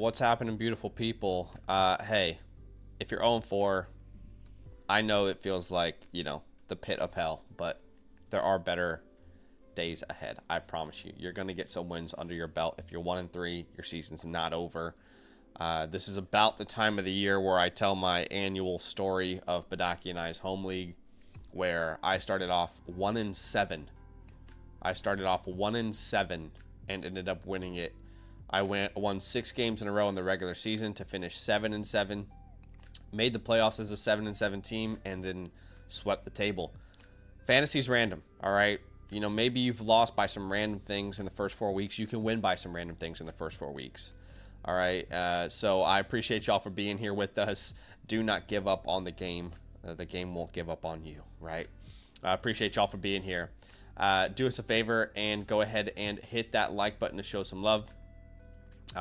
What's happening, beautiful people? Hey, if you're 0-4, I know it feels like, the pit of hell, but there are better days ahead. I promise you. You're going to get some wins under your belt. If you're 1-3, your season's not over. This is about the time of the year where I tell my annual story of Badaki and I's home league, where I started off 1-7. I started off 1-7 and ended up winning it. I won 6 games in a row in the regular season to finish 7-7. Made the playoffs as a 7-7 team and then swept the table. Fantasy's random, all right? Maybe you've lost by some random things in the first 4 weeks. You can win by some random things in the first 4 weeks. All right. So I appreciate y'all for being here with us. Do not give up on the game. The game won't give up on you, right? I appreciate y'all for being here. Do us a favor and go ahead and hit that like button to show some love.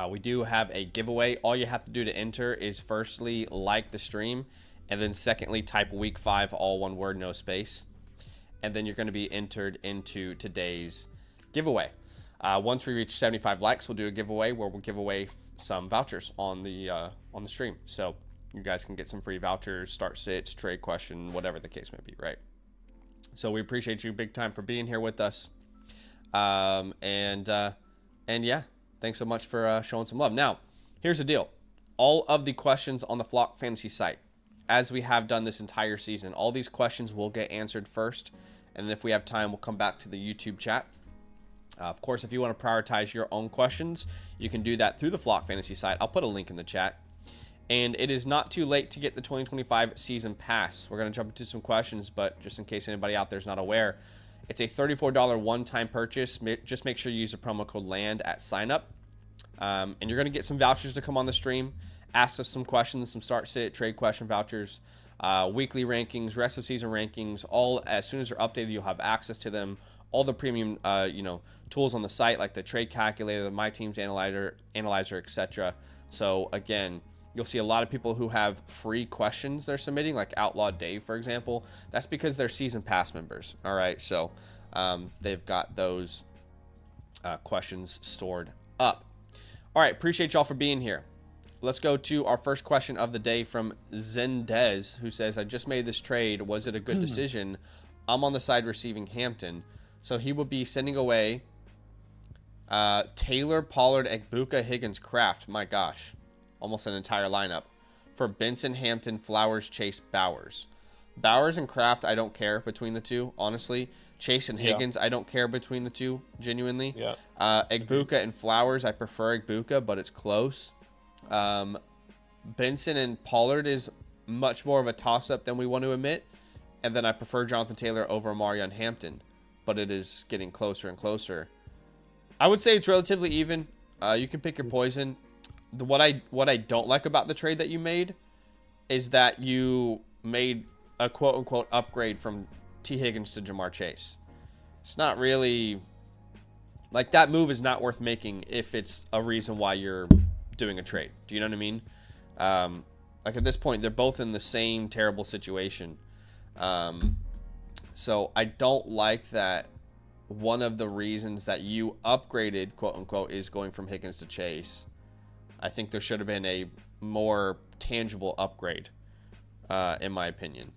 We do have a giveaway. All you have to do to enter is firstly like the stream, and then secondly type week 5, all one word, no space. And then you're going to be entered into today's giveaway. Once we reach 75 likes, we'll do a giveaway where we'll give away some vouchers on the stream. So you guys can get some free vouchers, start sits, trade question, whatever the case may be, right? So we appreciate you big time for being here with us. And yeah, thanks so much for showing some love. Now, here's the deal. All of the questions on the Flock Fantasy site, as we have done this entire season, all these questions will get answered first. And then if we have time, we'll come back to the YouTube chat. Of course, if you want to prioritize your own questions, you can do that through the Flock Fantasy site. I'll put a link in the chat. And it is not too late to get the 2025 season pass. We're going to jump into some questions, but just in case anybody out there is not aware, it's a $34 one-time purchase. Just make sure you use the promo code LAND at sign-up. And you're going to get some vouchers to come on the stream. Ask us some questions, some start-sit, trade question vouchers, weekly rankings, rest of season rankings. All as soon as they're updated, you'll have access to them. All the premium, tools on the site, like the trade calculator, the My Teams analyzer, etc. So again, you'll see a lot of people who have free questions they're submitting, like Outlaw Dave, for example. That's because they're season pass members. All right, so they've got those questions stored up. All right, appreciate y'all for being here. Let's go to our first question of the day from Zendez, who says, I just made this trade. Was it a good decision? I'm on the side receiving Hampton. So he will be sending away Taylor, Pollard, Egbuka, Higgins, Kraft. My gosh. Almost an entire lineup. For Benson, Hampton, Flowers, Chase, Bowers. Bowers and Kraft, I don't care between the two, honestly. Chase and Higgins, I don't care between the two, genuinely. Yeah. Egbuka and Flowers, I prefer Egbuka, but it's close. Benson and Pollard is much more of a toss-up than we want to admit. And then I prefer Jonathan Taylor over Marion Hampton. But it is getting closer and closer. I would say it's relatively even. You can pick your poison. What I don't like about the trade that you made is that you made a quote-unquote upgrade from T. Higgins to Jamar Chase. It's not really... Like, that move is not worth making if it's a reason why you're doing a trade. Do you know what I mean? Like, at this point, they're both in the same terrible situation. So I don't like that one of the reasons that you upgraded, quote unquote, is going from Higgins to Chase. I think there should have been a more tangible upgrade, in my opinion.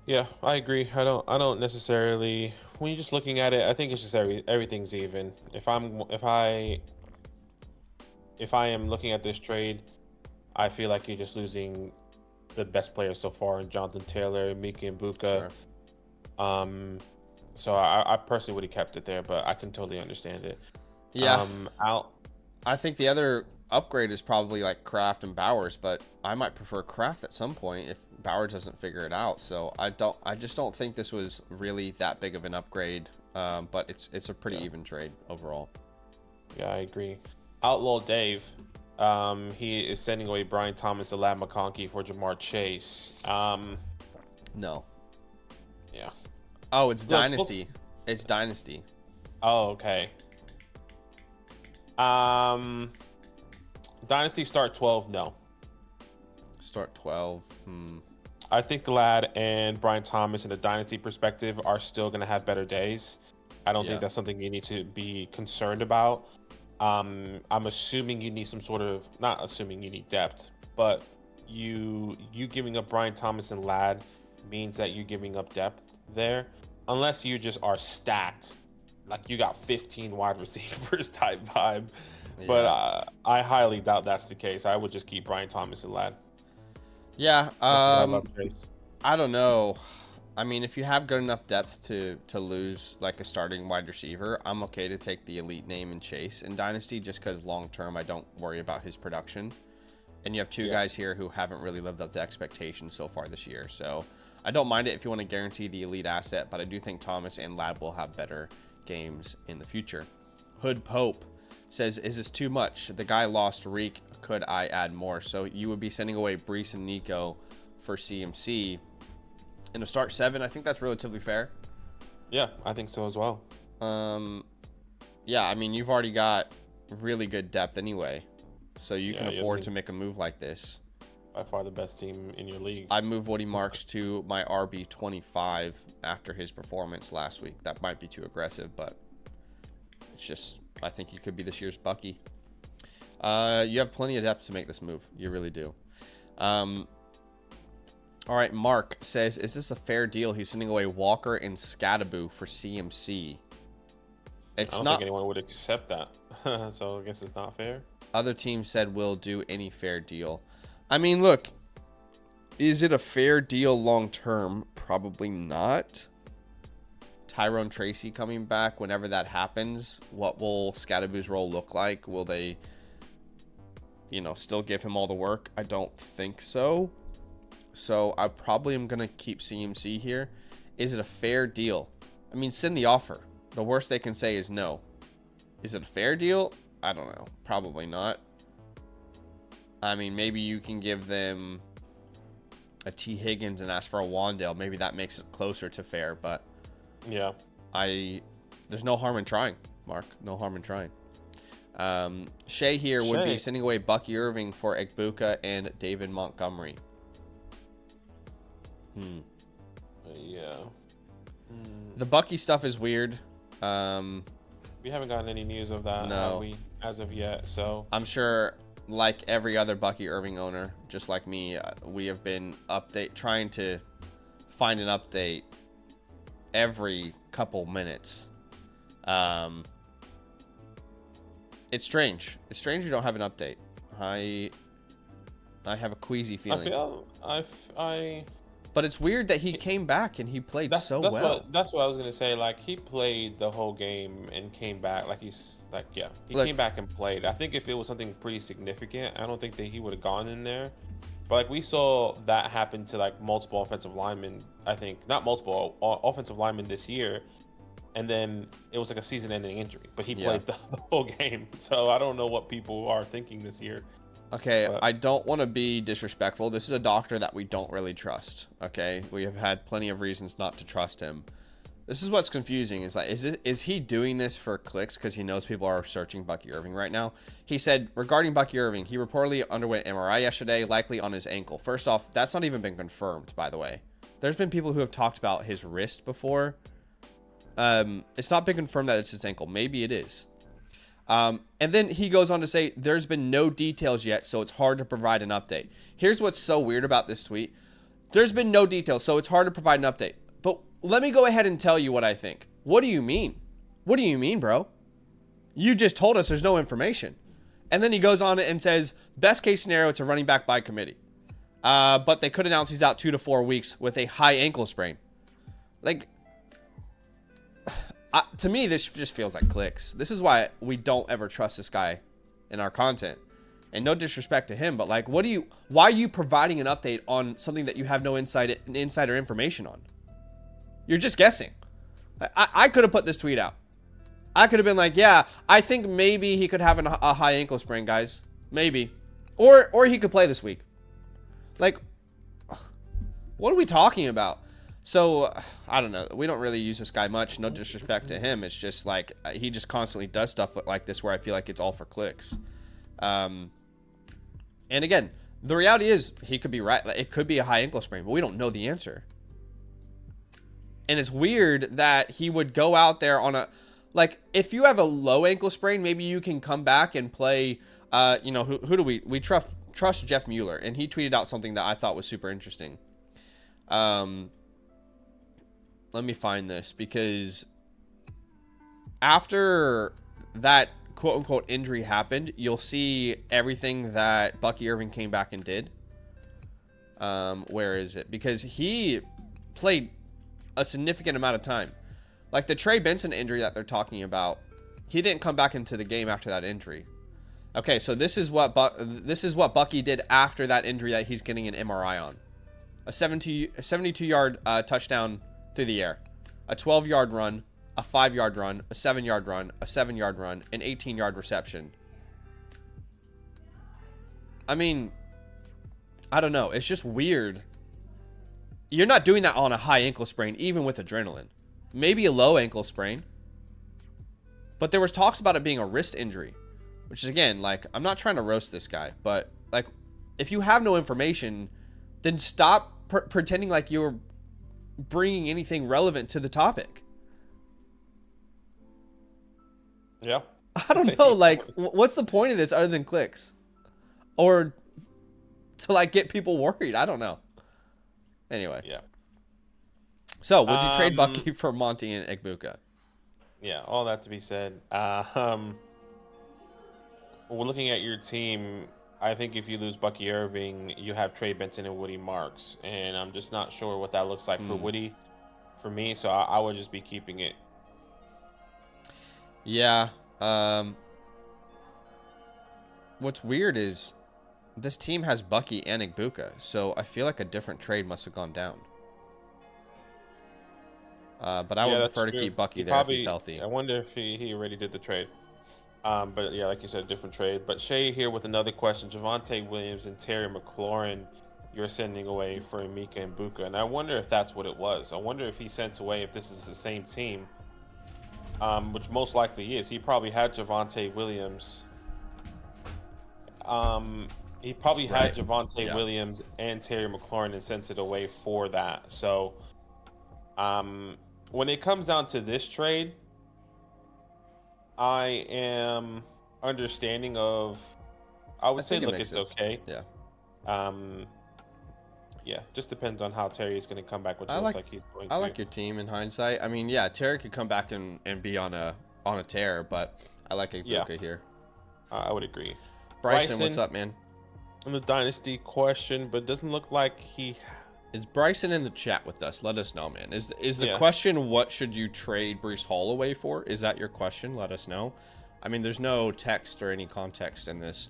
Yeah, I agree. I don't necessarily, when you're just looking at it, I think it's just everything's even. If I am looking at this trade, I feel like you're just losing the best players so far in Jonathan Taylor, Mika, and Buka. Sure. So I personally would have kept it there, but I can totally understand it. Yeah. I think the other upgrade is probably like Kraft and Bowers, but I might prefer Kraft at some point if Bowers doesn't figure it out. So I just don't think this was really that big of an upgrade. But it's a pretty even trade overall. Yeah, I agree. Outlaw Dave, he is sending away Brian Thomas and Lad McConkey for Jamar Chase. No. Yeah. Oh, it's Dynasty. It's Dynasty. Oh, okay. Dynasty start 12, no. Start 12. I think Glad and Brian Thomas in the Dynasty perspective are still going to have better days. I don't think that's something you need to be concerned about. I'm assuming you need some sort of, not assuming you need depth, but you giving up Brian Thomas and Ladd means that you're giving up depth there, unless you just are stacked, like you got 15 wide receivers type vibe. Yeah. But I highly doubt that's the case. I would just keep Brian Thomas and Ladd. Yeah. I love Trace. I don't know. I mean, if you have good enough depth to lose like a starting wide receiver, I'm okay to take the elite name and Chase in Dynasty, just because long term I don't worry about his production. And you have two guys here who haven't really lived up to expectations so far this year. So I don't mind it if you want to guarantee the elite asset, but I do think Thomas and Ladd will have better games in the future. Hood Pope says, is this too much? The guy lost Reek. Could I add more? So you would be sending away Brees and Nico for CMC in a start 7. I think that's relatively fair. Yeah, I think so as well. Yeah, I mean, you've already got really good depth anyway, so you can afford to make a move like this. By far the best team in your league. I moved Woody Marks to my RB 25 after his performance last week. That might be too aggressive, but it's just, I think he could be this year's Bucky. You have plenty of depth to make this move. You really do. All right, Mark says, is this a fair deal? He's sending away Walker and Scattaboo for CMC. I don't think anyone would accept that. So I guess it's not fair. Other teams said we'll do any fair deal. I mean, look, is it a fair deal long term? Probably not. Tyrone Tracy coming back, whenever that happens, what will Scattaboo's role look like? Will they, still give him all the work? I don't think so. So I probably am going to keep CMC here. Is it a fair deal? I mean, send the offer. The worst they can say is no. Is it a fair deal? I don't know. Probably not. I mean, maybe you can give them a T. Higgins and ask for a Wandale. Maybe that makes it closer to fair, but yeah, there's no harm in trying, Mark. No harm in trying. Shay here would be sending away Bucky Irving for Egbuka and David Montgomery. Yeah. The Bucky stuff is weird. We haven't gotten any news of that, have we, as of yet? So I'm sure, like every other Bucky Irving owner, just like me, we have been trying to find an update every couple minutes. It's strange. It's strange we don't have an update. I have a queasy feeling. But it's weird that he came back and he played well. That's what I was gonna say. Like, he played the whole game and came back. He came back and played. I think if it was something pretty significant, I don't think that he would have gone in there. But we saw that happen to multiple offensive linemen. I think not multiple offensive linemen this year, and then it was a season-ending injury. But he played the whole game. So I don't know what people are thinking this year. Okay, I don't want to be disrespectful. This is a doctor that we don't really trust. Okay, we have had plenty of reasons not to trust him. This is what's confusing. Is he doing this for clicks because he knows people are searching Bucky Irving right now? He said regarding Bucky Irving, he reportedly underwent MRI yesterday, likely on his ankle. First off, that's not even been confirmed, by the way. There's been people who have talked about his wrist before. It's not been confirmed that it's his ankle. Maybe it is. And then he goes on to say, there's been no details yet, so it's hard to provide an update. Here's what's so weird about this tweet. There's been no details, so it's hard to provide an update. But let me go ahead and tell you what I think. What do you mean? What do you mean, bro? You just told us there's no information. And then he goes on and says, best case scenario, it's a running back by committee. But they could announce he's out 2 to 4 weeks with a high ankle sprain. To me, this just feels like clicks. This is why we don't ever trust this guy in our content. And no disrespect to him, but why are you providing an update on something that you have no insider information on? You're just guessing. I could have put this tweet out. I could have been like, yeah, I think maybe he could have a high ankle sprain, guys. Maybe. Or he could play this week. What are we talking about? So, I don't know. We don't really use this guy much. No disrespect to him. It's just he just constantly does stuff like this where I feel like it's all for clicks. And again, the reality is he could be right. It could be a high ankle sprain, but we don't know the answer. And it's weird that he would go out there on Like, if you have a low ankle sprain, maybe you can come back and play, who do we trust Jeff Mueller, and he tweeted out something that I thought was super interesting. Let me find this, because after that quote-unquote injury happened, you'll see everything that Bucky Irving came back and did. Where is it? Because he played a significant amount of time. Like the Trey Benson injury that they're talking about, he didn't come back into the game after that injury. Okay, so this is what Bucky did after that injury that he's getting an MRI on. A 72-yard touchdown through the air, a 12-yard run, a 5-yard run, a 7-yard run, a 7-yard run, an 18-yard reception. I mean, I don't know. It's just weird. You're not doing that on a high ankle sprain, even with adrenaline. Maybe a low ankle sprain. But there was talks about it being a wrist injury. Which is, again, like, I'm not trying to roast this guy. But, like, if you have no information, then stop pretending like you're bringing anything relevant to the topic. Yeah. I don't know, like, what's the point of this other than clicks? Or to, like, get people worried? I don't know. Anyway. Yeah. So, would you trade Bucky for Monty and Egbuka? Yeah, all that to be said. We're looking at your team. I think if you lose Bucky Irving, you have Trey Benson and Woody Marks. And I'm just not sure what that looks like for Woody, for me. So I would just be keeping it. Yeah. What's weird is this team has Bucky and Egbuka. So I feel like a different trade must have gone down. But I would prefer to keep Bucky there if he's healthy. I wonder if he already did the trade. But yeah, like you said, different trade. But Shay here with another question. Javonte Williams and Terry McLaurin, you're sending away for Mika and Buka. And I wonder if that's what it was. I wonder if he sent away, if this is the same team, which most likely is. He probably had Javonte Williams. He probably had Javonte Williams and Terry McLaurin and sent it away for that. So when it comes down to this trade, I am understanding of. I would say, look, it's okay. Yeah. Yeah, just depends on how Terry is going to come back, which looks like he's going to. I like your team in hindsight. I mean, yeah, Terry could come back and be on a tear, but I like Egbuka here. I would agree. Bryson, what's up, man? On the Dynasty question, but it doesn't look like he. Is Bryson in the chat with us? Let us know, man. Is the question, what should you trade Breece Hall away for? Is that your question? Let us know. I mean, there's no text or any context in this.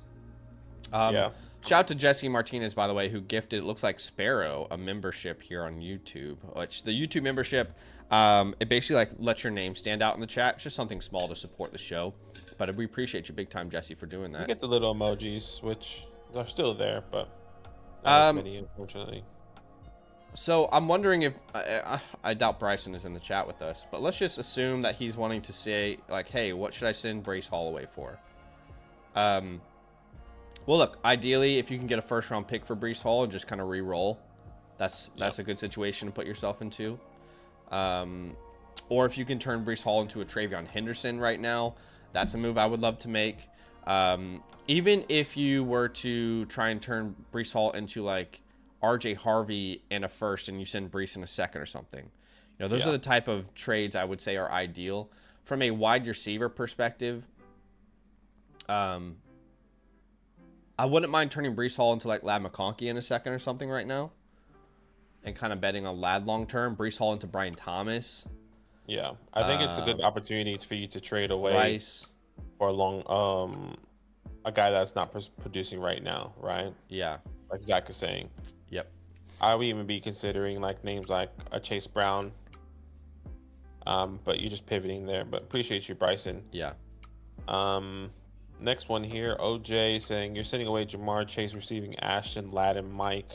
Shout out to Jesse Martinez, by the way, who gifted, it looks like Sparrow, a membership here on YouTube. Which the YouTube membership, it basically like lets your name stand out in the chat. It's just something small to support the show. But we appreciate you big time, Jesse, for doing that. You get the little emojis, which are still there, but not as many, unfortunately. So I'm wondering if I doubt Bryson is in the chat with us, but let's just assume that he's wanting to say, like, hey, what should I send Breece Hall away for? Well, look, ideally, if you can get a first-round pick for Breece Hall and just kind of re-roll, that's a good situation to put yourself into. Or if you can turn Breece Hall into a Travion Henderson right now, that's a move I would love to make. Even if you were to try and turn Breece Hall into, like, RJ Harvey in a first and you send Breece in a second or something. You know, those are the type of trades I would say are ideal. From a wide receiver perspective, I wouldn't mind turning Breece Hall into like Lad McConkey in a second or something right now. And kind of betting on Lad long term. Breece Hall into Brian Thomas. Yeah. I think it's a good opportunity for you to trade away Rice. For a guy that's not producing right now, right? Yeah. Like Zach is saying. Yep. I would even be considering like names like a Chase Brown. But you're just pivoting there. But appreciate you, Bryson. Yeah. Next one here, OJ saying you're sending away Jamar Chase, receiving Ashton, Ladd, and Mike.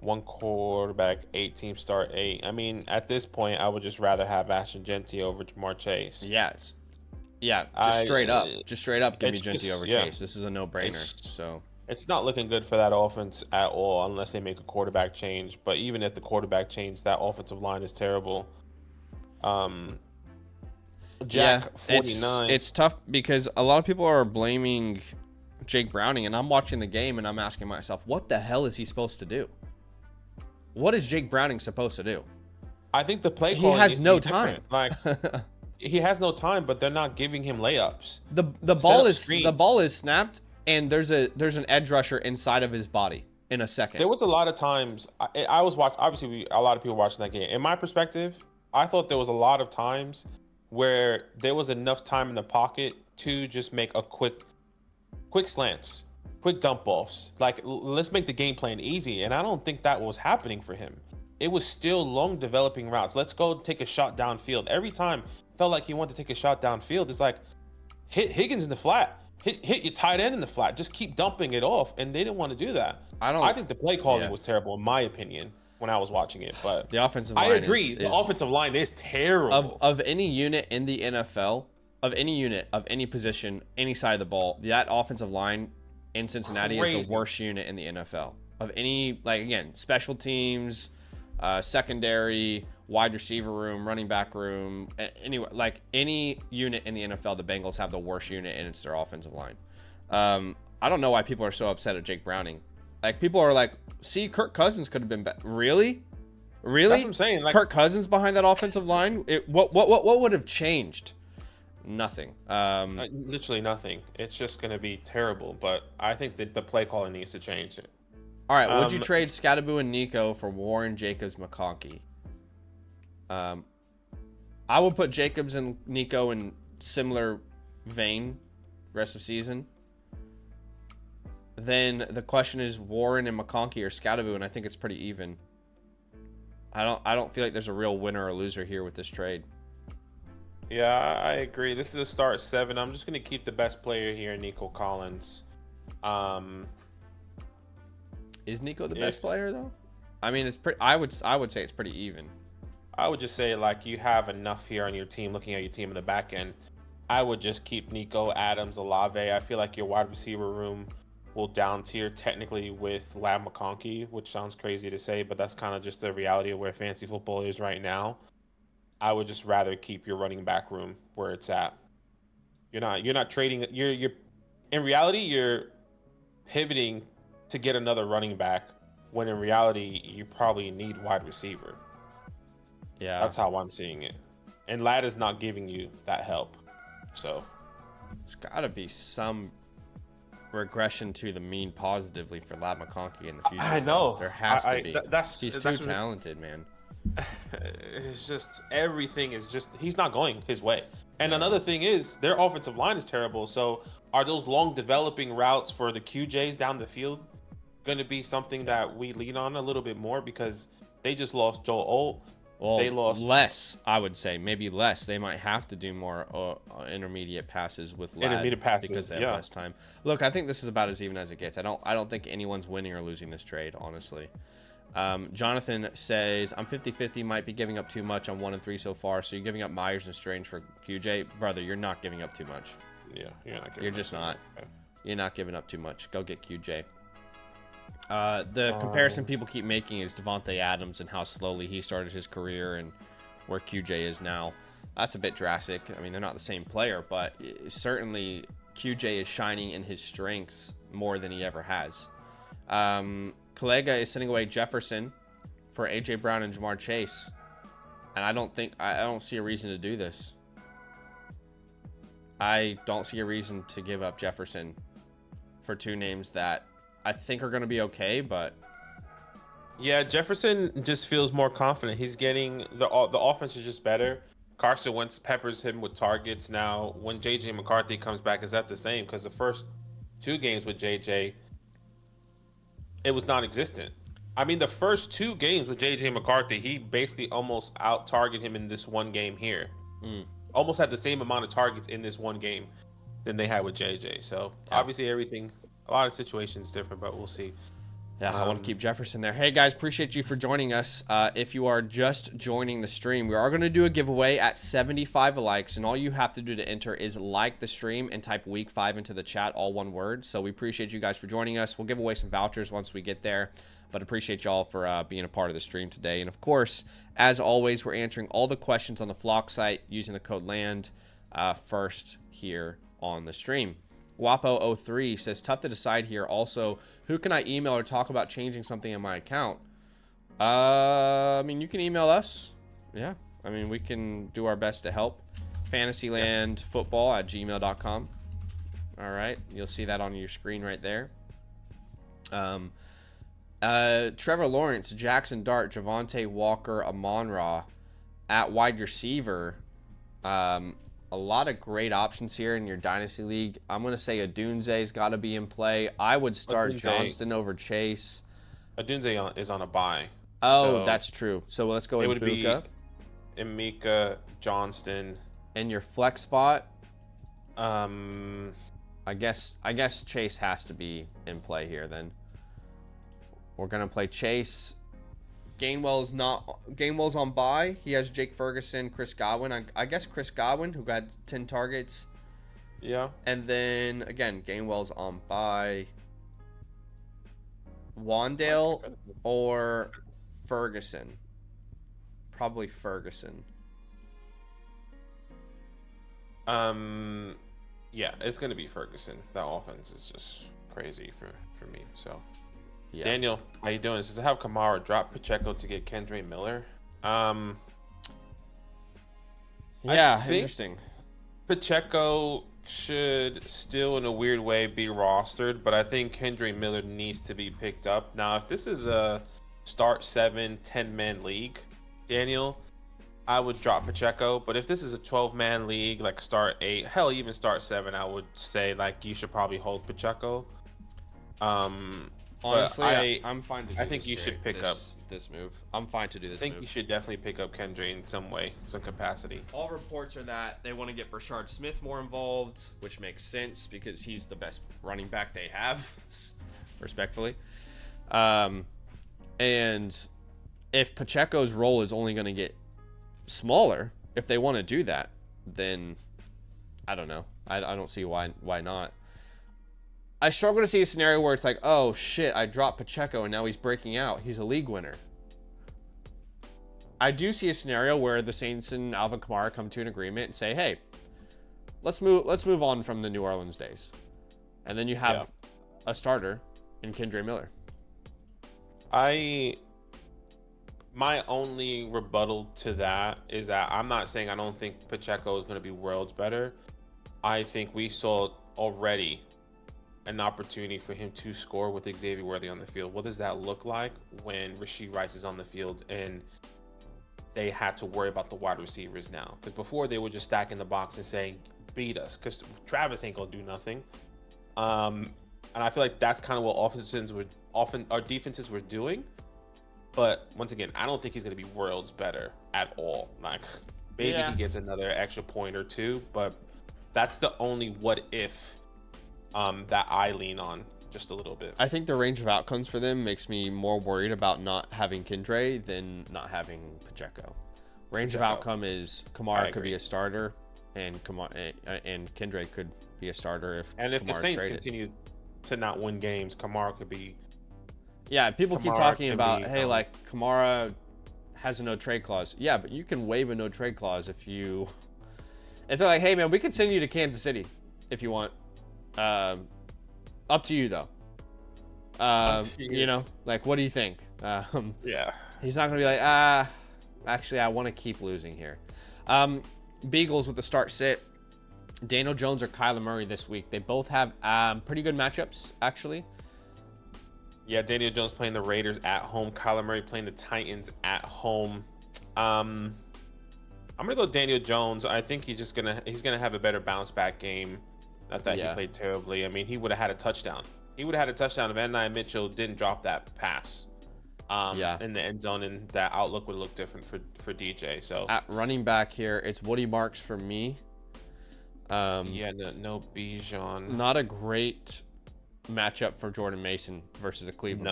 1 quarterback, 8 team start, 8. I mean, at this point, I would just rather have Ashton Genty over Jamar Chase. Just straight up give me Genty over Chase. This is a no-brainer. So it's not looking good for that offense at all unless they make a quarterback change. But even if the quarterback change, that offensive line is terrible. Jack 49. It's tough because a lot of people are blaming Jake Browning, and I'm watching the game and I'm asking myself, what the hell is he supposed to do? What is Jake Browning supposed to do? I think the play He calling has needs to no be time. different. Like he has no time, but they're not giving him layups. The ball is snapped, and there's an edge rusher inside of his body in a second. There was a lot of times I was watching. Obviously, a lot of people watching that game. In my perspective, I thought there was a lot of times where there was enough time in the pocket to just make a quick slants, quick dump offs. Like, let's make the game plan easy. And I don't think that was happening for him. It was still long developing routes. Let's go take a shot downfield. Every time felt like he wanted to take a shot downfield. It's like, hit Higgins in the flat. Hit your tight end in the flat. Just keep dumping it off. And they didn't want to do that. I think the play calling was terrible, in my opinion, when I was watching it. But the offensive line, I agree. The offensive line is terrible. Of any unit in the NFL, of any unit, of any position, any side of the ball, that offensive line in Cincinnati is the worst unit in the NFL. Of any, like, again, special teams, secondary, wide receiver room, running back room, anyway, like any unit in the NFL, the Bengals have the worst unit, and it's their offensive line. I don't know why people are so upset at Jake Browning. Like, people are like, see, Kirk Cousins could have been better. Really? That's what I'm saying. Like, Kirk Cousins behind that offensive line? What would have changed? Nothing. Literally nothing. It's just going to be terrible. But I think that the play calling needs to change it. All right. Would you trade Scattaboo and Nico for Warren, Jacobs, McConkey? I would put Jacobs and Nico in similar vein rest of season. Then the question is Warren and McConkey or Scattaboo, and I think it's pretty even. I don't feel like there's a real winner or loser here with this trade. Yeah, I agree. This is a start 7. I'm just going to keep the best player here, Nico Collins. Is Nico the best player though? I mean, it's pretty. I would say it's pretty even. I would just say, like, you have enough here on your team. Looking at your team in the back end, I would just keep Nico, Adams, Olave. I feel like your wide receiver room will down tier technically with Lab McConkey, which sounds crazy to say, but that's kind of just the reality of where fantasy football is right now. I would just rather keep your running back room where it's at. You're not trading. You're in reality, you're pivoting to get another running back when in reality you probably need wide receiver. Yeah, that's how I'm seeing it. And Lad is not giving you that help. So it's got to be some regression to the mean positively for Lab McConkey in the future. I know. There has to be. He's too talented, man. It's just everything is just he's not going his way. And another thing is their offensive line is terrible. So are those long developing routes for the QJs down the field going to be something that we lean on a little bit more because they just lost Joel Olt? Well, they lost less, I would say, maybe less. They might have to do more intermediate passes with Lad because they have less time. Look, I think this is about as even as it gets. I don't think anyone's winning or losing this trade, honestly. Jonathan says, I'm 50-50, might be giving up too much on 1 and 3 so far. So you're giving up Myers and Strange for QJ. Brother, you're not giving up too much. Yeah, you're just not. Okay. You're not giving up too much. Go get QJ. The comparison people keep making is Devontae Adams and how slowly he started his career and where QJ is now. That's a bit drastic. I mean, they're not the same player, but certainly QJ is shining in his strengths more than he ever has. Kallega is sending away Jefferson for A.J. Brown and Jamar Chase. And I don't see a reason to do this. I don't see a reason to give up Jefferson for 2 names that I think are going to be okay, but yeah, Jefferson just feels more confident. He's getting the offense is just better. Carson Wentz peppers him with targets. Now, when JJ McCarthy comes back, is that the same? Because the first 2 games with JJ, it was non-existent. I mean, the first 2 games with JJ McCarthy, he basically almost out-targeted him in this one game here. Almost had the same amount of targets in this one game than they had with JJ. So obviously everything. A lot of situations different, but we'll see. Yeah, I want to keep Jefferson there. Hey, guys, appreciate you for joining us. If you are just joining the stream, we are going to do a giveaway at 75 likes, and all you have to do to enter is like the stream and type week 5 into the chat, all one word. So we appreciate you guys for joining us. We'll give away some vouchers once we get there, but appreciate y'all for being a part of the stream today. And, of course, as always, we're answering all the questions on the Flock site using the code LAND. first here on the stream. Guapo03 says, tough to decide here. Also, who can I email or talk about changing something in my account? I mean, you can email us. Yeah. I mean, we can do our best to help. fantasylandfootball@gmail.com. All right. You'll see that on your screen right there. Trevor Lawrence, Jackson Dart, Javonte Walker, Amon-Ra at wide receiver. A lot of great options here in your Dynasty League. I'm going to say Odunze's got to be in play. I would start Johnston over Chase. Odunze is on a bye. Oh, so that's true. So let's go with Buka. Emeka, Johnston. And your flex spot? I guess Chase has to be in play here then. We're going to play Chase. Gainwell's on bye. He has Jake Ferguson, Chris Godwin. I guess Chris Godwin, who got 10 targets. Yeah. And then, again, Gainwell's on bye. Wandale or Ferguson? Probably Ferguson. Yeah, it's going to be Ferguson. That offense is just crazy for me, so... Yeah. Daniel, how you doing? It says I have Kamara drop Pacheco to get Kendre Miller. Yeah, interesting. Pacheco should still, in a weird way, be rostered, but I think Kendre Miller needs to be picked up. Now, if this is a start 7, 10-man league, Daniel, I would drop Pacheco. But if this is a 12-man league, like start 8, hell, even start 7, I would say like you should probably hold Pacheco. Honestly, I'm fine to do I think you should pick up this move. I'm fine to do this I think move. you should definitely pick up Kendre in some way, some capacity. All reports are that they want to get Brashard Smith more involved, which makes sense because he's the best running back they have, respectfully. And if Pacheco's role is only going to get smaller, if they want to do that, then I don't know. I don't see why not. I struggle to see a scenario where it's like, oh shit, I dropped Pacheco and now he's breaking out. He's a league winner. I do see a scenario where the Saints and Alvin Kamara come to an agreement and say, hey, let's move on from the New Orleans days. And then you have a starter in Kendre Miller. My only rebuttal to that is that I'm not saying I don't think Pacheco is going to be worlds better. I think we saw already an opportunity for him to score with Xavier Worthy on the field. What does that look like when Rashee Rice is on the field and they had to worry about the wide receivers now? Because before they were just stacking the box and saying, beat us, because Travis ain't gonna do nothing. And I feel like that's kind of what our defenses were doing. But once again, I don't think he's gonna be worlds better at all. Like maybe he gets another extra point or two, but that's the only what if that I lean on just a little bit. I think the range of outcomes for them makes me more worried about not having Kendre than not having Pacheco. Range of outcome is Kamara could be a starter, and Kendre could be a starter if the Saints continue to not win games, Kamara could be. Yeah, people keep talking about, hey, like Kamara has a no trade clause. Yeah, but you can waive a no trade clause if they're like, hey man, we could send you to Kansas City if you want. Up to you though. You know, like, what do you think? Yeah. He's not gonna be like, actually, I want to keep losing here. Beagles with the start sit. Daniel Jones or Kyler Murray this week. They both have pretty good matchups, actually. Yeah, Daniel Jones playing the Raiders at home. Kyler Murray playing the Titans at home. I'm gonna go Daniel Jones. I think he's gonna have a better bounce back game. Not that he played terribly. I mean, he would have had a touchdown. He would have had a touchdown if Adonai Mitchell didn't drop that pass in the end zone, and that outlook would look different for DJ. So at running back here, it's Woody Marks for me. No Bijan. Not a great matchup for Jordan Mason versus the Cleveland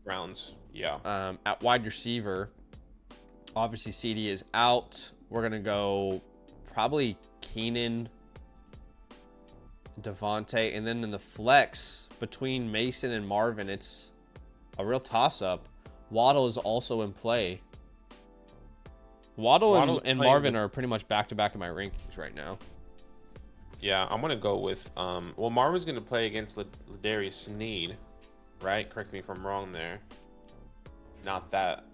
Browns. Yeah. At wide receiver, obviously CD is out. We're gonna go probably Keenan, Devontae, and then in the flex between Mason and Marvin, it's a real toss-up. Waddle is also in play. Waddle and Marvin are pretty much back-to-back in my rankings right now. Yeah, I'm gonna go with well, Marvin's gonna play against Ladarius Sneed, right? Correct me if I'm wrong there. Not that.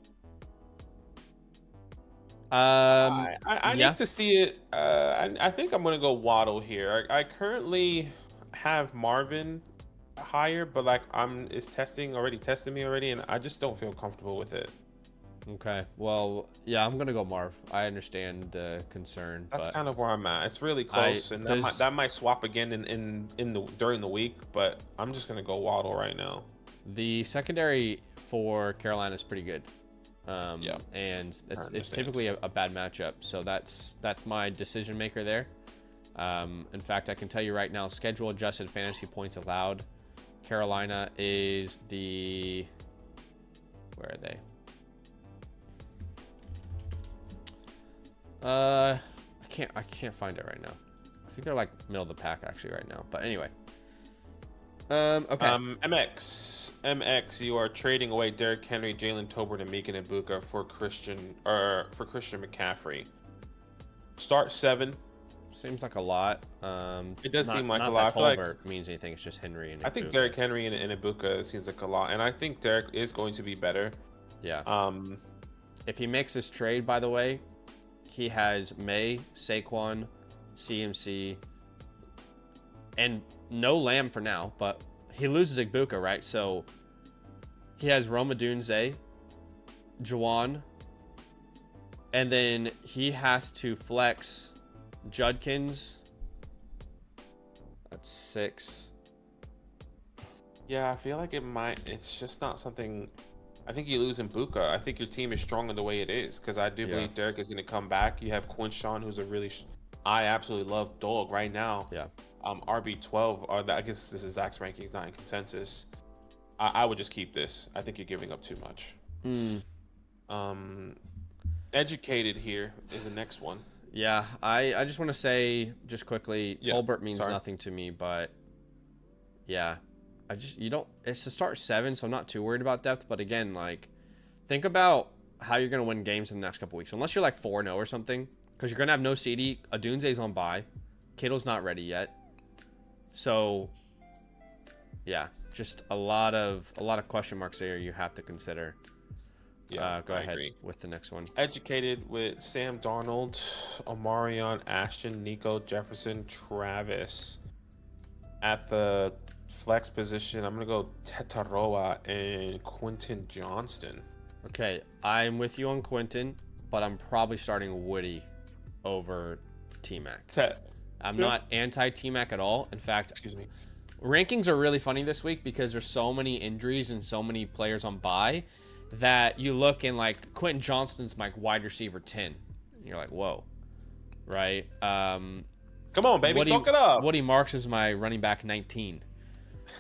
I Yeah. need to see it. I think I'm gonna go Waddle here. I currently have Marvin higher, but like it's testing me already, and I just don't feel comfortable with it. Okay. Well, yeah, I'm gonna go Marv. I understand the concern, That's but kind of where I'm at. It's really close, and that might swap again in the during the week, but I'm just gonna go Waddle right now. the secondary for Carolina is pretty good. Yeah. And it's typically a bad matchup, so that's my decision maker there. In fact, I can tell you right now, schedule adjusted fantasy points allowed. Carolina is where are they? I can't find it right now. I think they're like middle of the pack actually right now. But anyway. Okay. MX, you are trading away Derrick Henry, Jalen Tolbert, and Mika Ibuka for Christian McCaffrey. Start 7. Seems like a lot. It does seem like a lot. Not I that feel like Tolbert means anything. It's just Henry and I think Ibuka. Derrick Henry and Ibuka seems like a lot, and I think Derrick is going to be better. Yeah. If he makes this trade, by the way, he has May, Saquon, CMC, and no Lamb for now, but he loses Ibuka, right? So he has Roma Dunze, Juwan, and then he has to flex Judkins. That's 6. Yeah, I feel like it's just not something. I think you lose Ibuka. I think your team is strong in the way it is, because I do believe Derek is going to come back. You have Quinshawn, who's a I absolutely love dog right now. Yeah. RB12, or I guess this is Zach's rankings, not in consensus. I would just keep this. I think you're giving up too much. Educated here is the next one. Yeah, I just want to say just quickly, Tolbert means sorry. nothing to me, but yeah, it's to start 7, so I'm not too worried about depth. But again, like, think about how you're gonna win games in the next couple weeks, unless you're like 4-0 or something, because you're gonna have no CD. Adunze's on bye, Kittle's not ready yet, so yeah, just a lot of question marks there you have to consider. Yeah, go ahead with the next one. Educated with Sam Darnold, Omarion, Ashton, Nico, Jefferson, Travis. At the flex position, I'm going to go Tetaroa and Quentin Johnston. Okay, I'm with you on Quentin, but I'm probably starting Woody over T-Mac. I'm not anti-T-Mac at all. In fact, excuse me. Rankings are really funny this week because there's so many injuries and so many players on bye that you look and like Quentin Johnston's my wide receiver 10. And you're like, whoa, right? Come on, baby, talk it up. Woody Marks is my running back 19.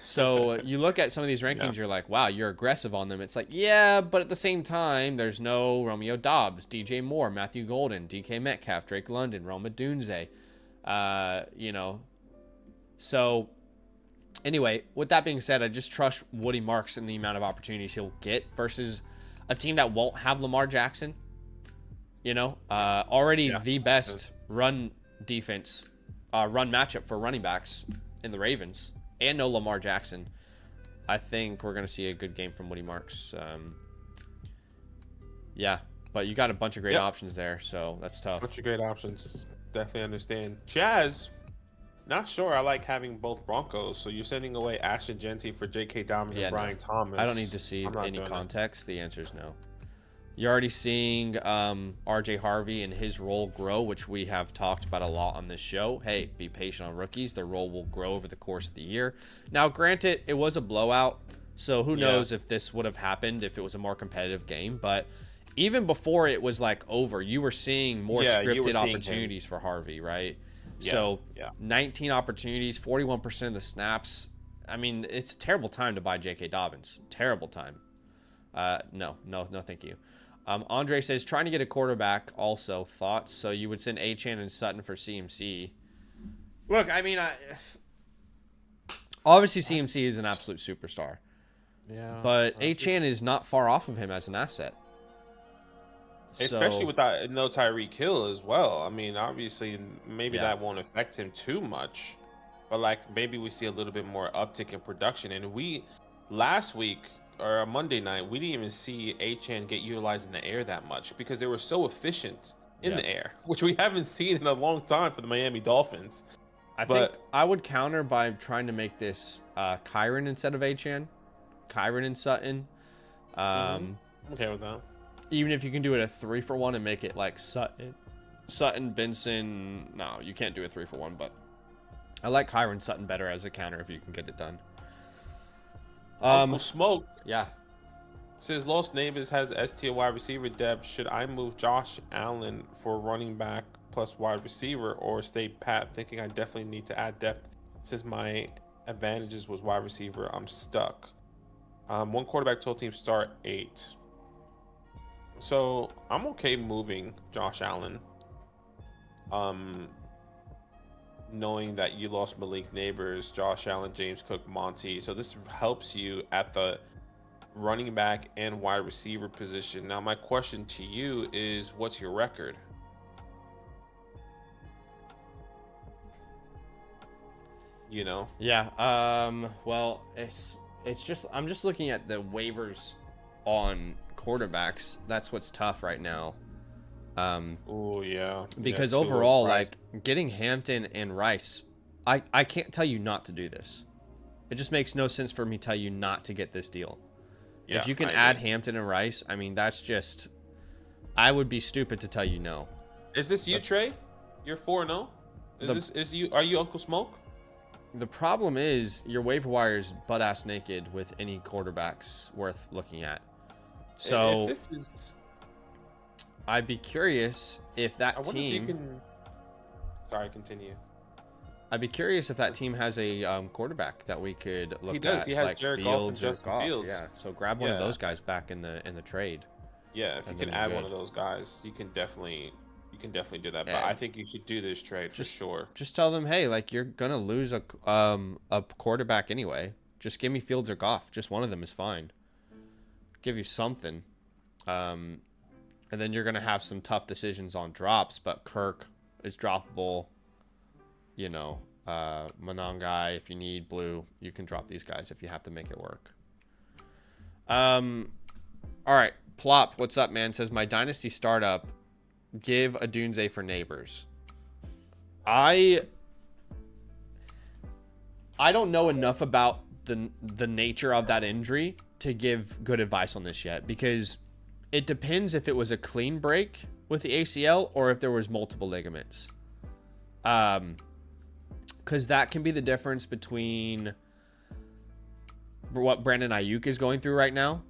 So you look at some of these rankings, you're like, wow, you're aggressive on them. It's like, yeah, but at the same time, there's no Romeo Dobbs, DJ Moore, Matthew Golden, DK Metcalf, Drake London, Roma Dunze. So anyway, with that being said, I just trust Woody Marks in the amount of opportunities he'll get versus a team that won't have Lamar Jackson. Already the best run defense, run matchup for running backs in the Ravens, and no Lamar Jackson. I think we're going to see a good game from Woody Marks. But you got a bunch of great options there, so that's tough. Bunch of great options. Definitely understand. Chaz, not sure I like having both Broncos, so you're sending away Ashton Genty for J.K. Dobbins and Brian Thomas. I don't need to see any context. The answer is no. You're already seeing R.J. Harvey and his role grow, which we have talked about a lot on this show. Hey, be patient on rookies. Their role will grow over the course of the year. Now, granted, it was a blowout, so who knows if this would have happened if it was a more competitive game. But even before it was like over, you were seeing more scripted opportunities for Harvey, right? So 19 opportunities, 41% of the snaps. I mean, it's a terrible time to buy J.K. Dobbins. Terrible time. No, thank you. Andre says, trying to get a quarterback also. Thoughts? So you would send Achane and Sutton for CMC. Look, I mean, obviously CMC is an absolute superstar. Yeah. But Achane is not far off of him as an asset. Especially So without no Tyreek Hill as well. I mean, obviously, maybe yeah, that won't affect him too much, but like maybe we see a little bit more uptick in production. And we last week or Monday night, we didn't even see HN get utilized in the air that much because they were so efficient in yeah. the air, which we haven't seen in a long time for the Miami Dolphins. I think But I would counter by trying to make this Kyron instead of HN. Kyron and Sutton. mhm, Um, I'm okay with that. Even if you can do it a 3-for-1 and make it like Sutton, Benson. No, you can't do a 3-for-1, but I like Kyron Sutton better as a counter if you can get it done. Uncle Smoke Yeah. says Los Neighbors has ST wide receiver depth. Should I move Josh Allen for running back plus wide receiver or stay pat thinking I definitely need to add depth since my advantages was wide receiver? I'm stuck. One quarterback total team start 8. So I'm okay moving Josh Allen. Knowing that you lost Malik Neighbors, Josh Allen, James Cook, Monty. So this helps you at the running back and wide receiver position. Now my question to you is, what's your record? You know? Yeah. Well, it's just I'm just looking at the waivers on quarterbacks. That's what's tough right now. Oh yeah. Because Yeah, too low overall, price. like getting Hampton and Rice, I can't tell you not to do this. It just makes no sense for me to tell you not to get this deal. Yeah, If you can I add agree. Hampton and Rice, I mean, that's just, I would be stupid to tell you no. Is this you, Trey? You're 4-0? Are you Uncle Smoke? The problem is your waiver wire is butt ass naked with any quarterbacks worth looking at. So If this is, I'd be curious if I that wonder if you team. can. Sorry, continue. I'd be curious if that team has a quarterback that we could look He does. at. He has like Jared Goff and Fields or Justin Goff. Fields. Yeah. So grab one of Yeah. those guys back in the trade. Yeah, if you And can then add you're one of good. those guys, you can definitely do that. But And I think you should do this trade for sure. just tell them, hey, like you're gonna lose a quarterback anyway. Just give me Fields or Goff. Just one of them is fine. Give you something. And then you're gonna have some tough decisions on drops, but Kirk is droppable. You know, Monongai, if you need blue, you can drop these guys if you have to make it work. All right, Plop, what's up, man? Says my Dynasty startup, give a Dunze for Neighbors. I don't know enough about the nature of that injury to give good advice on this yet, because it depends if it was a clean break with the ACL or if there was multiple ligaments. Because that can be the difference between what Brandon Ayuk is going through right now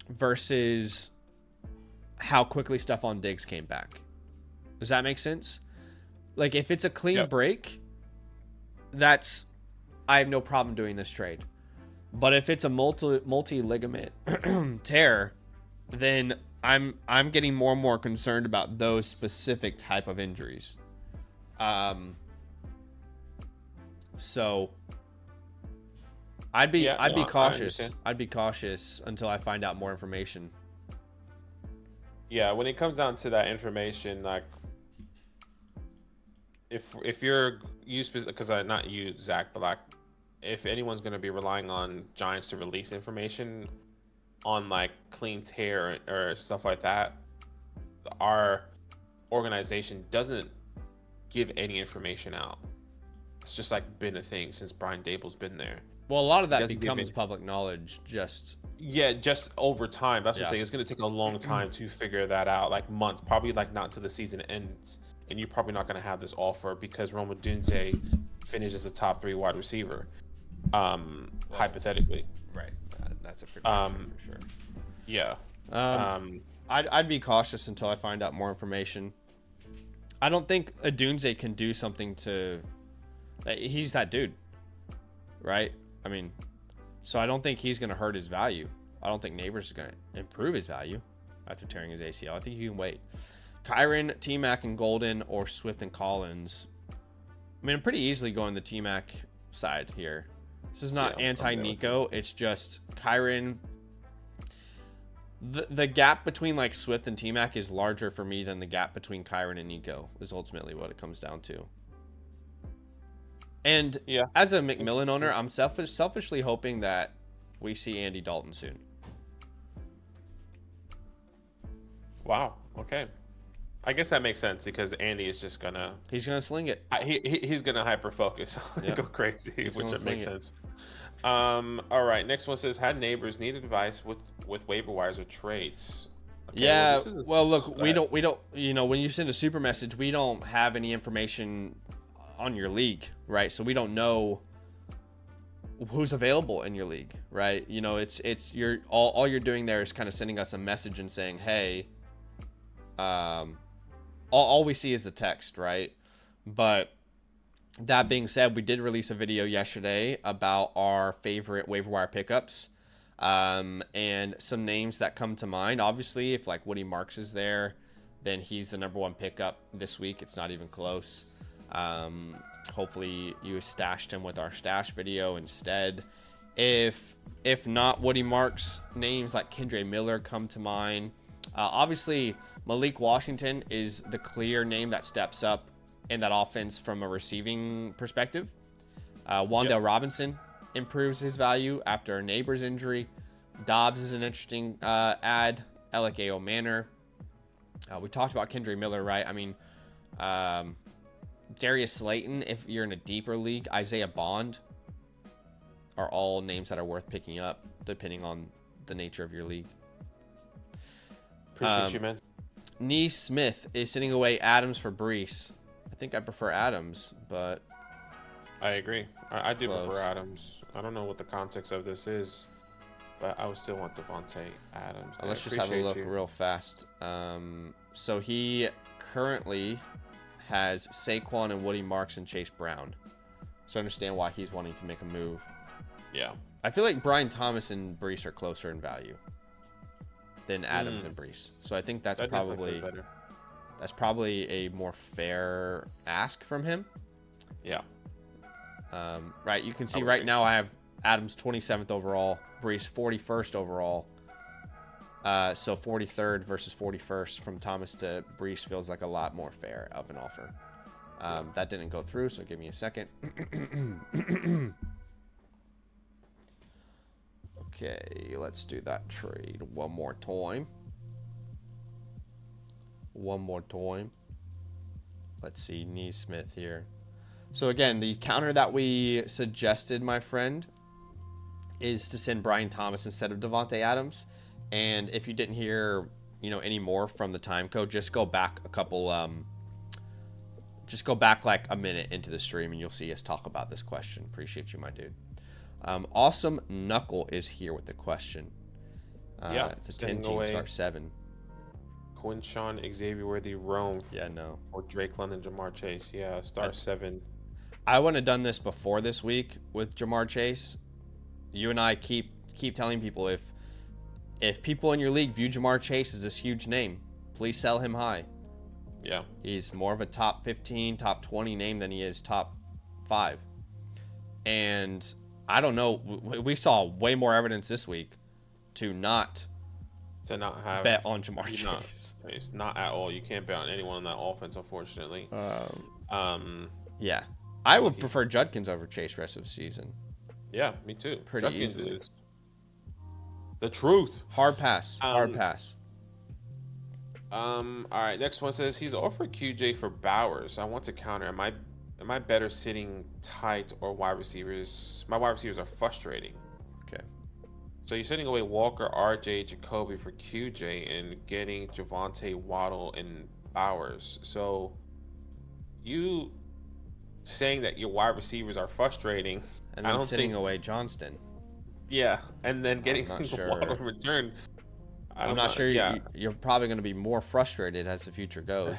versus how quickly Stephon Diggs came back. Does that make sense? Like, if it's a clean break, I have no problem doing this trade. But if it's a multi ligament tear, then I'm getting more and more concerned about those specific type of injuries. So I'd be cautious. I'd be cautious until I find out more information. Yeah, when it comes down to that information, like if you're because not you, Zach, but like if anyone's going to be relying on Giants to release information on like clean tear or stuff like that, our organization doesn't give any information out. It's just like been a thing since Brian Dable's been there. Well, a lot of that becomes public knowledge just over time. That's what I'm saying. It's going to take a long time to figure that out, like months, probably like not till the season ends. And you're probably not going to have this offer because Roma Dunze finishes a top 3 wide receiver, hypothetically. Right. That's a prediction for sure. Yeah. I'd be cautious until I find out more information. I don't think Adunze can do something to. He's that dude, right? I mean, so I don't think he's going to hurt his value. I don't think Neighbors is going to improve his value after tearing his ACL. I think you can wait. Kyron, T-Mac, and Golden, or Swift and Collins. I mean, I'm pretty easily going the T-Mac side here. This is not anti-Nico. It's just Kyron. The gap between like Swift and T-Mac is larger for me than the gap between Kyron and Nico is ultimately what it comes down to. And Yeah. as a McMillan owner, I'm selfishly hoping that we see Andy Dalton soon. Wow. Okay. I guess that makes sense because Andy is just gonna. He's gonna sling it. He's gonna hyper focus, Yep. go crazy, which makes it. sense. All right. Next one says, had neighbors need advice with waiver wires or trades? Okay, Yeah. Well, Look, we don't. You know, when you send a super message, we don't have any information on your league, right? So we don't know who's available in your league, right? You know, it's you're all you're doing there is kind of sending us a message and saying, hey, all we see is the text, right? But that being said, we did release a video yesterday about our favorite waiver wire pickups, and some names that come to mind. Obviously, if like Woody Marks is there, then he's the number one pickup this week. It's not even close. Hopefully you stashed him with our stash video instead. If not Woody Marks, names like Kendre Miller come to mind. Obviously, Malik Washington is the clear name that steps up in that offense from a receiving perspective. Wan'Dale Robinson improves his value after a neighbor's injury. Dobbs is an interesting add. Alec A. Manor. We talked about Kendre Miller, right? I mean, Darius Slayton, if you're in a deeper league, Isaiah Bond are all names that are worth picking up, depending on the nature of your league. Appreciate you, man. Nee Smith is sending away Adams for Brees. I think I prefer Adams, but I agree. I do prefer Adams. I don't know what the context of this is, but I would still want Devontae Adams. Let's just have a look real fast. So he currently has Saquon and Woody Marks and Chase Brown. So I understand why he's wanting to make a move. Yeah. I feel like Brian Thomas and Brees are closer in value than Adams and Brees. So I think that's probably a more fair ask from him. Yeah. Right. You can see right now I have Adams 27th overall, Brees 41st overall. So 43rd versus 41st from Thomas to Brees feels like a lot more fair of an offer. That didn't go through, so give me a second. Okay, let's do that trade one more time. Let's see, Neesmith here. So again, the counter that we suggested, my friend, is to send Brian Thomas instead of Devontae Adams. And if you didn't hear, any more from the time code, just go back like a minute into the stream and you'll see us talk about this question. Appreciate you, my dude. Awesome Knuckle is here with the question. It's a 10-team start 7. Quinshawn, Xavier Worthy, Rome. Yeah, no. Or Drake London, Jamar Chase. Yeah, star 7. I wouldn't have done this before this week with Jamar Chase. You and I keep telling people if people in your league view Jamar Chase as this huge name, please sell him high. Yeah. He's more of a top 15, top 20 name than he is top 5. And I don't know. We saw way more evidence this week to not have bet on Jamar Chase. It's not at all. You can't bet on anyone on that offense, unfortunately. Yeah. I would prefer Judkins over Chase rest of the season. Yeah, me too. Pretty Judkins easily. is the truth. Hard pass. Hard pass. All right. Next one says he's offered QJ for Bowers. I want to counter. Am I better sitting tight or wide receivers? My wide receivers are frustrating. Okay. So you're sending away Walker, RJ, Jacoby for QJ and getting Javonte, Waddle, and Bowers. So you saying that your wide receivers are frustrating, and then sitting away Johnston. Yeah, and then getting Waddle in return. I'm not sure. Yeah. You're probably going to be more frustrated as the future goes.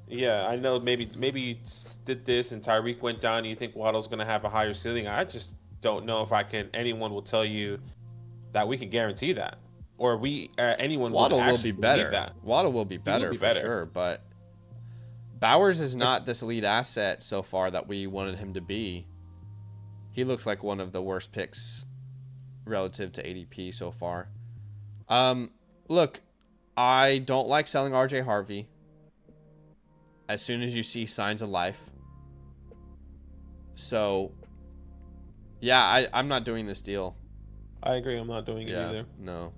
Yeah, I know. Maybe you did this and Tyreek went down. And you think Waddle's going to have a higher ceiling? I just don't know if anyone will tell you that we can guarantee that, or anyone. Waddle will be better. Waddle will be better for sure, but Bowers is not this elite asset so far that we wanted him to be. He looks like one of the worst picks relative to ADP so far. Look, I don't like selling RJ Harvey as soon as you see signs of life. So, yeah, I'm not doing this deal. I agree. I'm not doing it either. No.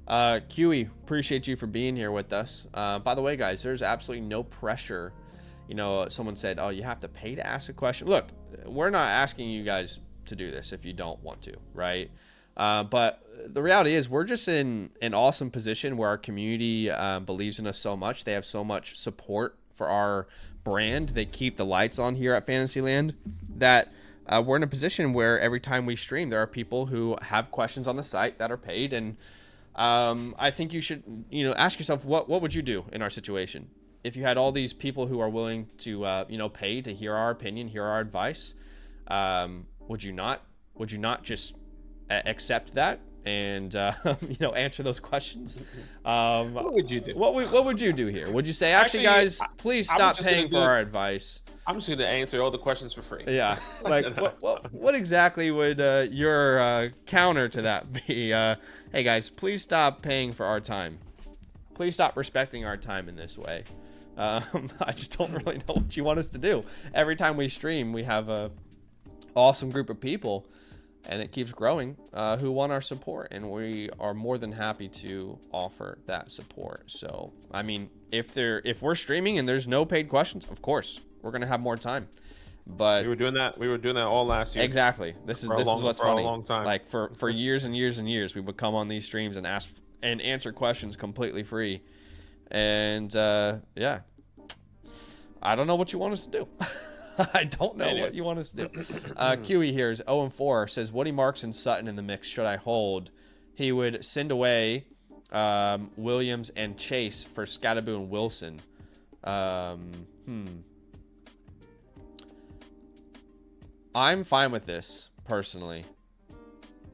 QE, appreciate you for being here with us. By the way, guys, there's absolutely no pressure. You know, someone said, oh, you have to pay to ask a question. Look, we're not asking you guys to do this if you don't want to, right? But the reality is we're just in an awesome position where our community believes in us so much. They have so much support for our brand. They keep the lights on here at Fantasyland that we're in a position where every time we stream, there are people who have questions on the site that are paid. And I think you should, ask yourself, what would you do in our situation? If you had all these people who are willing to, pay to hear our opinion, hear our advice, would you not just accept that and answer those questions? What would you do? What would you do here? Would you say, actually guys, please stop paying for our advice? I'm just gonna answer all the questions for free. Yeah, like what exactly would your counter to that be? Hey guys, please stop paying for our time. Please stop respecting our time in this way. I just don't really know what you want us to do. Every time we stream, we have a awesome group of people, and it keeps growing, who want our support, and we are more than happy to offer that support. So, I mean, if we're streaming and there's no paid questions, of course we're gonna have more time. But we were doing that all last year. Exactly. This is what's funny. A long time. Like for years and years and years, we would come on these streams and ask and answer questions completely free. And yeah, I don't know what you want us to do. I don't know what you want us to do. QE here is 0-4, says Woody Marks and Sutton in the mix. Should I hold? He would send away Williams and Chase for Scatterboo and Wilson. I'm fine with this personally.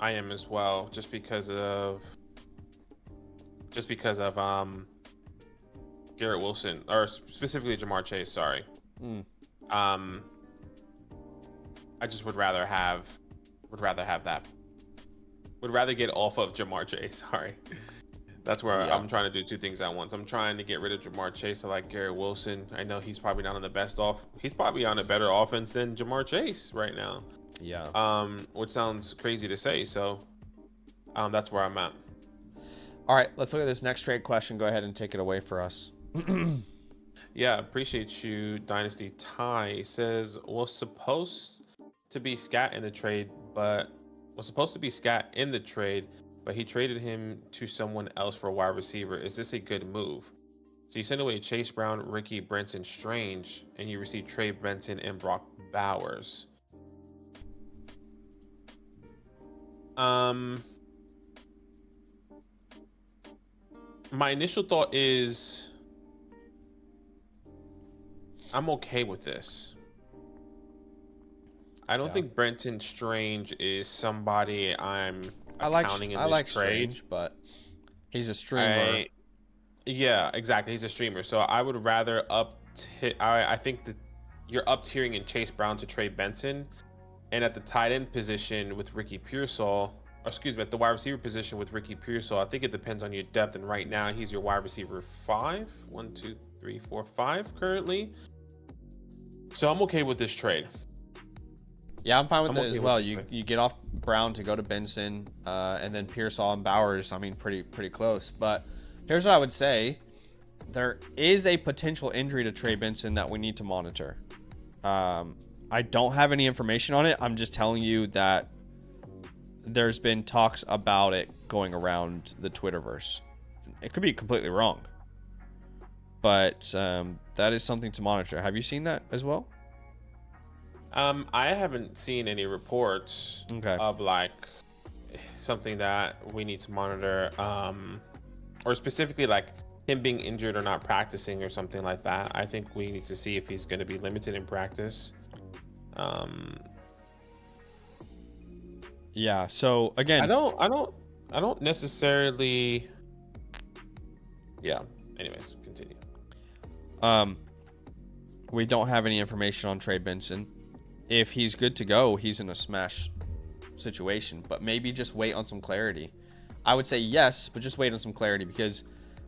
I am as well, just because of Garrett Wilson, or specifically Jamar Chase. Sorry. I just would rather have that. Would rather get off of Jamar Chase. Sorry. That's where I'm trying to do two things at once. I'm trying to get rid of Jamar Chase. I like Garrett Wilson. I know he's probably not on the best he's probably on a better offense than Jamar Chase right now. Yeah. Which sounds crazy to say. So, that's where I'm at. All right, let's look at this next trade question. Go ahead and take it away for us. Yeah, appreciate you, Dynasty. Ty says was supposed to be Scat in the trade, but he traded him to someone else for a wide receiver. Is this a good move? So you send away Chase Brown, Ricky, Brenton Strange, and you receive Trey Benson and Brock Bowers. My initial thought is I'm okay with this. I don't think Brenton Strange is somebody I'm counting in this trade. Strange, but he's a streamer. Yeah, exactly. He's a streamer. So I would rather I think that you're up tiering in Chase Brown to Trey Benson, and at the tight end position with Ricky Pearsall, at the wide receiver position with Ricky Pearsall, I think it depends on your depth. And right now, he's your wide receiver 5. 1, 2, 3, 4, 5 currently. So I'm okay with this trade. Yeah, I'm fine with it as well. You get off Brown to go to Benson, and then Pearsall and Bowers. I mean, pretty close. But here's what I would say: there is a potential injury to Trey Benson that we need to monitor. I don't have any information on it. I'm just telling you that there's been talks about it going around the Twitterverse. It could be completely wrong, but that is something to monitor. Have you seen that as well? I haven't seen any reports of like something that we need to monitor, or specifically like him being injured or not practicing or something like that. I think we need to see if he's going to be limited in practice. Yeah. So again, I don't necessarily. Yeah. Anyways, continue. We don't have any information on Trey Benson. If he's good to go, he's in a smash situation, but maybe just wait on some clarity. I would say yes, but just wait on some clarity because,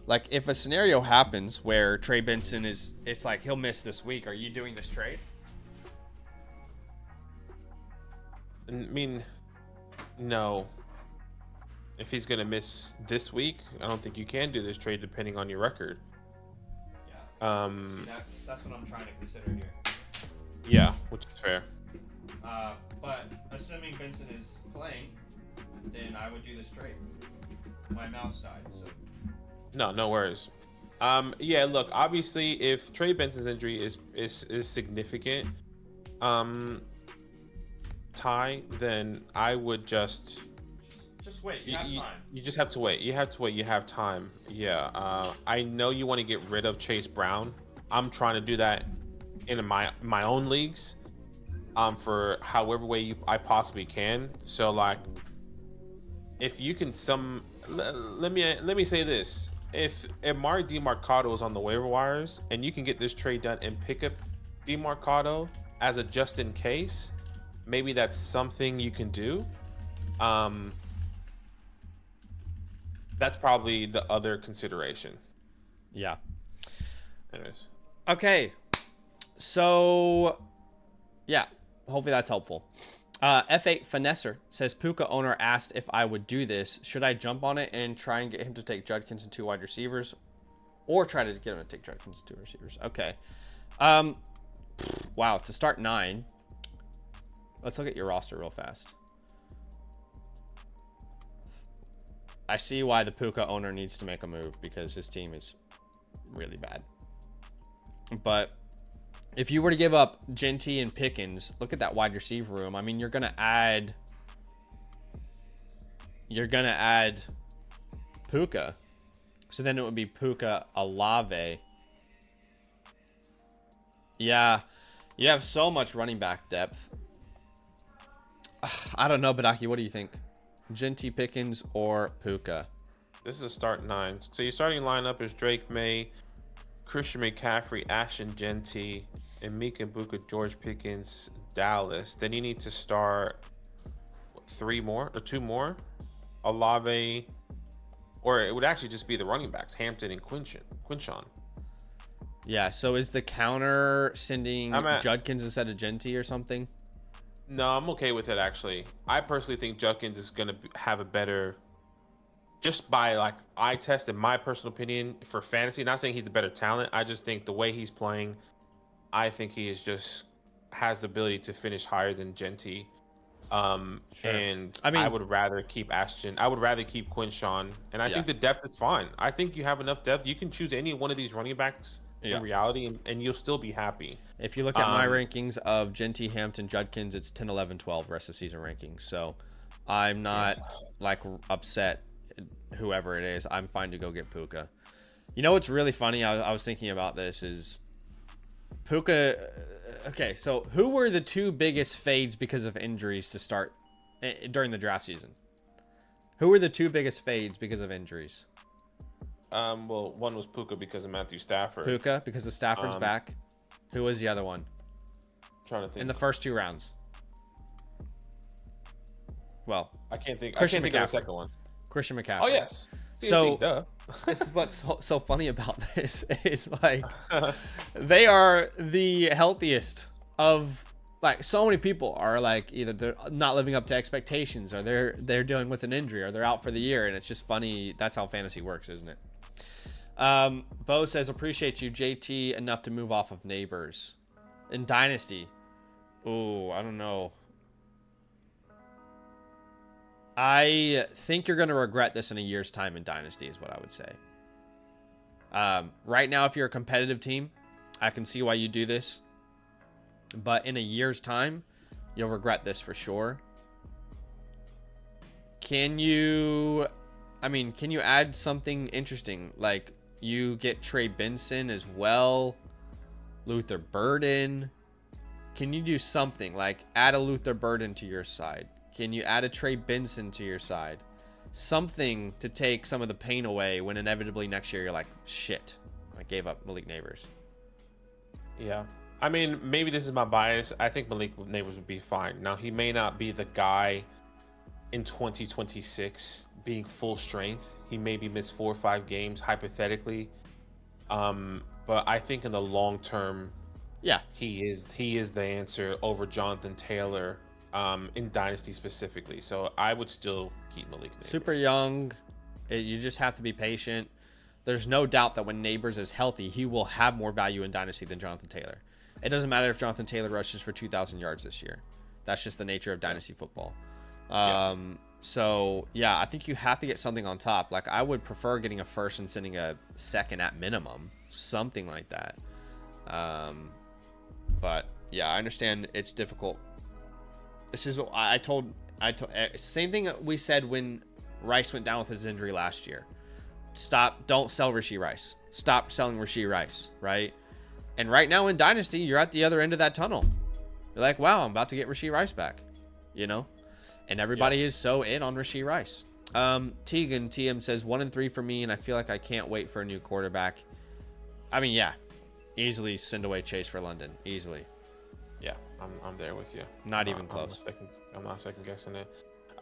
like, if a scenario happens where Trey Benson it's like he'll miss this week, are you doing this trade? I mean, no. If he's gonna miss this week, I don't think you can do this trade depending on your record. Yeah. See, that's what I'm trying to consider here. Yeah, which is fair. But assuming Benson is playing, then I would do this trade. My mouse died, so. No worries. Yeah, look, obviously, if Trey Benson's injury is significant, Ty, then I would just wait. You have time. You just have to wait. You have to wait. You have time. Yeah. I know you want to get rid of Chase Brown. I'm trying to do that in my own leagues. For however way I possibly can. So like, if you can let me say this: if Amari DeMarcado is on the waiver wires and you can get this trade done and pick up DeMarcado as a just in case, maybe that's something you can do. That's probably the other consideration. Yeah. Anyways. Okay. So, yeah. Hopefully that's helpful. F8 Finesser says, Puka owner asked if I would do this. Should I jump on it and try and get him to take Judkins and 2 wide receivers? Or try to get him to take Judkins and 2 receivers? Okay. Wow, to start 9. Let's look at your roster real fast. I see why the Puka owner needs to make a move because his team is really bad. But if you were to give up Genty and Pickens, look at that wide receiver room. I mean, you're gonna add Puka. So then it would be Puka Olave. Yeah, you have so much running back depth. I don't know, Badaki, what do you think? Genty, Pickens, or Puka? This is a start 9. So your starting lineup is Drake May, Christian McCaffrey, Ashton Genty, and Mika Buka, George Pickens, Dallas. Then you need to start 2 more. Olave, or it would actually just be the running backs, Hampton and Quinshon. Yeah, so is the counter sending Judkins instead of Genty or something? No, I'm okay with it, actually. I personally think Judkins is going to have a better, just by like eye test, in my personal opinion, for fantasy. Not saying he's a better talent. I just think the way he's playing, I think he is just has the ability to finish higher than Genty. Sure. And I would rather keep Ashton. I would rather keep Quinshon. And I think the depth is fine. I think you have enough depth. You can choose any one of these running backs in reality, and you'll still be happy. If you look at my rankings of Genty, Hampton, Judkins, it's 10, 11, 12 rest of season rankings. So I'm not like upset whoever it is. I'm fine to go get Puka. You know what's really funny? I was thinking about this is Puka. Okay, so who were the 2 biggest fades because of injuries to start during the draft season? Who were the 2 biggest fades because of injuries? Well, one was Puka because of Matthew Stafford. Puka because of Stafford's back. Who was the other one? Trying to think. In the first 2 rounds. Well, I can't think of the second one. Christian McCaffrey. Oh yes. So this is what's so funny about this is like they are the healthiest of, like, so many people are like either they're not living up to expectations or they're dealing with an injury or they're out for the year, and it's just funny. That's how fantasy works, isn't it? Bo says, appreciate you, JT, enough to move off of Neighbors in Dynasty. Oh, I don't know. I think you're going to regret this in a year's time in Dynasty is what I would say. Right now, if you're a competitive team, I can see why you do this. But in a year's time, you'll regret this for sure. Can you add something interesting? Like, you get Trey Benson as well, Luther Burden. Can you do something like add a Luther Burden to your side? Can you add a Trey Benson to your side? Something to take some of the pain away when inevitably next year you're like, shit, I gave up Malik Neighbors. Yeah. I mean, maybe this is my bias. I think Malik Neighbors would be fine. Now, he may not be the guy in 2026 being full strength. He maybe missed 4 or 5 games hypothetically. But I think in the long term, Yeah, he is the answer over Jonathan Taylor in Dynasty specifically. So I would still keep Malik Neighbors. super young. You just have to be patient. There's no doubt that when Neighbors is healthy, he will have more value in Dynasty than Jonathan Taylor. It doesn't matter if Jonathan Taylor rushes for 2,000 yards this year. That's just the nature of Dynasty football. So, yeah, I think you have to get something on top. Like, I would prefer getting a first and sending a second at minimum. Something like that. But, yeah, I understand it's difficult. This is what I told same thing we said when Rice went down with his injury last year. Don't sell Rashee Rice. Stop selling Rashee Rice, right? And right now in Dynasty, you're at the other end of that tunnel. You're like, wow, I'm about to get Rashee Rice back, you know? And everybody is so in on Rashee Rice. Tegan TM says 1-3 for me, and I feel like I can't wait for a new quarterback. I mean, yeah, easily send away Chase for London, easily. Yeah, I'm there with you. Not even close. I'm not second guessing it.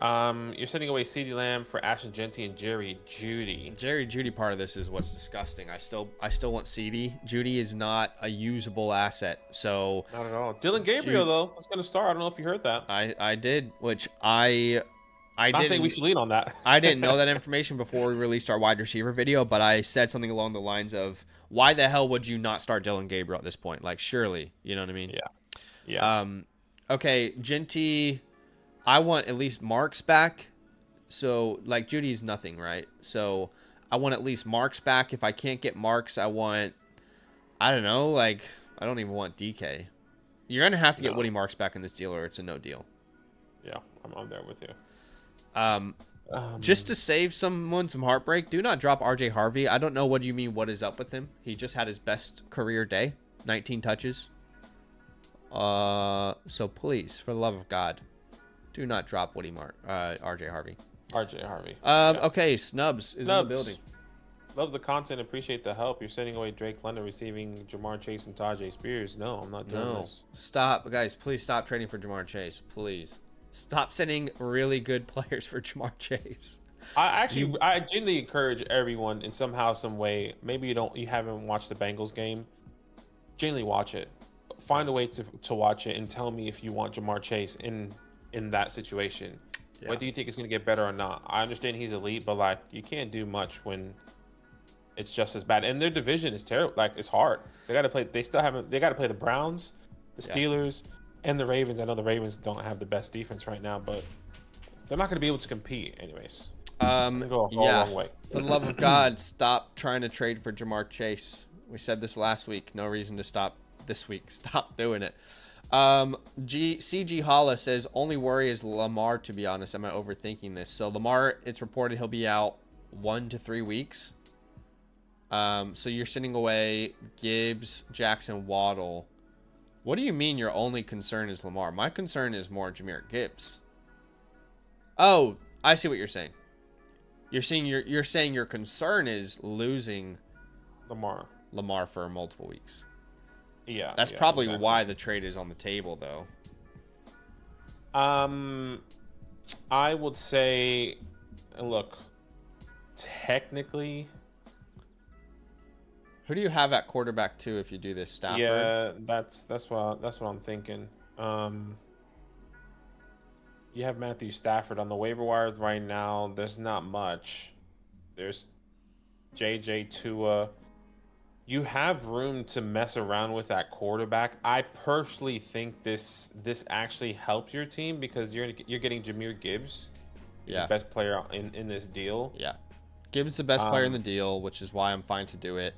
You're sending away CeeDee Lamb for Ashton Jeanty and Jerry Jeudy. Jerry Jeudy part of this is what's disgusting. I still want CeeDee. Jeudy is not a usable asset. So not at all. Dylan Gabriel though, that's going to start. I don't know if you heard that. I did, which I not saying we should lean on that. I didn't know that information before we released our wide receiver video, but I said something along the lines of, why the hell would you not start Dylan Gabriel at this point? Like, surely, you know what I mean? Yeah. Okay, Jeanty, I want at least Marks back. So, like, Judy's nothing, right? So, I want at least Marks back. If I can't get Marks, I don't know, like, I don't even want DK. You're going to have to get Woody Marks back in this deal or it's a no deal. Yeah, I'm there with you. Just to save someone some heartbreak, do not drop RJ Harvey. I don't know what you mean, what is up with him. He just had his best career day, 19 touches. So please, for the love of God, do not drop RJ Harvey. RJ Harvey. Okay, Snubs is in the building. Love the content, appreciate the help. You're sending away Drake London, receiving Jamar Chase and Tajay Spears. No, I'm not doing this. Stop, guys. Please stop trading for Jamar Chase. Please stop sending really good players for Jamar Chase. I genuinely encourage everyone in somehow, some way. Maybe you haven't watched the Bengals game. Genuinely watch it. Find a way to watch it and tell me if you want Jamar Chase in that situation. Yeah. Whether you think it's going to get better or not. I understand he's elite, but like you can't do much when it's just as bad. And their division is terrible. Like it's hard. They got to play. They got to play the Browns, the Steelers, and the Ravens. I know the Ravens don't have the best defense right now, but they're not going to be able to compete anyways. Go a long way. For the love of God, stop trying to trade for Jamar Chase. We said this last week. No reason to stop this week. Stop doing it. CG Holla says, only worry is Lamar, to be honest. Am I overthinking this? So Lamar, it's reported he'll be out 1 to 3 weeks. So you're sending away Gibbs, Jackson, Waddle. What do you mean your only concern is Lamar? My concern is more Jahmyr Gibbs. Oh, I see what you're saying. You're saying your concern is losing Lamar for multiple weeks. Yeah. That's probably exactly why the trade is on the table, though. I would say, look, technically. Who do you have at quarterback too if you do this, Stafford? Yeah, that's what I'm thinking. You have Matthew Stafford on the waiver wire right now. There's not much. There's JJ Tua. You have room to mess around with that quarterback. I personally think this actually helps your team because you're getting Jahmyr Gibbs. He's the best player in this deal. Yeah, Gibbs is the best player in the deal, which is why I'm fine to do it.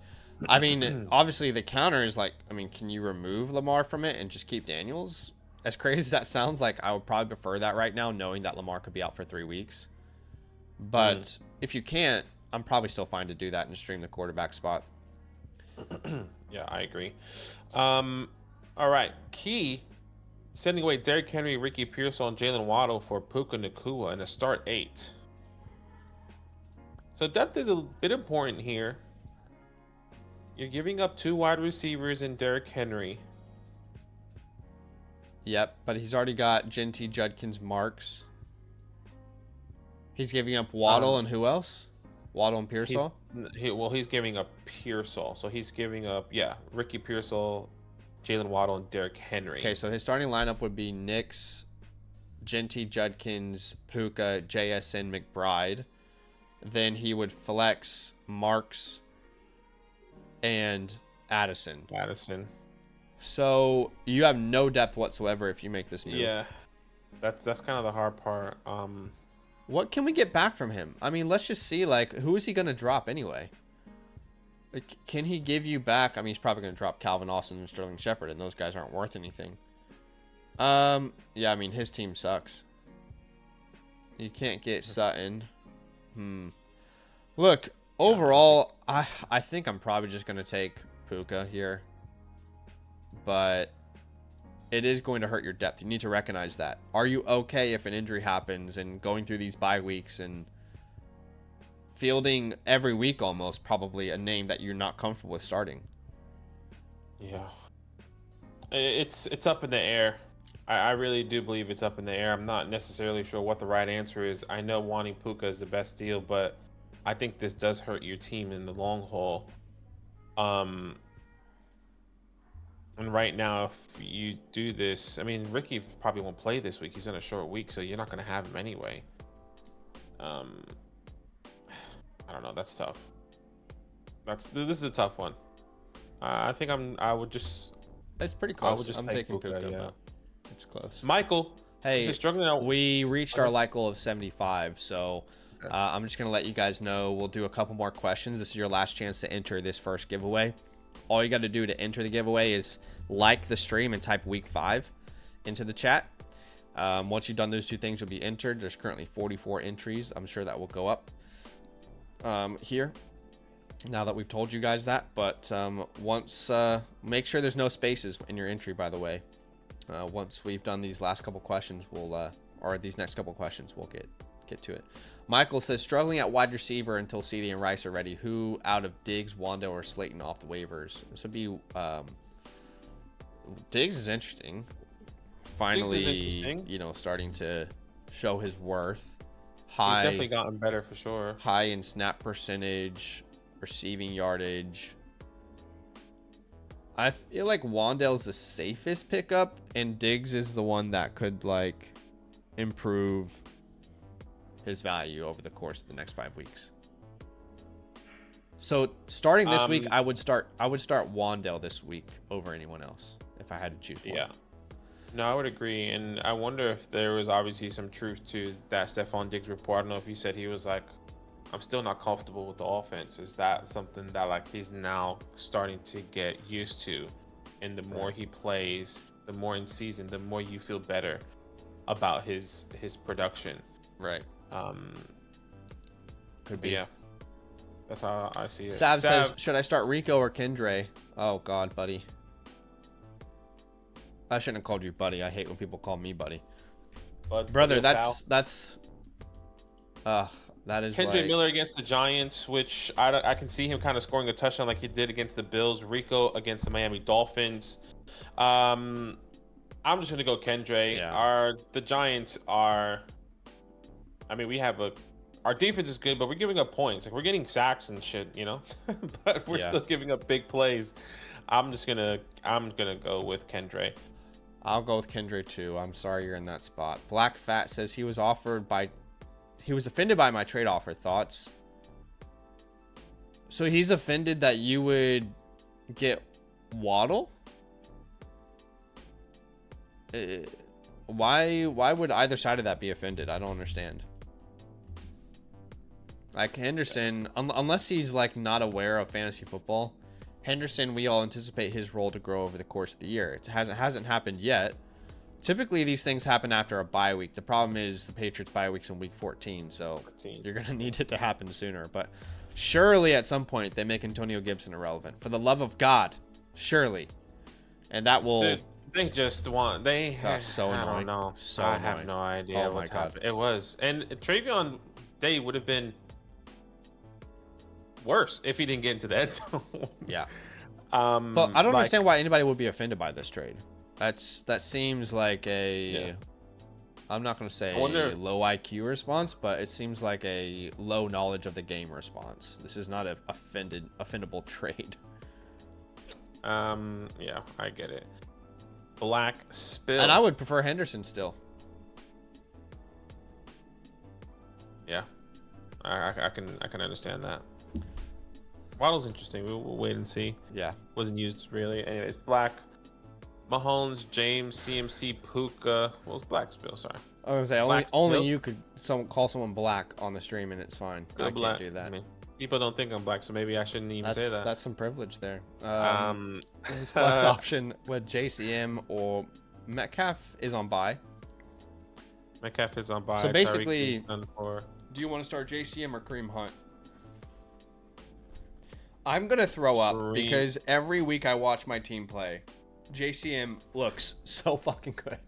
I mean, obviously the counter is like, I mean, can you remove Lamar from it and just keep Daniels? As crazy as that sounds, like I would probably prefer that right now, knowing that Lamar could be out for 3 weeks. But if you can't, I'm probably still fine to do that and stream the quarterback spot. Yeah, I agree. All right, Key sending away Derrick Henry, Ricky Pearsall, and Jalen Waddle for Puka Nacua and a start 8. So depth is a bit important here. You're giving up 2 wide receivers in Derrick Henry. Yep, but he's already got Jeanty, Judkins, Marks. He's giving up Waddle and who else? Waddle and Pearsall? He's giving up Pearsall. So he's giving up, Ricky Pearsall, Jalen Waddle, and Derrick Henry. Okay, so his starting lineup would be Nix, Genty, Judkins, Puka, JSN, McBride. Then he would flex Marks and Addison. So you have no depth whatsoever if you make this move. Yeah, that's kind of the hard part. What can we get back from him? I mean, let's just see, like, who is he going to drop anyway? Like, can he give you back? I mean, he's probably going to drop Calvin Austin and Sterling Shepard, and those guys aren't worth anything. Yeah, I mean, his team sucks. You can't get Sutton. Look, overall, I think I'm probably just going to take Puka here. But it is going to hurt your depth. You need to recognize that. Are you okay if an injury happens and going through these bye weeks and fielding every week almost probably a name that you're not comfortable with starting? Yeah. It's up in the air. I really do believe it's up in the air. I'm not necessarily sure what the right answer is. I know wanting Puka is the best deal, but I think this does hurt your team in the long haul. And right now, if you do this, I mean, Ricky probably won't play this week. He's in a short week, so you're not going to have him anyway. I don't know. That's tough. This is a tough one. I think I would just. It's pretty close. I'm taking Puka. Yeah. It's close. Michael. Hey, struggling out. We reached our like goal of 75, so I'm just going to let you guys know we'll do a couple more questions. This is your last chance to enter this first giveaway. All you got to do to enter the giveaway is like the stream and type week 5 into the chat. Once you've done those two things, you'll be entered. There's currently 44 entries. I'm sure that will go up here now that we've told you guys that. But make sure there's no spaces in your entry, by the way. Once we've done these last couple questions, or these next couple questions, we'll get to it. Michael says, struggling at wide receiver until CD and Rice are ready. Who out of Diggs, Wando, or Slayton off the waivers? This would be Diggs is interesting. Finally, starting to show his worth. He's definitely gotten better for sure. High in snap percentage, receiving yardage. I feel like Wandale's the safest pickup, and Diggs is the one that could improve his value over the course of the next 5 weeks. So starting this week, I would start Wandale this week over anyone else if I had to choose one. Yeah. No, I would agree. And I wonder if there was obviously some truth to that Stephon Diggs report. I don't know if he said he was like, I'm still not comfortable with the offense. Is that something that he's now starting to get used to? And the more he plays, the more in season, the more you feel better about his production. Right. Could be. Yeah. That's how I see it. Sav says, should I start Rico or Kendre? Oh God, buddy. I shouldn't have called you buddy. I hate when people call me buddy. Brother, that is Kendrick Miller against the Giants, which I can see him kind of scoring a touchdown like he did against the Bills. Rico against the Miami Dolphins. I'm just gonna go Kendre. Yeah. The Giants are. I mean, our defense is good, but we're giving up points. We're getting sacks and shit, but we're still giving up big plays. I'm gonna go with Kendre. I'll go with Kendre too. I'm sorry you're in that spot. Black Fat says he was offended by my trade offer. Thoughts? So he's offended that you would get Waddle? Why would either side of that be offended? I don't understand. Henderson, unless he's not aware of fantasy football, Henderson, we all anticipate his role to grow over the course of the year. It hasn't happened yet. Typically, these things happen after a bye week. The problem is the Patriots bye week's in week 14, so you're going to need it to happen sooner. But surely at some point they make Antonio Gibson irrelevant. For the love of God, surely. And that will... so annoying. I don't know. So I annoying. have no idea what's happened. It was. And Travion Day would have been worse if he didn't get into the end zone. Yeah. But I don't understand why anybody would be offended by this trade. That seems like I'm not going to say wonder... low IQ response, but it seems like a low knowledge of the game response. This is not a offendable trade. Yeah, I get it. Black Spill. And I would prefer Henderson still. Yeah, I can understand that. Waddle's interesting. We'll wait and see. Yeah, wasn't used really. Anyways, Black, Mahomes, James, CMC, Puka. Well, it's Black Spill. Sorry. I was gonna say only you could call someone black on the stream and it's fine. I Black. can't do that. I mean, people don't think I'm black, so maybe I shouldn't even say that. That's some privilege there. His flex option with JCM or Metcalf is on bye. Metcalf is on bye. So basically, done for... do you want to start JCM or Kareem Hunt? I'm gonna throw up because every week I watch my team play, JCM looks so fucking good.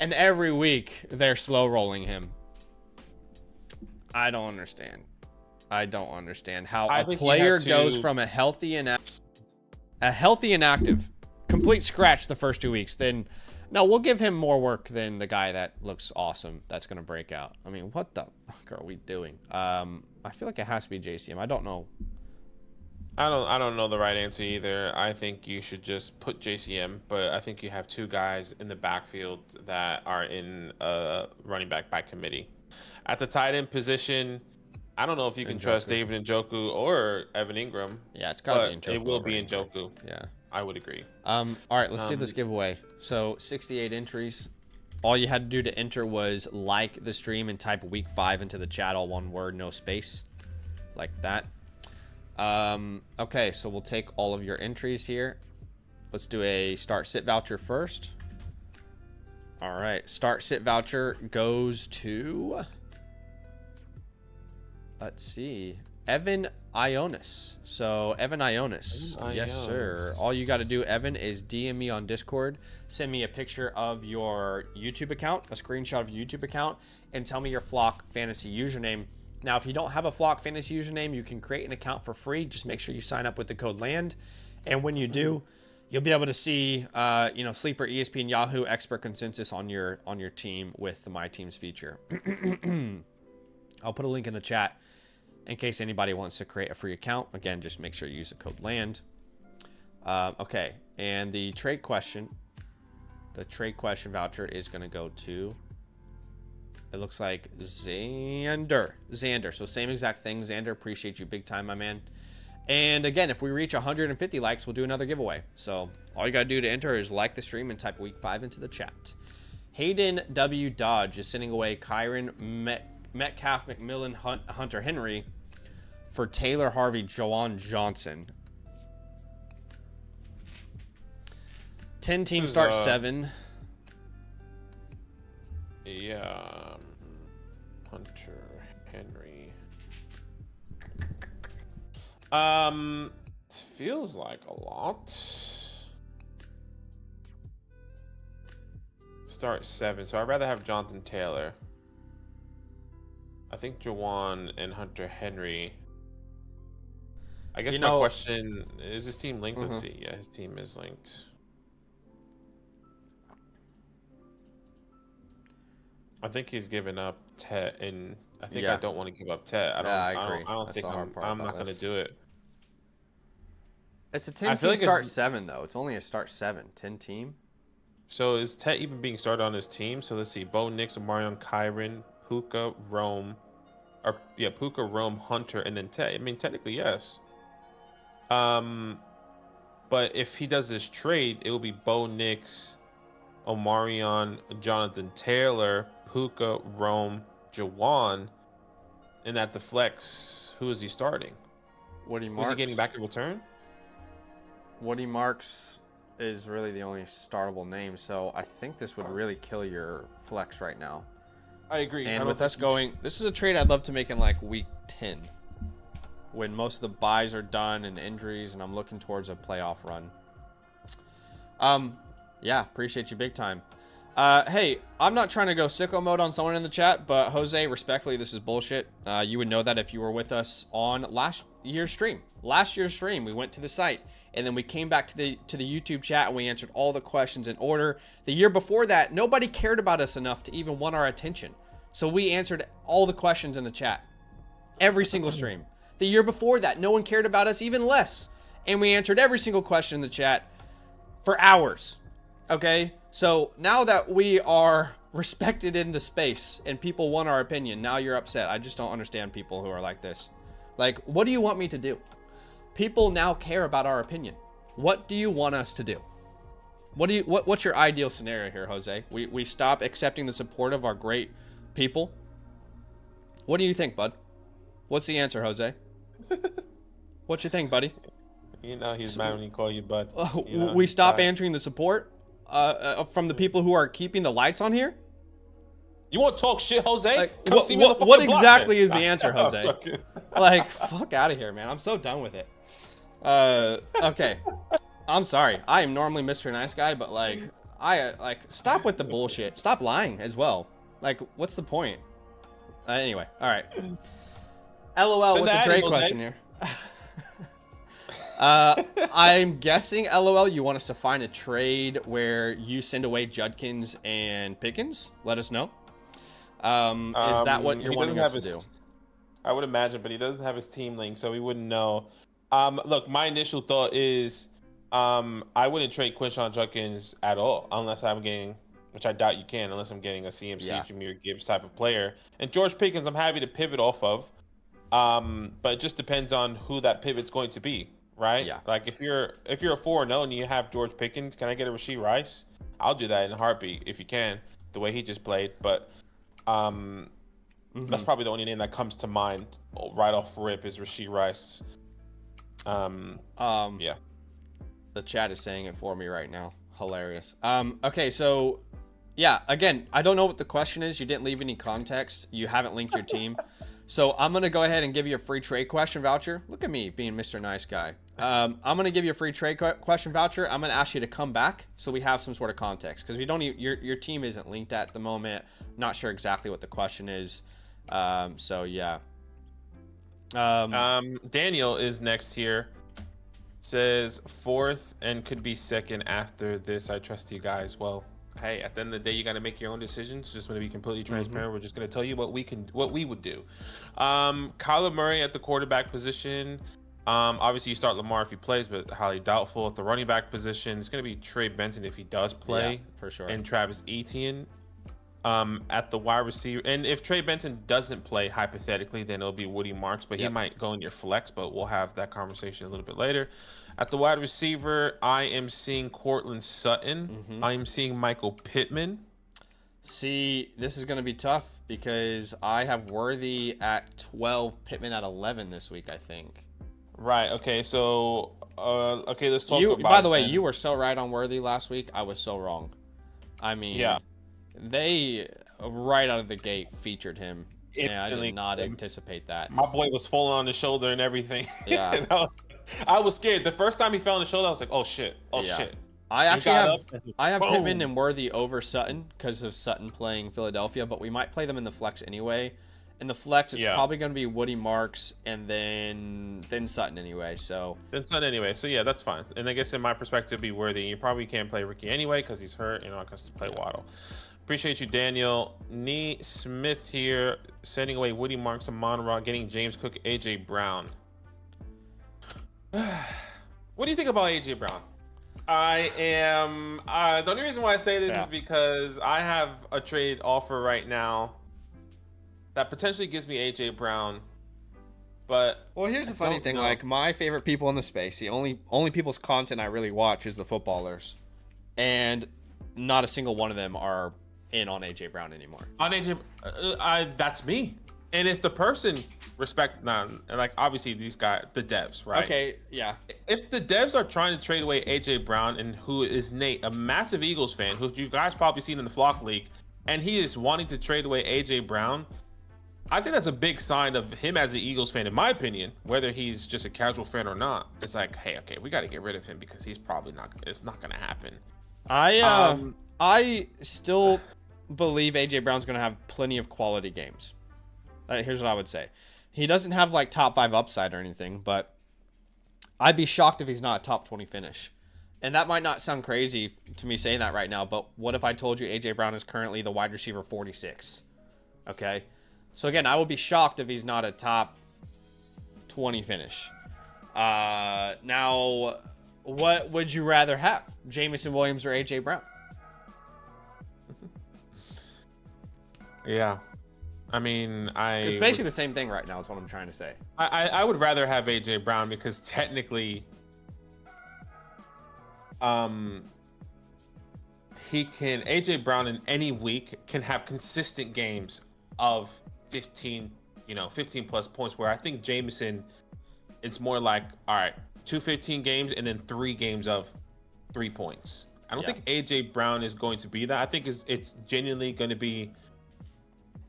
And every week they're slow rolling him. I don't understand. I don't understand how a player goes from a healthy and active, complete scratch the first 2 weeks. Then, no, we'll give him more work than the guy that looks awesome. That's gonna break out. I mean, what the fuck are we doing? I feel like it has to be JCM. I don't know. I don't know the right answer either. I think you should just put JCM, but I think you have two guys in the backfield that are in running back by committee. At the tight end position, I don't know if you can trust David Njoku or Evan Ingram. Yeah, it's gotta be Njoku. It will be Njoku. Yeah, I would agree. All right, let's do this giveaway. So 68 entries. All you had to do to enter was like the stream and type week 5 into the chat, all one word, no space, like that. Okay, so we'll take all of your entries here. Let's do a start sit voucher first. All right, start sit voucher goes to, let's see, Evan Ionis. So Evan Ionis, yes sir. All you got to do, Evan, is DM me on Discord, send me a picture of your YouTube account, a screenshot of your YouTube account, and tell me your Flock Fantasy username. Now, if you don't have a Flock Fantasy username, you can create an account for free. Just make sure you sign up with the code LAND. And when you do, you'll be able to see, Sleeper, ESPN, Yahoo, Expert Consensus on your team with the My Teams feature. I'll put a link in the chat in case anybody wants to create a free account. Again, just make sure you use the code LAND. Okay, and the trade question voucher is going to go to... It looks like Xander. So same exact thing. Xander, appreciate you big time, my man. And again, if we reach 150 likes, we'll do another giveaway. So all you got to do to enter is like the stream and type week 5 into the chat. Hayden W. Dodge is sending away Kyron Metcalf, McMillan, Hunter Henry for Taylor Harvey, Jawan Johnson. 10 team start 7. Yeah, Hunter Henry. It feels like a lot. Start 7, so I'd rather have Jonathan Taylor. I think Jawan and Hunter Henry. I guess my question is: his team linked? Let's see. Yeah, his team is linked. I think he's given up Tet, and I think I don't want to give up Tet. I agree. I don't think I'm not going to do it. It's a 10 team start 7, though. It's only a start 7. 10 team. So is Tet even being started on his team? So let's see. Bo Nix, Omarion, Kyron, Puka, Rome. Puka, Rome, Hunter, and then Tet. I mean, technically, yes. But if he does this trade, it will be Bo Nix, Omarion, Jonathan Taylor, Puka, Rome, Jawan, and at the flex, who is he starting? Woody Marks. Who's he getting back in return? Woody Marks is really the only startable name, so I think this would really kill your flex right now. I agree. And with us going, this is a trade I'd love to make in like week 10, when most of the buys are done and injuries, and I'm looking towards a playoff run. Yeah, appreciate you big time. Hey, I'm not trying to go sicko mode on someone in the chat, but Jose, respectfully, this is bullshit. You would know that if you were with us on last year's stream. Last year's stream, we went to the site, and then we came back to the YouTube chat, and we answered all the questions in order. The year before that, nobody cared about us enough to even want our attention. So we answered all the questions in the chat. Every single stream. The year before that, no one cared about us even less. And we answered every single question in the chat for hours. Okay? So now that we are respected in the space and people want our opinion, now you're upset. I just don't understand people who are like this. Like, what do you want me to do? People now care about our opinion. What do you want us to do? What's your ideal scenario here, Jose? We stop accepting the support of our great people? What do you think, bud? What's the answer, Jose? What you think, buddy? You know he's mad when you call you bud. We stop answering the support from the people who are keeping the lights on here? You want to talk shit, Jose? Like, what what exactly is the answer, Jose? Like, fuck out of here, man. I'm so done with it. Okay. I'm sorry. I am normally Mr. Nice Guy, but like, stop with the bullshit. Stop lying as well. Like, what's the point? Anyway, all right. LOL with the trade question here. I'm guessing, LOL, you want us to find a trade where you send away Judkins and Pickens? Let us know. Is that what you're wanting us to do? I would imagine, but he doesn't have his team link, so we wouldn't know. Look, my initial thought is I wouldn't trade Quinshon Judkins at all unless I'm getting, which I doubt you can, unless I'm getting a CMC, Jahmyr Gibbs type of player. And George Pickens, I'm happy to pivot off of, but it just depends on who that pivot's going to be, right? Yeah. Like if you're a 4-0 and you have George Pickens, can I get a Rashee Rice? I'll do that in a heartbeat if you can, the way he just played. But that's probably the only name that comes to mind right off rip is Rashee Rice. Yeah. The chat is saying it for me right now. Hilarious. Okay, so yeah, again, I don't know what the question is. You didn't leave any context. You haven't linked your team. So I'm going to go ahead and give you a free trade question voucher. Look at me being Mr. Nice Guy. I'm going to give you a free trade question voucher. I'm going to ask you to come back so we have some sort of context because we don't even, your team isn't linked at the moment. Not sure exactly what the question is. So yeah. Daniel is next here. Says 4th and could be 2nd after this. I trust you guys. Well, hey, at the end of the day, you got to make your own decisions. Just want to be completely transparent. We're just going to tell you what we would do. Kyler Murray at the quarterback position. Obviously, you start Lamar if he plays, but highly doubtful. At the running back position, it's going to be Trey Benson if he does play, for sure, and Travis Etienne. At the wide receiver, and if Trey Benson doesn't play, hypothetically, then it'll be Woody Marks, but he might go in your flex, but we'll have that conversation a little bit later. At the wide receiver, I am seeing Courtland Sutton. I am seeing Michael Pittman. See, this is going to be tough because I have Worthy at 12, Pittman at 11 this week, I think. Right. Okay. So, okay, let's talk about. By the way, you were so right on Worthy last week. I was so wrong. I mean, yeah. They right out of the gate featured him. Yeah, I did not anticipate that. My boy was falling on the shoulder and everything. Yeah, and I was scared. The first time he fell on the shoulder, I was like, "Oh shit! Oh shit!" I actually have Pittman and Worthy over Sutton because of Sutton playing Philadelphia, but we might play them in the flex anyway. In the flex, it's probably going to be Woody Marks and then Sutton anyway. So yeah, that's fine. And I guess in my perspective, it'd be Worthy. You probably can't play Ricky anyway because he's hurt. You're not going to play Waddle. Appreciate you, Daniel. Nee Smith here, sending away Woody Marks and Monroe, getting James Cook, AJ Brown. What do you think about AJ Brown? I am. The only reason why I say this is because I have a trade offer right now that potentially gives me AJ Brown. But well, here's the funny thing: like my favorite people in the space, the only people's content I really watch is the footballers, and not a single one of them are in on AJ Brown anymore. On AJ, that's me. And if the person like obviously these guys, the devs, right? Okay, yeah. If the devs are trying to trade away AJ Brown, and who is Nate, a massive Eagles fan, who you guys probably seen in the Flock League, and he is wanting to trade away AJ Brown, I think that's a big sign of him as an Eagles fan, in my opinion, whether he's just a casual fan or not. It's like, hey, okay, we got to get rid of him because he's probably not. It's not going to happen. I still believe A.J. Brown's going to have plenty of quality games. Here's what I would say. He doesn't have like top 5 upside or anything, but I'd be shocked if he's not a top 20 finish. And that might not sound crazy to me saying that right now, but what if I told you A.J. Brown is currently the wide receiver 46? Okay? So again, I would be shocked if he's not a top 20 finish. Now, what would you rather have? Jameson Williams or A.J. Brown? Yeah. I mean, It's basically the same thing right now is what I'm trying to say. I would rather have A.J. Brown because technically A.J. Brown in any week can have consistent games of 15 plus points, where I think Jameson, it's more like, all right, 2 15 games and then 3 games of 3 points. I don't think A.J. Brown is going to be that. I think it's genuinely going to be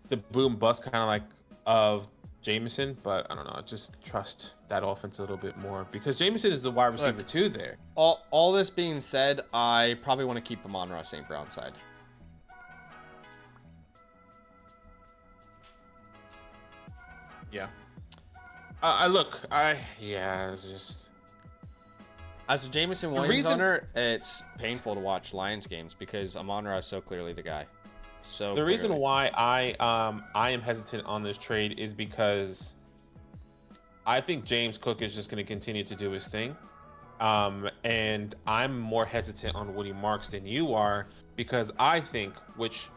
the boom bust kind of like of Jameson, but I don't know. I just trust that offense a little bit more because Jameson is the wide receiver too there. All this being said, I probably want to keep him on Ross St. Brown's side. Yeah. It's just as a Jameson Williams owner, it's painful to watch Lions games because Amon-Ra is so clearly the guy. So the reason why I am hesitant on this trade is because I think James Cook is just going to continue to do his thing, and I'm more hesitant on Woody Marks than you are because I think, which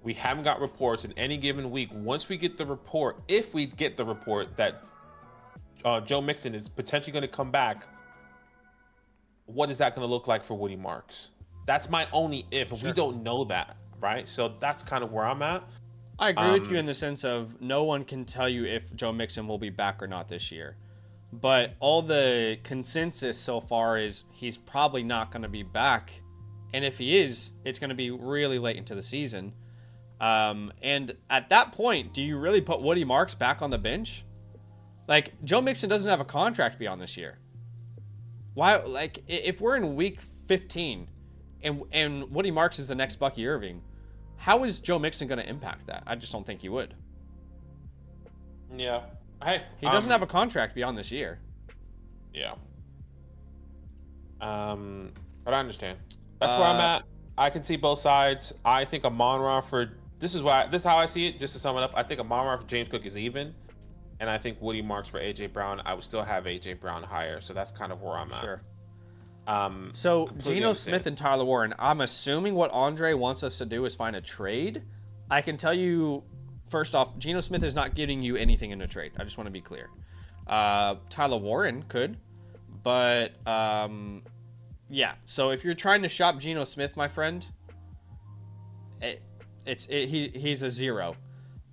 we haven't got reports in any given week. Once we get the report, if we get the report that Joe Mixon is potentially going to come back, what is that going to look like for Woody Marks? That's my only if. Sure. We don't know that. Right, so that's kind of where I'm at. I agree with you in the sense of no one can tell you if Joe Mixon will be back or not this year. But all the consensus so far is he's probably not going to be back. And if he is, it's going to be really late into the season. And at that point, do you really put Woody Marks back on the bench? Like, Joe Mixon doesn't have a contract beyond this year. Why? Like, if we're in week 15 and Woody Marks is the next Bucky Irving, how is Joe Mixon going to impact that? I just don't think he would. Yeah. Hey, he doesn't have a contract beyond this year. Yeah. But I understand. That's where I'm at. I can see both sides. I think Amon-Ra this is how I see it. Just to sum it up, I think Amon-Ra for James Cook is even, and I think Woody Marks for A.J. Brown. I would still have A.J. Brown higher, so that's kind of where I'm at. Sure. So Geno Smith and Tyler Warren, I'm assuming what Andre wants us to do is find a trade. I can tell you, first off, Geno Smith is not getting you anything in a trade. I just want to be clear. Tyler Warren could, but yeah. So if you're trying to shop Geno Smith, my friend, he's a 0.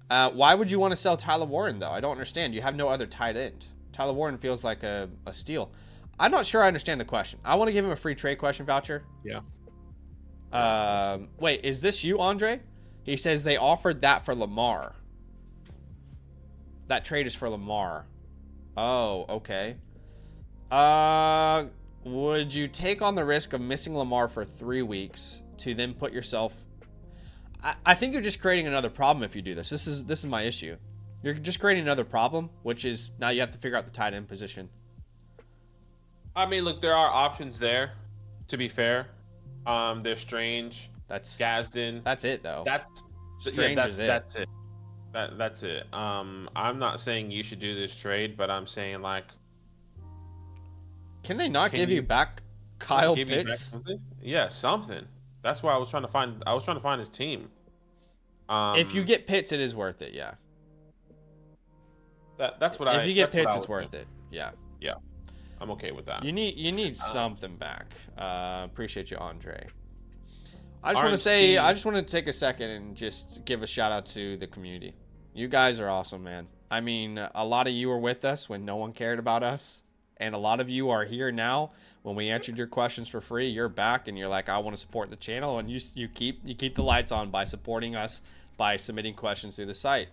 Why would you want to sell Tyler Warren though? I don't understand. You have no other tight end. Tyler Warren feels like a steal. I'm not sure I understand the question. I want to give him a free trade question voucher. Yeah. Wait, is this you, Andre? He says they offered that for Lamar. That trade is for Lamar. Oh, okay. Would you take on the risk of missing Lamar for 3 weeks to then put yourself... I think you're just creating another problem if you do this. This is my issue. You're just creating another problem, which is now you have to figure out the tight end position. I mean, look, there are options there, to be fair. They're Strange. That's Gadsden. That's it, though. Strange is it. That's it. That's it. I'm not saying you should do this trade, but I'm saying, like... Can they not give you back Kyle Pitts? Yeah, something. That's why I was trying to find his team. If you get Pitts, it is worth it, yeah. If you get Pitts, it's worth it. Yeah. Yeah. I'm okay with that. You need something back. Appreciate you, Andre. I just want to take a second and just give a shout out to the community. You guys are awesome, man. I mean, a lot of you were with us when no one cared about us, and a lot of you are here now. When we answered your questions for free, you're back and you're like, I want to support the channel, and you keep the lights on by supporting us by submitting questions through the site.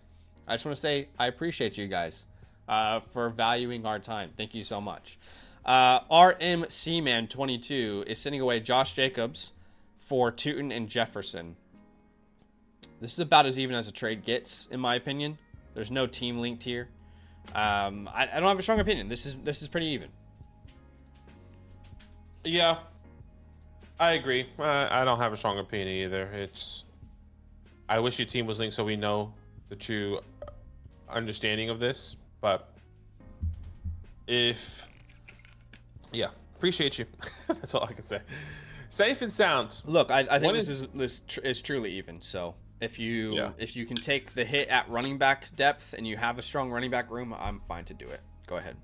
I just want to say I appreciate you guys for valuing our time. Thank you so much. RMCman22 is sending away Josh Jacobs for Tootin and Jefferson. This is about as even as a trade gets, in my opinion. There's no team linked here. I don't have a strong opinion. This is pretty even. Yeah, I agree. I don't have a strong opinion either. I wish your team was linked so we know the true understanding of this. But appreciate you. That's all I can say. Safe and sound. Look, I think this is truly even. So if you can take the hit at running back depth and you have a strong running back room, I'm fine to do it. Go ahead.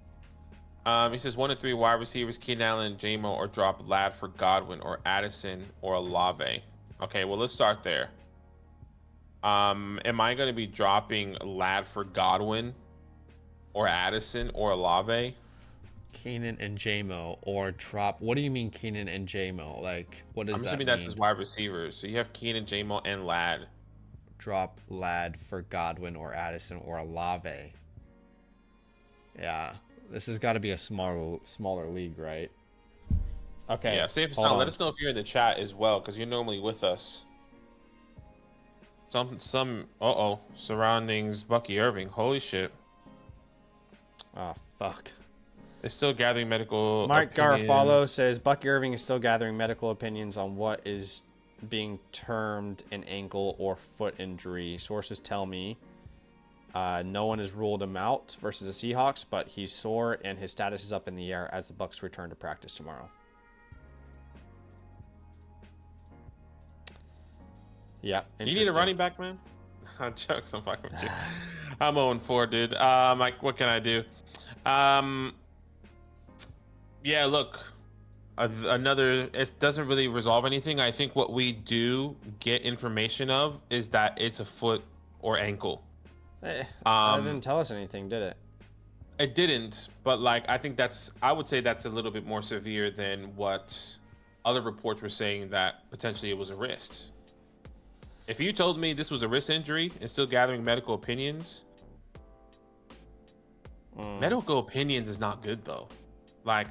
He says 1 to 3 wide receivers, Keenan Allen, J-Mo, or drop Lad for Godwin or Addison or Olave. Okay, well, let's start there. Am I going to be dropping Lad for Godwin or Addison or Olave? Keenan and J-Mo or drop. What do you mean Keenan and J-Mo? Like, what does that mean? I'm assuming that's his wide receivers. So you have Keenan, J-Mo, and Lad. Drop Lad for Godwin or Addison or Olave. Yeah. This has got to be a smaller league, right? Okay. Yeah, safe and sound. Let us know if you're in the chat as well, because you're normally with us. Some surroundings Bucky Irving. Holy shit. Oh, fuck. They're still gathering medical Mike opinions. Garofalo says Bucky Irving is still gathering medical opinions on what is being termed an ankle or foot injury. Sources tell me no one has ruled him out versus the Seahawks, but he's sore and his status is up in the air as the Bucs return to practice tomorrow. Yeah. You need a running back, man? I'm fucking with you. I'm 0-4, dude. Mike, what can I do? Yeah, look. It doesn't really resolve anything. I think what we do get information of is that it's a foot or ankle. It didn't tell us anything, did it? It didn't, but like I would say that's a little bit more severe than what other reports were saying, that potentially it was a wrist. If you told me this was a wrist injury and still gathering medical opinions, medical opinions is not good though. Like,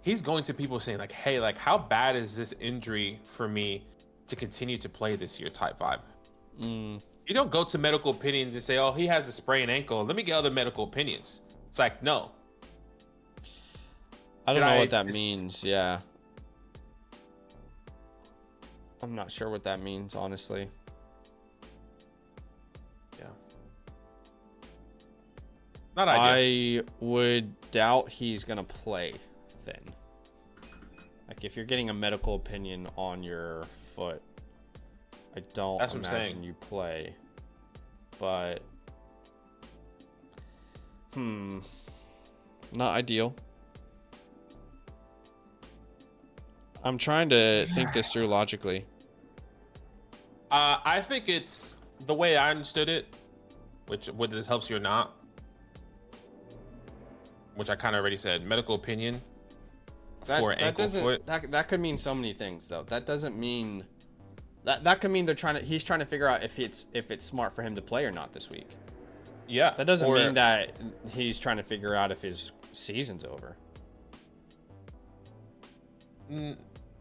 he's going to people saying like, hey, like, how bad is this injury for me to continue to play this year type vibe. You don't go to medical opinions and say, oh, he has a sprained ankle, let me get other medical opinions. It's like, no. I don't know what that means. Yeah. I'm not sure what that means, honestly. Yeah. Not ideal. I would doubt he's going to play then. Like, if you're getting a medical opinion on your foot, I don't imagine you play. But, not ideal. I'm trying to think this through logically. I think it's the way I understood it, which whether this helps you or not, which I kind of already said, medical opinion for ankle foot. That could mean so many things, though. That doesn't mean that could mean he's trying to figure out if it's smart for him to play or not this week. Yeah. That doesn't mean that he's trying to figure out if his season's over.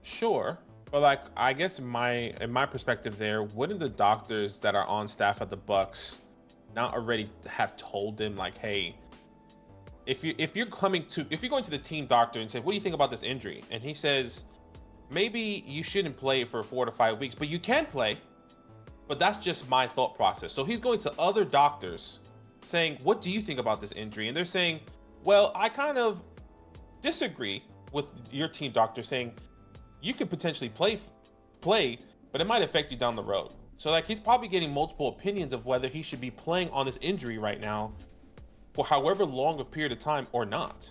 Sure, but like, I guess in my perspective there, wouldn't the doctors that are on staff at the Bucs not already have told him like, hey, if you're going to the team doctor and say, what do you think about this injury? And he says, maybe you shouldn't play for 4 to 5 weeks, but you can play. But that's just my thought process. So he's going to other doctors saying, what do you think about this injury? And they're saying, well, I kind of disagree with your team doctor, saying you could potentially play, but it might affect you down the road. So like, he's probably getting multiple opinions of whether he should be playing on this injury right now for however long a period of time or not.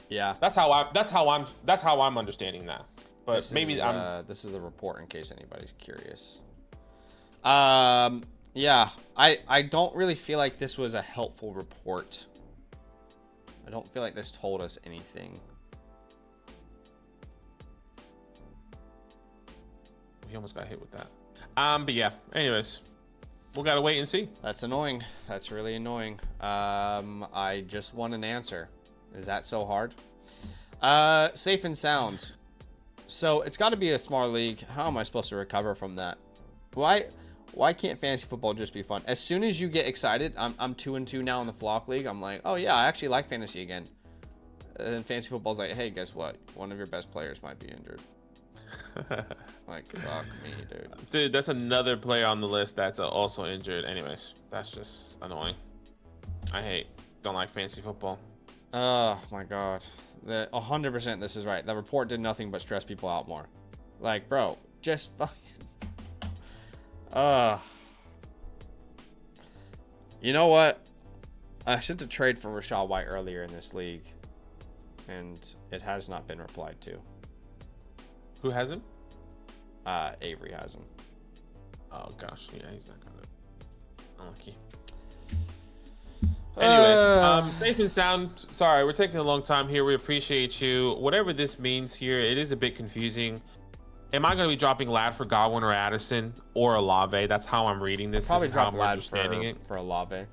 Yeah, that's how I'm understanding that. But this is the report in case anybody's curious. Yeah, I don't really feel like this was a helpful report. I don't feel like this told us anything. He almost got hit with that. But yeah, anyways, we gotta wait and see. That's annoying. That's really annoying. I just want an answer. Is that so hard? Safe and sound. So it's got to be a small league. How am I supposed to recover from that? Why can't fantasy football just be fun? As soon as you get excited, I'm 2-2 now in the flock league. I'm like, oh yeah, I actually like fantasy again. And then fantasy football's like, hey, guess what? One of your best players might be injured. Like, fuck me, dude. Dude, that's another player on the list that's also injured. Anyways, that's just annoying. Don't like fantasy football. Oh my god. 100% this is right. The report did nothing but stress people out more. Like, bro, just fucking. You know what? I sent a trade for Rachaad White earlier in this league, and it has not been replied to. Who hasn't? Avery hasn't. Oh gosh, yeah, he's not gonna. Unlucky. Anyways, safe and sound. Sorry, we're taking a long time here. We appreciate you. Whatever this means here, it is a bit confusing. Am I going to be dropping Lad for Godwin or Addison or Olave? That's how I'm reading this. Probably drop Lad for Olave.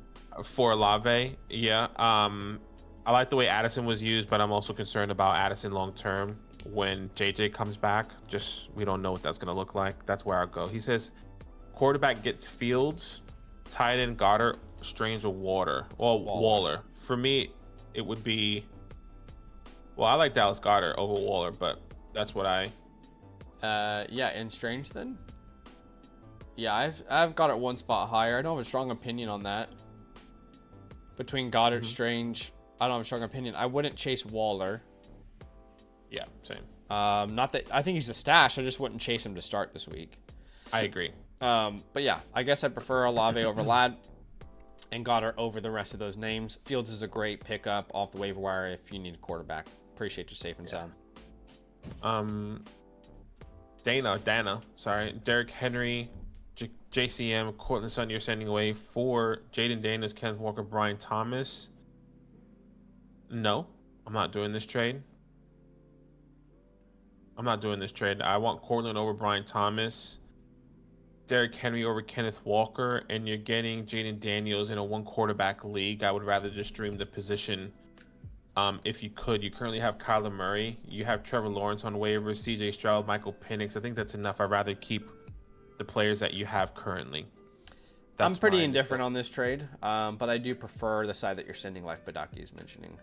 For Olave, yeah. I like the way Addison was used, but I'm also concerned about Addison long term when JJ comes back. We don't know what that's going to look like. That's where I'll go. He says quarterback gets Fields, tight end Goddard, Strange or Waller. For me, it would be. Well, I like Dallas Goedert over Waller, but that's what I. Yeah, and Strange then. Yeah, I've got it one spot higher. I don't have a strong opinion on that. Between Goddard, Strange, I don't have a strong opinion. I wouldn't chase Waller. Yeah, same. Not that I think he's a stash. I just wouldn't chase him to start this week. I agree. But yeah, I guess I prefer Olave over Lad and Goddard over the rest of those names. Fields is a great pickup off the waiver wire if you need a quarterback. Appreciate you safe and sound. Dana, Derrick Henry, JCM, Cortland Sutton, you're sending away for Jaden Daniels, Kenneth Walker, Brian Thomas. No, I'm not doing this trade. I want Cortland over Brian Thomas, Derrick Henry over Kenneth Walker, and you're getting Jaden Daniels in a one quarterback league. I would rather just stream the position. If you could, you currently have Kyler Murray. You have Trevor Lawrence on waivers, CJ Stroud, Michael Penix. I think that's enough. I'd rather keep the players that you have currently. I'm pretty indifferent on this trade, but I do prefer the side that you're sending, like Bucky is mentioning,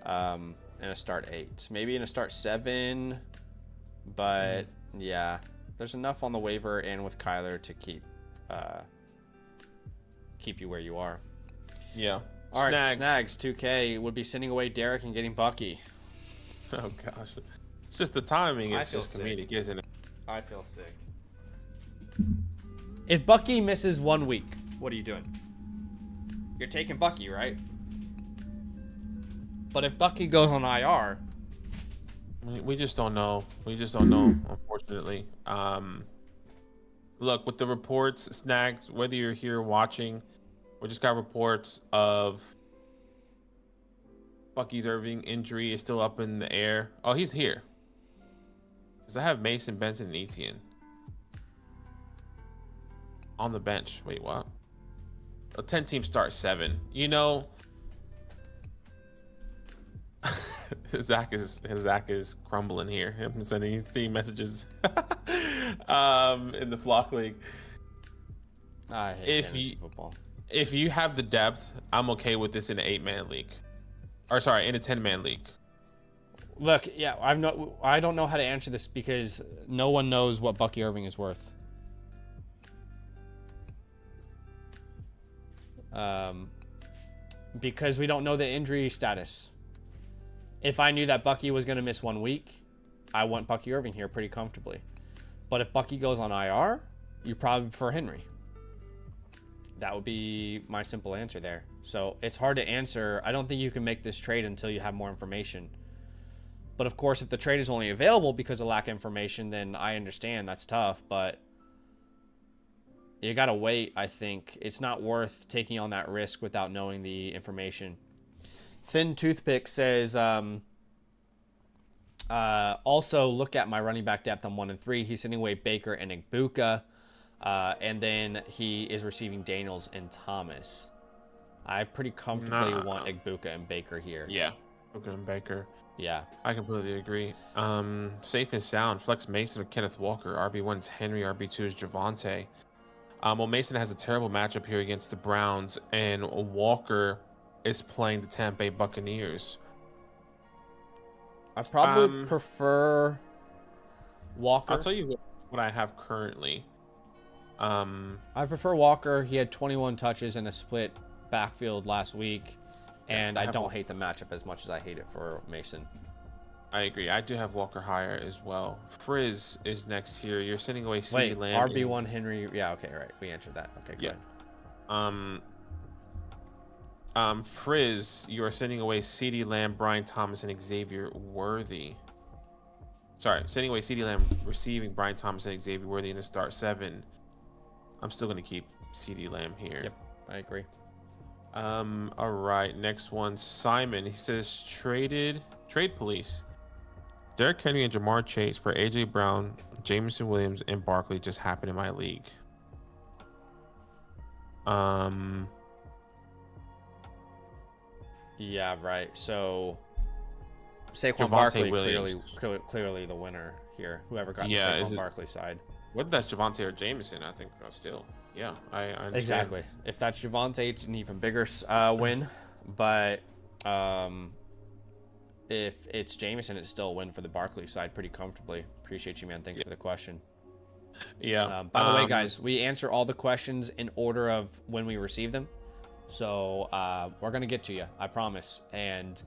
in a start 8. Maybe in a start 7, but yeah, there's enough on the waiver and with Kyler to keep you where you are. Yeah. All right, Snags 2K would be sending away Derek and getting Bucky. Oh gosh, it's just the timing. It's just comedic, isn't it? I feel sick. If Bucky misses 1 week, what are you doing? You're taking Bucky, right? But if Bucky goes on IR, we just don't know. Unfortunately. Look, with the reports, Snags, whether you're here watching. We just got reports of Bucky Irving injury is still up in the air. Oh, he's here. Does I have Mason, Benson, and Etienne on the bench? Wait, what? A 10-team start 7. You know, Zach is crumbling here. I'm seeing messages in the flock league. I hate football. If you have the depth, I'm okay with this in an 8-man league. In a 10-man league. Look, yeah, I don't know how to answer this because no one knows what Bucky Irving is worth. Because we don't know the injury status. If I knew that Bucky was going to miss 1 week, I want Bucky Irving here pretty comfortably. But if Bucky goes on IR, you probably prefer Henry. That would be my simple answer there. So it's hard to answer. I don't think you can make this trade until you have more information. But of course, if the trade is only available because of lack of information, then I understand that's tough. But you got to wait, I think. It's not worth taking on that risk without knowing the information. Thin Toothpick says, also look at my running back depth on 1 and 3. He's sending away Baker and Igbuka. And then he is receiving Daniels and Thomas. I pretty comfortably want Igbuka and Baker here. Yeah. Booker and Baker. Yeah. I completely agree. Safe and sound. Flex Mason or Kenneth Walker. RB1 is Henry. RB2 is Javonte. Well, Mason has a terrible matchup here against the Browns, and Walker is playing the Tampa Bay Buccaneers. I probably prefer Walker. I'll tell you what I have currently. I prefer Walker. He had 21 touches in a split backfield last week, and I don't hate the matchup as much as I hate it for Mason. I agree. I do have Walker higher as well. Frizz is next here. You're sending away CeeDee Lamb. RB1 Henry. Yeah, okay, right. We answered that. Okay, good. Frizz, you are sending away CeeDee Lamb, Brian Thomas, and Xavier Worthy. Sorry, sending away CeeDee Lamb, receiving Brian Thomas and Xavier Worthy in the start 7. I'm still going to keep CeeDee Lamb here. Yep, I agree. All right, next one, Simon. He says trade police. Derrick Henry and Jamar Chase for AJ Brown, Jameson Williams, and Barkley just happened in my league. Yeah, right. So Saquon Barkley clearly the winner here. Whoever got the Saquon Barkley side. Whether that's Javonte or Jameson, I think still. Yeah, I understand. Exactly. If that's Javonte, it's an even bigger win. But if it's Jameson, it's still a win for the Barkley side pretty comfortably. Appreciate you, man. Thanks for the question. Yeah. By the way, guys, we answer all the questions in order of when we receive them. So we're going to get to you, I promise. And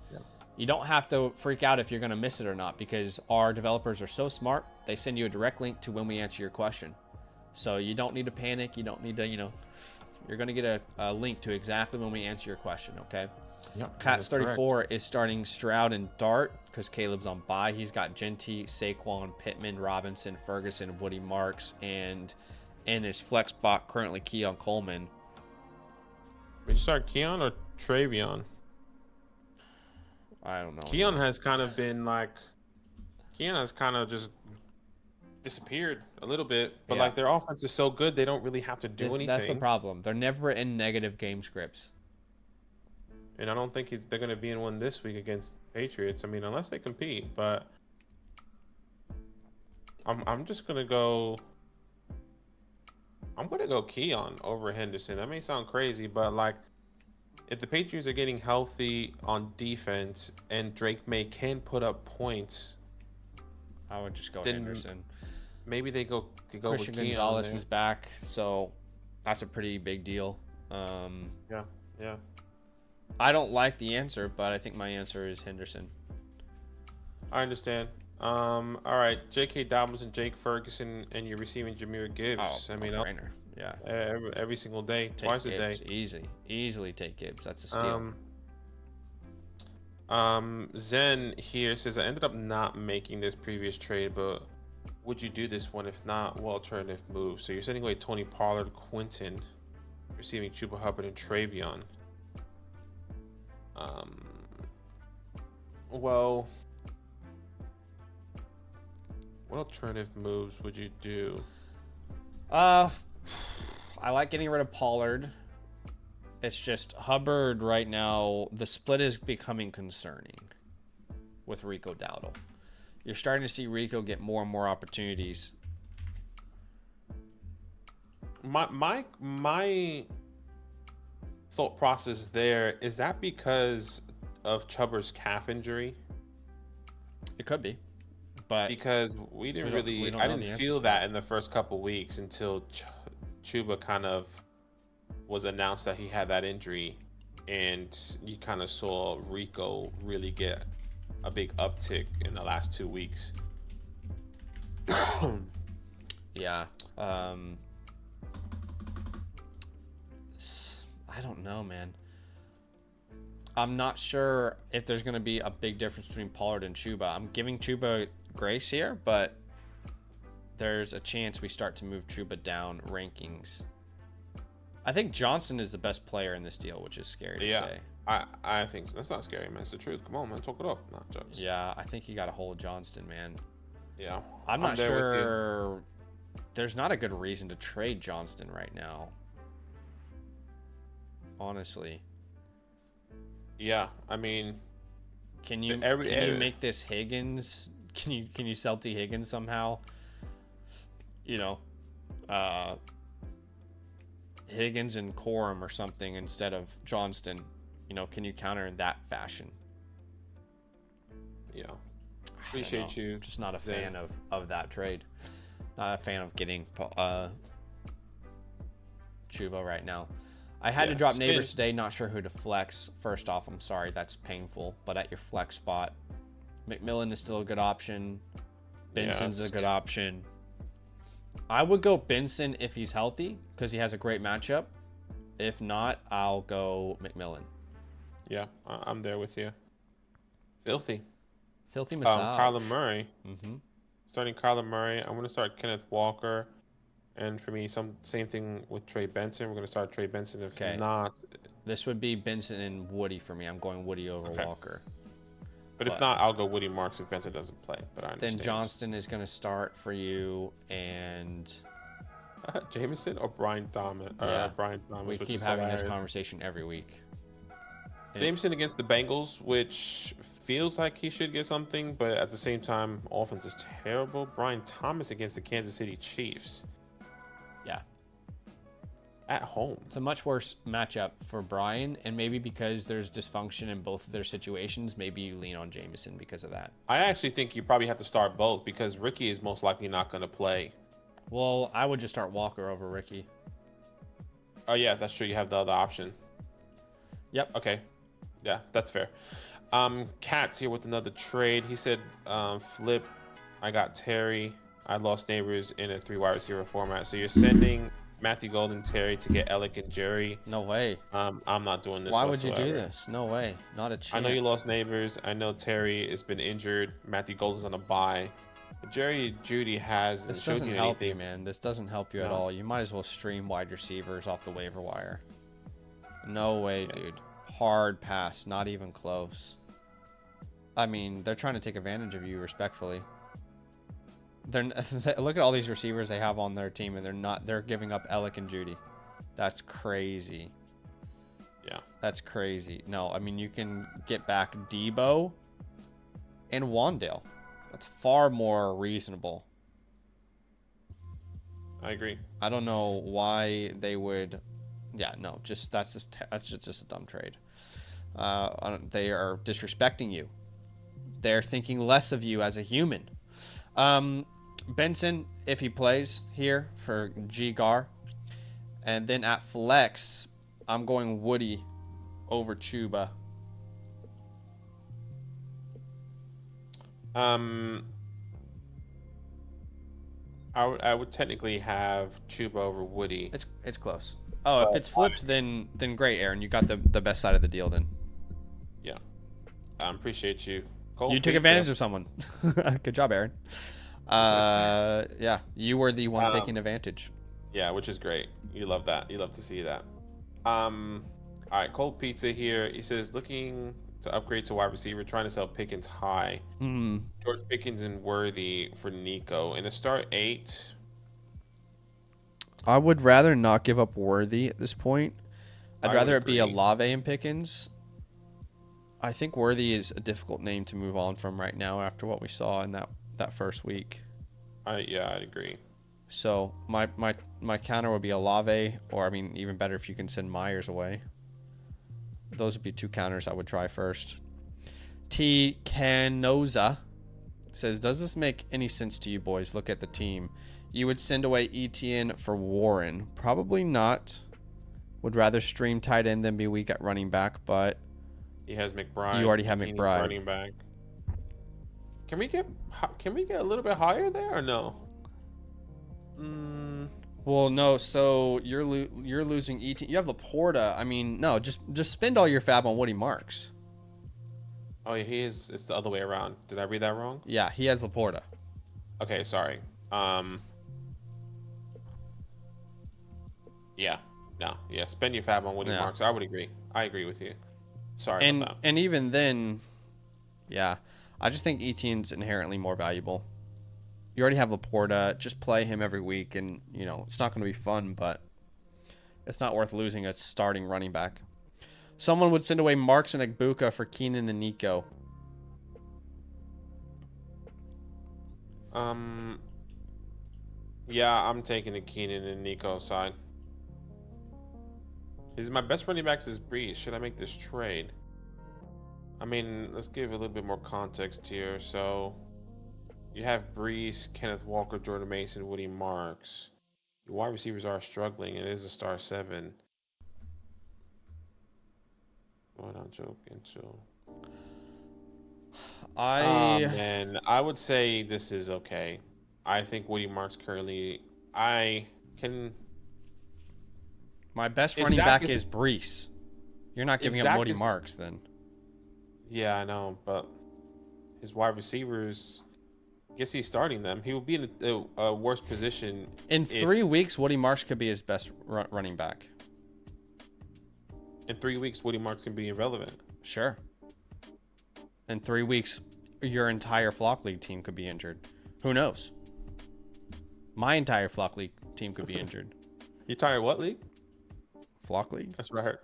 you don't have to freak out if you're going to miss it or not, because our developers are so smart. They send you a direct link to when we answer your question. So you don't need to panic. You don't need to, you're going to get a link to exactly when we answer your question, okay? Yep, Cats 34 is starting Stroud and Dart because Caleb's on bye. He's got Genty, Saquon, Pittman, Robinson, Ferguson, Woody Marks, and in his flex spot currently Keon Coleman. Would you start Keon or Travion? I don't know. Keon has kind of just disappeared a little bit, but like their offense is so good, they don't really have to do anything. That's the problem. They're never in negative game scripts. And I don't think they're going to be in one this week against Patriots. I mean, unless they compete, but I'm just going to go. I'm going to go Keon over Henderson. That may sound crazy, but like if the Patriots are getting healthy on defense and Drake May can put up points, I would just go Henderson. Maybe they go Christian with Gonzalez is back, so that's a pretty big deal. Yeah. I don't like the answer, but I think my answer is Henderson. I understand. All right, J.K. Dobbins and Jake Ferguson, and you're receiving Jahmyr Gibbs. I mean, yeah, every single day, twice a day. Easily take Gibbs. That's a steal. Zen here says, I ended up not making this previous trade, but would you do this one? If not, what alternative move? So you're sending away Tony Pollard, Quinton, receiving Chuba Hubbard and Travion. Well, what alternative moves would you do? I like getting rid of Pollard. It's just Hubbard right now. The split is becoming concerning with Rico Dowdle. You're starting to see Rico get more and more opportunities. My thought process there is that because of Chubber's calf injury. It could be, but because I didn't feel that in the first couple weeks until Chuba kind of was announced that he had that injury, and you kind of saw Rico really get a big uptick in the last 2 weeks. Yeah. I don't know, man. I'm not sure if there's going to be a big difference between Pollard and Chuba. I'm giving Chuba grace here, but there's a chance we start to move Chuba down rankings. I think Johnson is the best player in this deal, which is scary to say. I think so. That's not scary, man. It's the truth. Come on, man. Talk it up. Not jokes. Yeah, I think you got to hold Johnston, man. Yeah. I'm not sure. There's not a good reason to trade Johnston right now. Honestly. Yeah, I mean, Can you make this Higgins? Can you sell T Higgins somehow? You know, Higgins and Corum or something instead of Johnston. You know, can you counter in that fashion? Yeah. Appreciate you. Just not a fan of that trade. Not a fan of getting Chuba right now. I had to drop Neighbors today. Not sure who to flex. First off, I'm sorry. That's painful. But at your flex spot, McMillan is still a good option. Benson's a good option. I would go Benson if he's healthy because he has a great matchup. If not, I'll go McMillan. Yeah, I'm there with you. Filthy Massage. Kyler Murray. Starting Kyler Murray. I'm going to start Kenneth Walker. And for me, same thing with Trey Benson. We're going to start Trey Benson. If not... This would be Benson and Woody for me. I'm going Woody over Walker. But if not, I'll go Woody Marks if Benson doesn't play. But I understand. Then Johnston is going to start for you, and Jameson or Brian Thomas. Brian Thomas. We keep having this conversation every week. Jameson against the Bengals, which feels like he should get something, but at the same time, offense is terrible. Brian Thomas against the Kansas City Chiefs. Yeah. At home. It's a much worse matchup for Brian, and maybe because there's dysfunction in both of their situations, maybe you lean on Jameson because of that. I actually think you probably have to start both because Ricky is most likely not going to play. Well, I would just start Walker over Ricky. Oh, yeah, that's true. You have the other option. Yep. Okay. Yeah, that's fair. Cat's here with another trade. He said, flip, I got Terry. I lost Neighbors in a 3 wide receiver format. So you're sending Matthew Golden, Terry to get Alec and Jerry. No way. I'm not doing this. Why would you do this? No way. Not a chance. I know you lost Neighbors. I know Terry has been injured. Matthew Golden's on a bye. But Jerry Judy has. This doesn't help you, man. This doesn't help you at all. You might as well stream wide receivers off the waiver wire. No way, dude. Hard pass. Not even close. I mean, they're trying to take advantage of you respectfully. Look at all these receivers they have on their team, and they're giving up Alec and Judy. That's crazy. Yeah. That's crazy. No, I mean, you can get back Debo and Wandale. That's far more reasonable. I agree. I don't know why they would. Yeah, no, that's just a dumb trade. They are disrespecting you. They're thinking less of you as a human. Benson, if he plays here for G-Gar. And then at flex, I'm going Woody over Chuba. I would technically have Chuba over Woody. It's close. Oh, if it's flipped, then great, Aaron. You got the best side of the deal then. Yeah. Appreciate you. You took advantage of someone. Good job, Aaron. Yeah, you were the one taking advantage. Yeah, which is great. You love that. You love to see that. All right, Cold Pizza here. He says, looking to upgrade to wide receiver, trying to sell Pickens high. George Pickens and Worthy for Nico. In a start 8. I would rather not give up Worthy at this point. I'd rather it be Olave and Pickens. I think Worthy is a difficult name to move on from right now after what we saw in that first week. Yeah, I'd agree. So my counter would be Olave, or I mean, even better if you can send Myers away. Those would be 2 counters I would try first. T. Canoza says, does this make any sense to you boys? Look at the team. You would send away Etienne for Warren. Probably not. Would rather stream tight end than be weak at running back, but he has McBride. You already have McBride. Running back. Can we get a little bit higher there or no? Well, no. So you're losing Etienne. You have Laporta. I mean, no. Just spend all your fab on Woody Marks. Oh, yeah, it's the other way around. Did I read that wrong? Yeah, he has Laporta. Okay, sorry. Yeah. No. Yeah, spend your fab on Woody Marks. I would agree. I agree with you. Sorry about that. And even then, yeah, I just think Etienne's inherently more valuable. You already have Laporta. Just play him every week, and it's not going to be fun, but it's not worth losing a starting running back. Someone would send away Marks and Egbuka for Keenan and Nico. Yeah, I'm taking the Keenan and Nico side. Is my best running backs is Breeze. Should I make this trade? I mean, let's give a little bit more context here. So you have Breeze, Kenneth Walker, Jordan Mason, Woody Marks. Your wide receivers are struggling. It is a star 7. What I'm joking too. Man, I would say this is okay. I think Woody Marks currently. I can. My best If running Zach back is- is Brees. You're not giving up Zach Woody is- Marks then. Yeah, I know, but his wide receivers. I guess he's starting them. He will be in a worse position. In 3 weeks, Woody Marks could be his best running back. In 3 weeks, Woody Marks can be irrelevant. Sure. In 3 weeks, your entire Flock League team could be injured. Who knows? My entire Flock League team could be injured. You tired what league? Flock League? That's what I heard.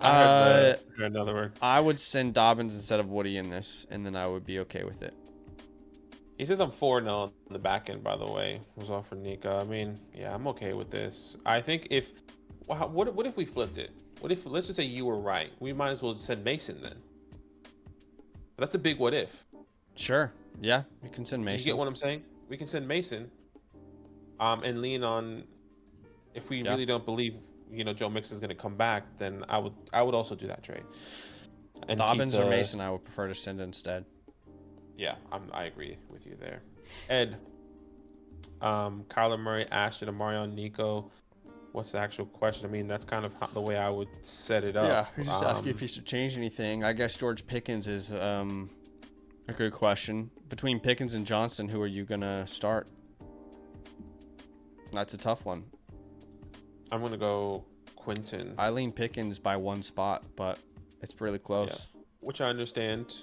I heard another word. I would send Dobbins instead of Woody in this, and then I would be okay with it. He says I'm 4-0 on the back end, by the way. It was all for Nika. I mean, yeah, I'm okay with this. I think if... What if we flipped it? What if, let's just say you were right. We might as well send Mason then. But that's a big what if. Sure. Yeah, we can send Mason. You get what I'm saying? We can send Mason and lean on... If we really don't believe, Joe Mixon's going to come back, then I would also do that trade. And Dobbins or Mason, I would prefer to send instead. Yeah, I agree with you there. Ed, Kyler Murray, Ashton, Amarion, Nico. What's the actual question? I mean, that's kind of the way I would set it up. Yeah, he's just asking if he should change anything. I guess George Pickens is a good question. Between Pickens and Johnson, who are you going to start? That's a tough one. I'm going to go Quentin. I lean Pickens by 1 spot, but it's really close. Yeah, which I understand.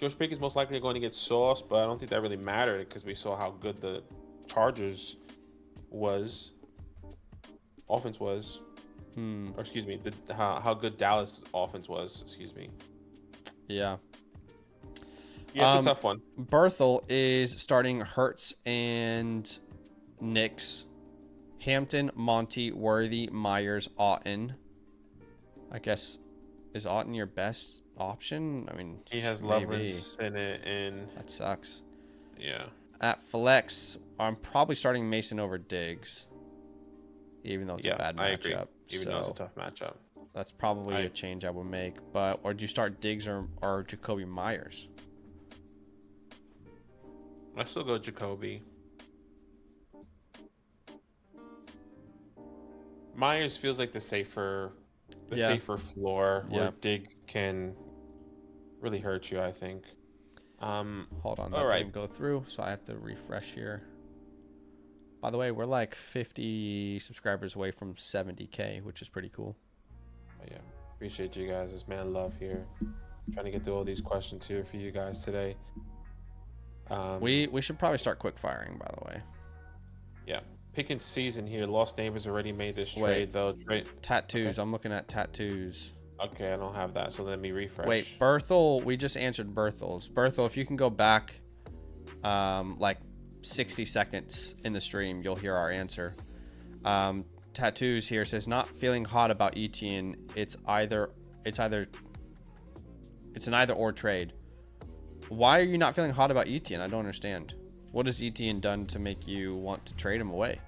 George Pickens most likely going to get sauced, but I don't think that really mattered because we saw how good the Chargers offense was. Or excuse me, how good Dallas offense was. Excuse me. Yeah. Yeah, it's a tough one. Berthel is starting Hurts and Nix. Hampton, Monty, Worthy, Myers, Otten. I guess, is Otten your best option? I mean, he has Loveland, Senate, and that sucks. Yeah. At flex, I'm probably starting Mason over Diggs, even though it's a bad matchup. I agree. Even though it's a tough matchup. That's probably a change I would make. Or do you start Diggs or Jacoby Myers? I still go Jacoby. Myers feels like the safer floor where Diggs can really hurt you, I think. Hold on, that didn't go through, so I have to refresh here. By the way, we're like 50 subscribers away from 70K, which is pretty cool. Yeah, appreciate you guys. This man love here. Trying to get through all these questions here for you guys today. We should probably start quick firing, by the way. Yeah. Pickens season here. Lost Neighbors already made this trade, though. Tattoos. Okay. I'm looking at tattoos. Okay, I don't have that, so let me refresh. Wait, Berthel. We just answered Berthel's. Berthel, if you can go back like 60 seconds in the stream, you'll hear our answer. Tattoos here says, not feeling hot about Etienne. It's an either or trade. Why are you not feeling hot about Etienne? I don't understand. What has Etienne done to make you want to trade him away?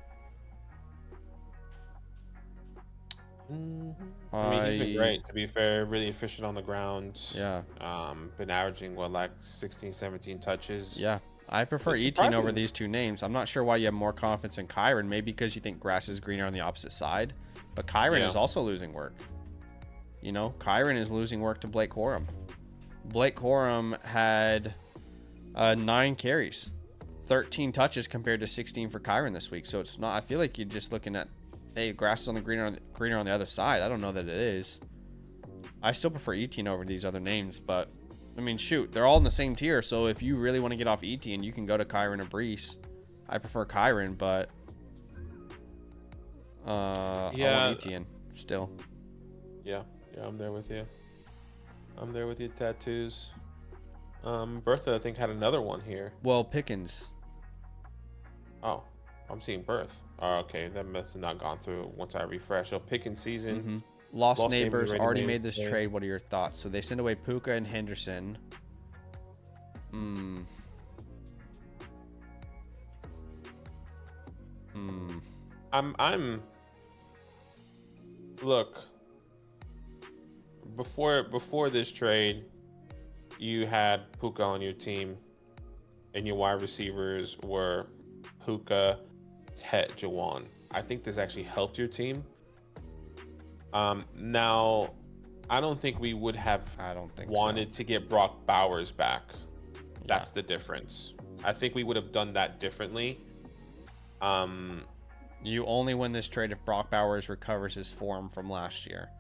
I mean, he's been great, to be fair. Really efficient on the ground. Yeah. Been averaging, like 16, 17 touches. Yeah. I prefer Etienne over these two names. I'm not sure why you have more confidence in Kyron. Maybe because you think grass is greener on the opposite side. But Kyron is also losing work. Kyron is losing work to Blake Corum. Blake Corum had 9 carries, 13 touches compared to 16 for Kyron this week. So it's not. I feel like you're just looking at, hey, grass is on the greener on the other side. I don't know that it is. I still prefer Etienne over these other names, but I mean, shoot, they're all in the same tier. So if you really want to get off Etienne, you can go to Kyron or Brees. I prefer Kyron, but I want Etienne still. Yeah, I'm there with you. Tattoos. Bertha, I think, had another one here. Well, Pickens. Oh, I'm seeing Berth. Oh, okay, that must have not gone through once I refresh. So Pickens season. Mm-hmm. Lost Neighbors already made made this trade. What are your thoughts? So they send away Puka and Henderson. I'm look, before this trade, you had Puka on your team, and your wide receivers were Puka, Tet, Jawan. I think this actually helped your team. Now, I don't think we would have wanted to get Brock Bowers back. That's the difference. I think we would have done that differently. You only win this trade if Brock Bowers recovers his form from last year.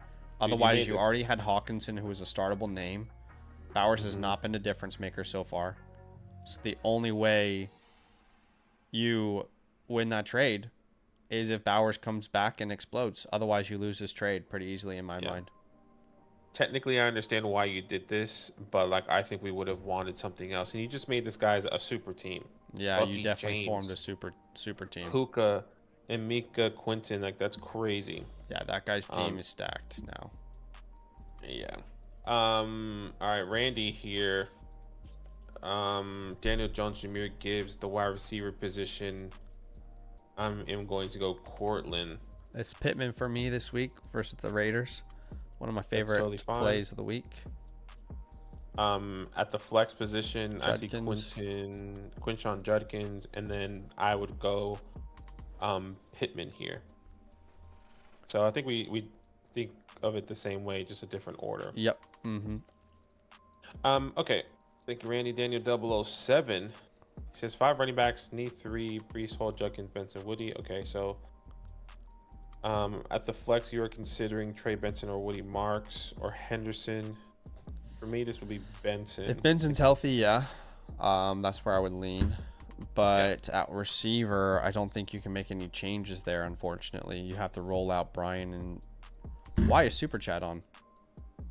Otherwise, you already had Hawkinson, who was a startable name. Bowers has not been a difference maker so far. So the only way you win that trade is if Bowers comes back and explodes. Otherwise, you lose this trade pretty easily in my mind. Technically, I understand why you did this, but like I think we would have wanted something else. And you just made this guy a super team. Yeah, Bucky, you definitely formed a super team. Puka and Mika Quinton, like that's crazy. Yeah, that guy's team is stacked now. Yeah. All right, Randy here. Daniel Jones, Jahmyr Gibbs, the wide receiver position. I am going to go Cortland. It's Pittman for me this week versus the Raiders. One of my favorite plays of the week. At the flex position, Judkins. I see Quinshon Judkins, and then I would go Pittman here. So I think we think of it the same way, just a different order. Yep. Okay. Thank you, Randy. Daniel 007. He says 5 running backs, need 3, Brees Hall, Judkins, Benson, Woody. Okay, so at the flex, you are considering Trey Benson or Woody Marks or Henderson. For me, this would be Benson. If Benson's healthy, yeah. That's where I would lean. But at receiver, I don't think you can make any changes there, unfortunately. You have to roll out Brian. And why is Super Chat on?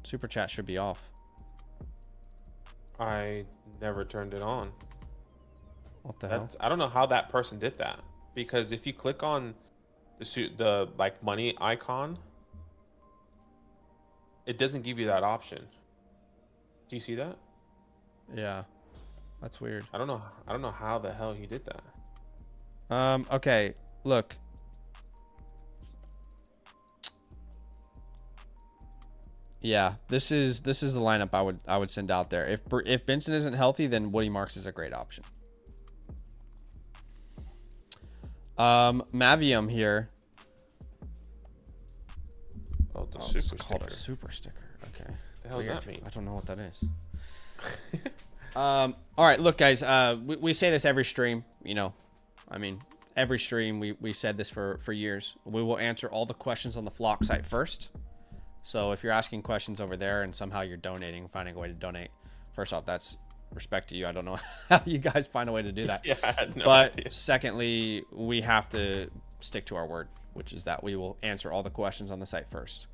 Super Chat should be off. I never turned it on. What the hell? I don't know how that person did that. Because if you click on the like money icon, it doesn't give you that option. Do you see that? Yeah. That's weird. I don't know how the hell he did that. Okay. Look. Yeah, this is the lineup I would send out there. If Benson isn't healthy, then Woody Marks is a great option. Mavium here. Oh, the super sticker. Called a super sticker. Okay. The hell does that mean? I don't know what that is. All right, look, guys. We say this every stream. You know, I mean, every stream we've said this for years. We will answer all the questions on the Flock site first. So if you're asking questions over there and somehow you're donating, finding a way to donate, first off, that's respect to you. I don't know how you guys find a way to do that. Yeah, I had no but idea. Secondly, we have to stick to our word, which is that we will answer all the questions on the site first.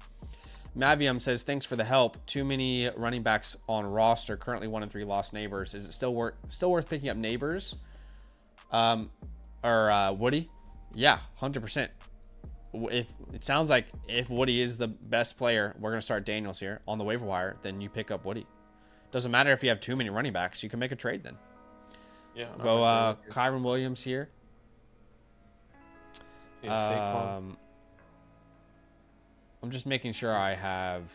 Mavium says, thanks for the help. Too many running backs on roster. Currently 1 and 3 lost Neighbors. Is it still worth picking up Neighbors? Or Woody? Yeah, 100%. If it sounds like if Woody is the best player, we're going to start Daniels here on the waiver wire, then you pick up Woody. Doesn't matter if you have too many running backs. You can make a trade then. Yeah. Go Kyron Williams here. Saquon. I'm just making sure I have.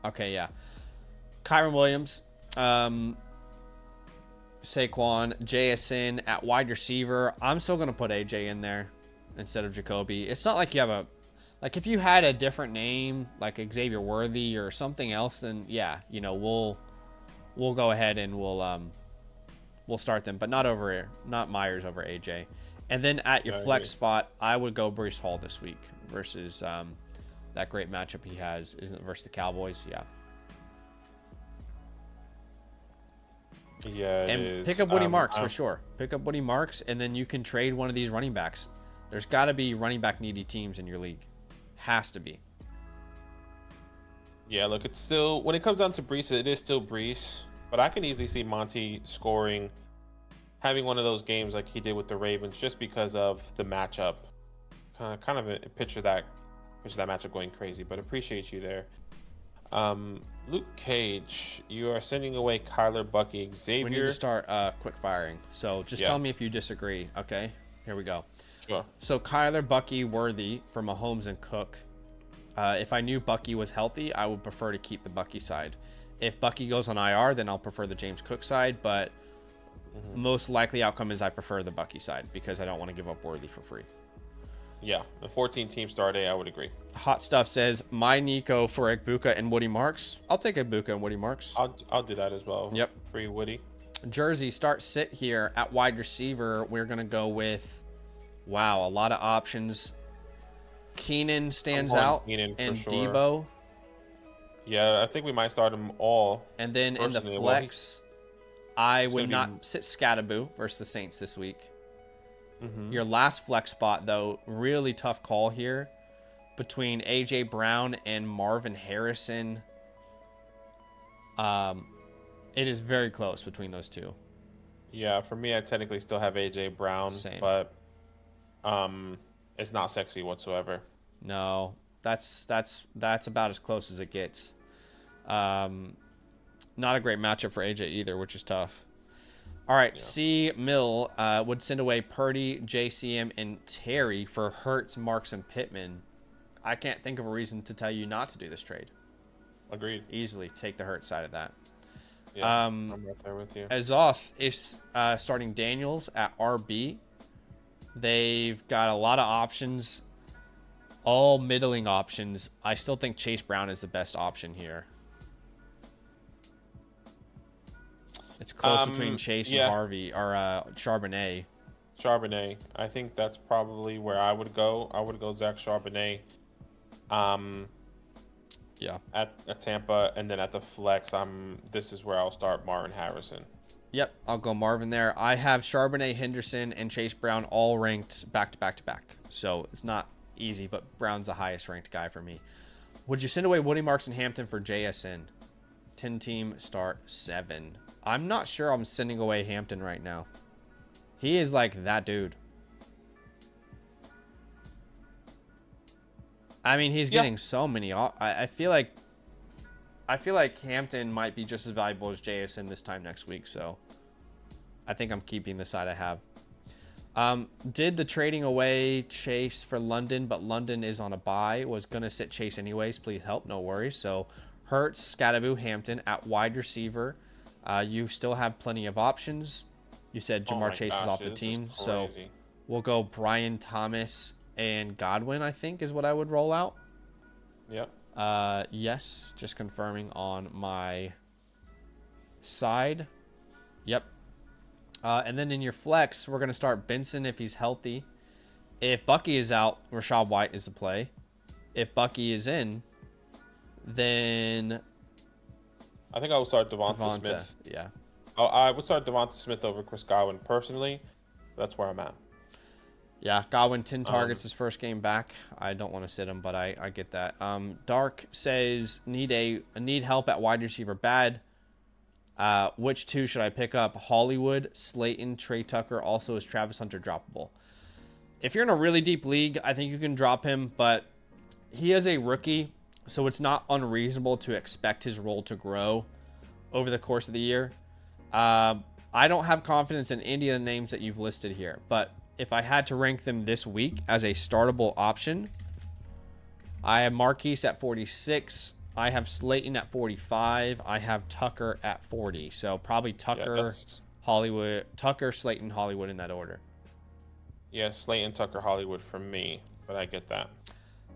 Okay, yeah. Kyron Williams, Saquon, JSN at wide receiver. I'm still going to put AJ in there instead of Jacoby. It's not like you have like if you had a different name, like Xavier Worthy or something else, then yeah, you know, we'll go ahead and we'll start them, but not Myers over AJ. And then at your flex spot, I would go Brees Hall this week versus that great matchup he has, isn't it, versus the Cowboys? Yeah. Yeah, and pick up Woody Marks for sure. Pick up Woody Marks, and then you can trade one of these running backs. There's got to be running back needy teams in your league. Has to be. Yeah, look, it's still when it comes down to Brees, it is still Brees, but I can easily see Monty scoring, having one of those games like he did with the Ravens, just because of the matchup. Kind of picture that matchup going crazy. But appreciate you there. Luke Cage, you are sending away Kyler, Bucky, Xavier. We need to start quick firing. So just tell me if you disagree. Okay, here we go. Sure. So Kyler, Bucky, Worthy for Mahomes and Cook. If I knew Bucky was healthy, I would prefer to keep the Bucky side. If Bucky goes on IR, then I'll prefer the James Cook side. But most likely outcome is I prefer the Bucky side because I don't want to give up Worthy for free. Yeah, the 14-team start day, I would agree. Hot Stuff says, my Nico for Egbuka and Woody Marks. I'll take Egbuka and Woody Marks. I'll do that as well. Yep. Free Woody. Jersey, start sit here at wide receiver. We're going to go with, wow, a lot of options. Keenan stands out, Keenan and sure. Debo. Yeah, I think we might start them all. And then in the flex, I would not sit Scattaboo versus the Saints this week. Your last flex spot, though, really tough call here between A.J. Brown and Marvin Harrison. It is very close between those two. Yeah, for me, I technically still have A.J. Brown, but it's not sexy whatsoever. No, that's about as close as it gets. Not a great matchup for AJ either, which is tough. All right, yeah. C. Mill would send away Purdy, JCM, and Terry for Hurts, Marks, and Pittman. I can't think of a reason to tell you not to do this trade. Agreed. Easily take the Hurts side of that. Yeah, I'm right there with you. Azoth is starting Daniels at RB. They've got a lot of options, all middling options. I still think Chase Brown is the best option here. It's close between Chase and Harvey, or Charbonnet. Charbonnet. I think that's probably where I would go. I would go Zach Charbonnet. Yeah. At Tampa, and then at the flex, this is where I'll start Marvin Harrison. Yep, I'll go Marvin there. I have Charbonnet, Henderson, and Chase Brown all ranked back to back to back. So it's not easy, but Brown's the highest ranked guy for me. Would you send away Woody Marks and Hampton for JSN? 10-team start 7. I'm not sure I'm sending away Hampton right now. He is like that dude. I mean, he's getting so many. I feel like Hampton might be just as valuable as JSN this time next week. So I think I'm keeping the side I have. Did the trading away Chase for London, but London is on a bye. Was going to sit Chase anyways. Please help. No worries. So Hurts, Scattaboo, Hampton at wide receiver. You still have plenty of options. You said Jamar Chase is off the team. So we'll go Brian Thomas and Godwin, I think, is what I would roll out. Yep. Yes, just confirming on my side. Yep. And then in your flex, we're going to start Benson if he's healthy. If Bucky is out, Rashad White is the play. If Bucky is in, then I think I would start Devonta Smith. Yeah. I would start Devonta Smith over Chris Godwin personally. That's where I'm at. Yeah, Godwin 10 targets his first game back. I don't want to sit him, but I get that. Dark says need help at wide receiver bad. Which two should I pick up? Hollywood, Slayton, Trey Tucker. Also, is Travis Hunter droppable? If you're in a really deep league, I think you can drop him, but he is a rookie, so it's not unreasonable to expect his role to grow over the course of the year. I don't have confidence in any of the names that you've listed here, but if I had to rank them this week as a startable option, I have Marquise at 46. I have Slayton at 45. I have Tucker at 40. So probably Tucker, Hollywood, Tucker, Slayton, Hollywood in that order. Yeah, Slayton, Tucker, Hollywood for me, but I get that.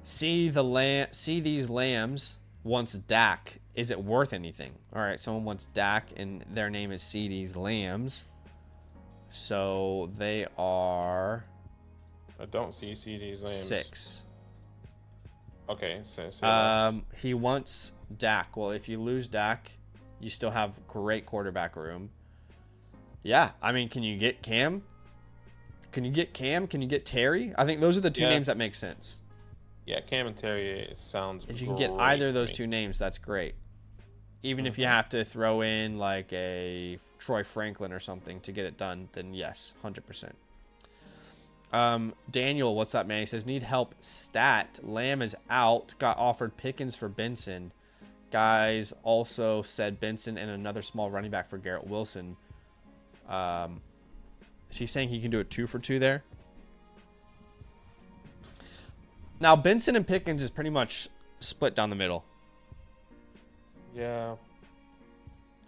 See these lambs wants Dak. Is it worth anything? All right, someone wants Dak, and their name is See These Lambs. So they are. I don't see these lambs. 6. Okay, so he wants Dak. Well, if you lose Dak, you still have great quarterback room. Yeah, I mean, can you get Cam? Can you get Terry? I think those are the two names that make sense. Yeah, Cam and Terry sounds If you can great get either of to those me. two names, that's great. Even if you have to throw in like a Troy Franklin or something to get it done, then yes, 100%. Daniel, what's up, man? He says, need help stat. Lamb is out. Got offered Pickens for Benson. Guys also said Benson and another small running back for Garrett Wilson. Is he saying he can do a 2 for 2 there? Now, Benson and Pickens is pretty much split down the middle. Yeah.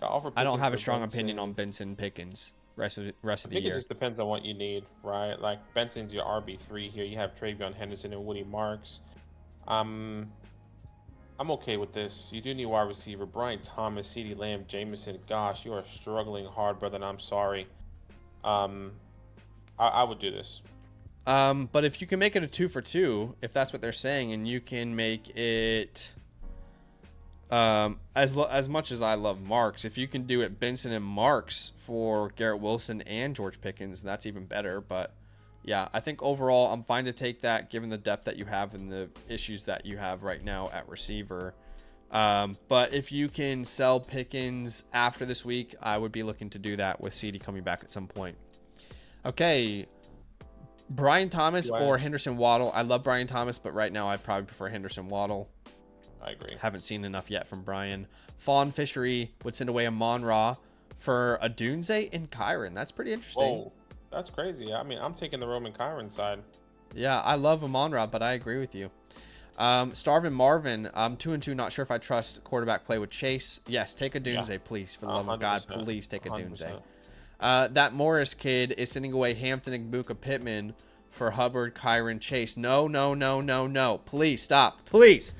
Got offered I don't Pickens have a for strong Benson. opinion on Benson and Pickens rest of the I think year. it just depends on what you need, right? Like Benson's your RB3 here. You have Travion Henderson and Woody Marks. I'm okay with this. You do need wide receiver. Brian Thomas, CeeDee Lamb, Jameson. Gosh, you are struggling hard, brother, and I'm sorry. I would do this. But if you can make it a 2 for 2, if that's what they're saying, and you can make it as much as I love Marks, if you can do it Benson and Marks for Garrett Wilson and George Pickens, that's even better. But yeah, I think overall I'm fine to take that given the depth that you have and the issues that you have right now at receiver. But if you can sell Pickens after this week, I would be looking to do that with CeeDee coming back at some point. Okay. Brian Thomas or Henderson Waddle. I love Brian Thomas, but right now I probably prefer Henderson Waddle. I agree. Haven't seen enough yet from Brian. Fawn Fishery would send away a Mon-Ra for a Dunze and Kyron. That's pretty interesting. Whoa, that's crazy. I mean, I'm taking the Roman Kyron side. Yeah, I love a Mon-Ra, but I agree with you. Starvin Marvin, I'm 2-2. Not sure if I trust quarterback play with Chase. Yes, take a Dunze, please. For the love of God, please take a 100%. Dunze. That Morris kid is sending away Hampton and Buka Pittman for Hubbard, Kyron, Chase. No. Please stop. Please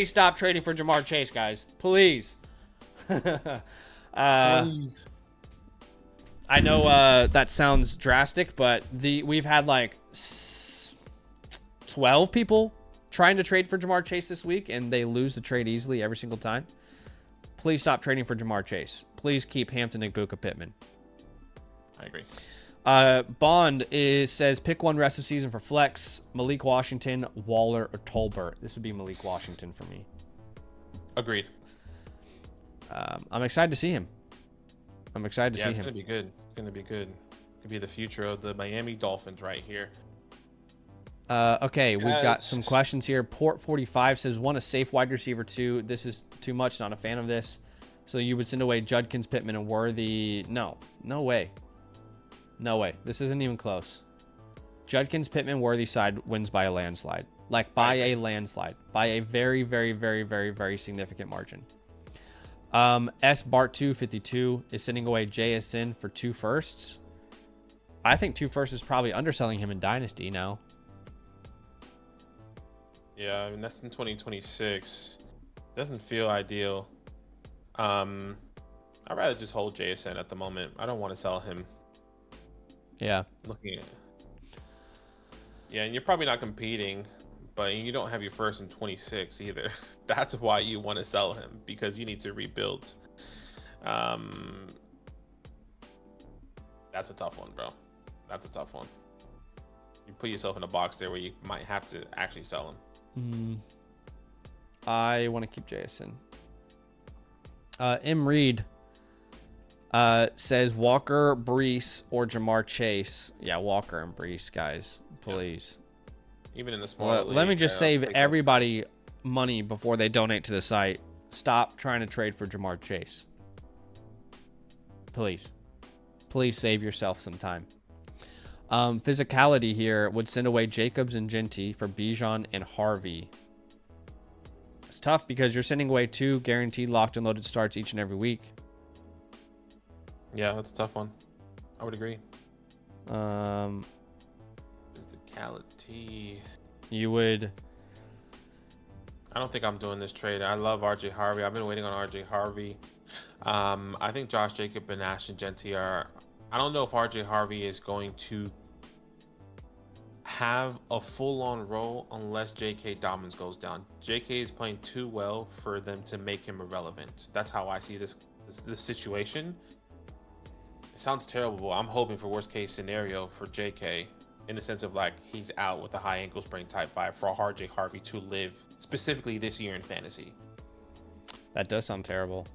stop trading for Jamar Chase, guys. Please. Please. I know that sounds drastic, but we've had like 12 people trying to trade for Jamar Chase this week, and they lose the trade easily every single time. Please stop trading for Jamar Chase. Please keep Hampton and Buka Pittman. I agree. Bond says pick one rest of season for flex. Malik Washington, Waller, or Tolbert. This would be Malik Washington for me. Agreed. I'm excited to see him. It's gonna be good. It's gonna be good. Could be the future of the Miami Dolphins right here. Okay, we've got some questions here. Port 45 says want a safe wide receiver 2. This is too much. Not a fan of this. So you would send away Judkins, Pittman, and Worthy. No way. No way. This isn't even close. Judkins, Pittman, Worthy side wins by a landslide. Like by a landslide. By a very, very, very, very, very significant margin. S Bart 252 is sending away JSN for 2 firsts. I think 2 firsts is probably underselling him in Dynasty now. Yeah, I mean that's in 2026. Doesn't feel ideal. I'd rather just hold JSN at the moment. I don't want to sell him. Yeah. Looking at it. Yeah, and you're probably not competing, but you don't have your first in 26 either. That's why you want to sell him, because you need to rebuild. That's a tough one, bro. That's a tough one. You put yourself in a box there where you might have to actually sell him. I want to keep Jason. M. Reed says Walker, Brees, or Jamar Chase. Yeah, Walker and Brees, guys. Please. Yeah. Even in the small Let me just save everybody money before they donate to the site. Stop trying to trade for Jamar Chase. Please. Please save yourself some time. Physicality here would send away Jacobs and Genty for Bijan and Harvey. It's tough because you're sending away 2 guaranteed locked and loaded starts each and every week. Yeah, that's a tough one. I would agree. Physicality. You would. I don't think I'm doing this trade. I love RJ Harvey. I've been waiting on RJ Harvey. I think Josh Jacob and Ashton Genty are. I don't know if RJ Harvey is going to have a full-on role unless J.K. Dobbins goes down. J.K. is playing too well for them to make him irrelevant. That's how I see this situation. It sounds terrible. I'm hoping for worst-case scenario for J.K. in the sense of like he's out with a high ankle sprain type 5 for RJ Harvey to live specifically this year in fantasy. That does sound terrible.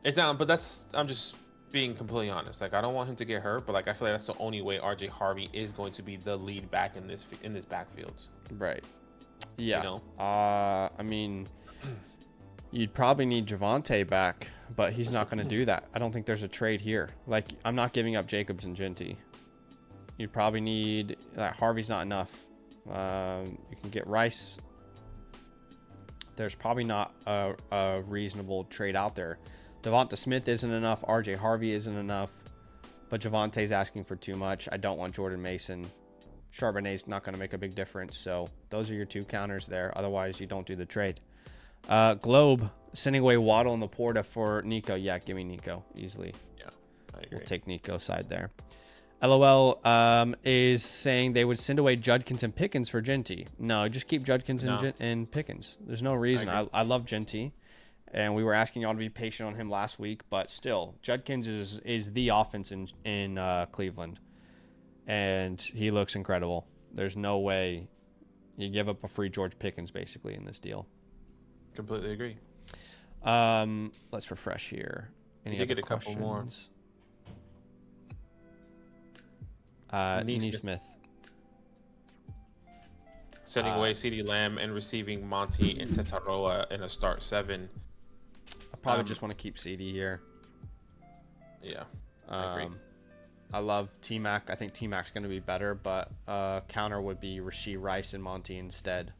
It's not, but I'm just being completely honest. Like I don't want him to get hurt, but like I feel like that's the only way RJ Harvey is going to be the lead back in this backfield. Right. Yeah. You know? I mean, you'd probably need Javonte back, but he's not going to do that. I don't think there's a trade here. Like, I'm not giving up Jacobs and Genty. You'd probably need... Harvey's not enough. You can get Rice. There's probably not a reasonable trade out there. Devonta Smith isn't enough. RJ Harvey isn't enough. But Javonte's asking for too much. I don't want Jordan Mason. Charbonnet's not going to make a big difference. So those are your two counters there. Otherwise, you don't do the trade. Globe sending away Waddle and Laporta for Nico. Yeah, give me Nico easily. Yeah, I agree. We'll take Nico's side there. LOL is saying they would send away Judkins and Pickens for Genty. No, just keep Judkins and Pickens. There's no reason. I love Genty, and we were asking y'all to be patient on him last week, but still, Judkins is the offense in Cleveland, and he looks incredible. There's no way you give up a free George Pickens basically in this deal. Completely agree. Let's refresh here. Any other get a questions? Couple more. Neesmith. Sending away CeeDee Lamb and receiving Monty and Tataroa in a start 7. I probably just want to keep CD here. Yeah, I agree. I love T-Mac. I think T-Mac's going to be better, but counter would be Rashee Rice and Monty instead.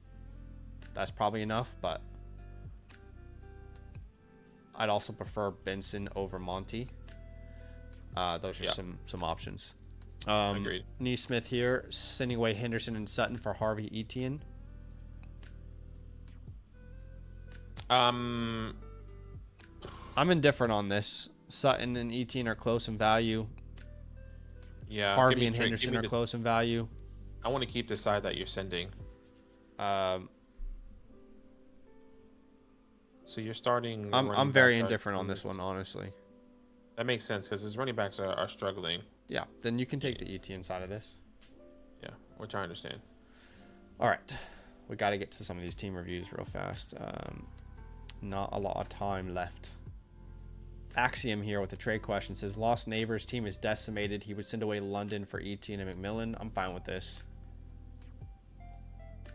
That's probably enough, but I'd also prefer Benson over Monty. Those are some options. Agreed. Neesmith here, sending away Henderson and Sutton for Harvey Etienne. I'm indifferent on this. Sutton and Etienne are close in value. Yeah. Harvey and Henderson are close in value. I want to keep the side that you're sending. So you're starting. I'm very indifferent on this one, honestly. That makes sense because his running backs are struggling. Yeah, then you can take the Etienne side of this. Yeah, which I understand. All right, we got to get to some of these team reviews real fast. Not a lot of time left. Axiom here with a trade question says, Lost Neighbors team is decimated. He would send away London for Etienne and McMillan. I'm fine with this.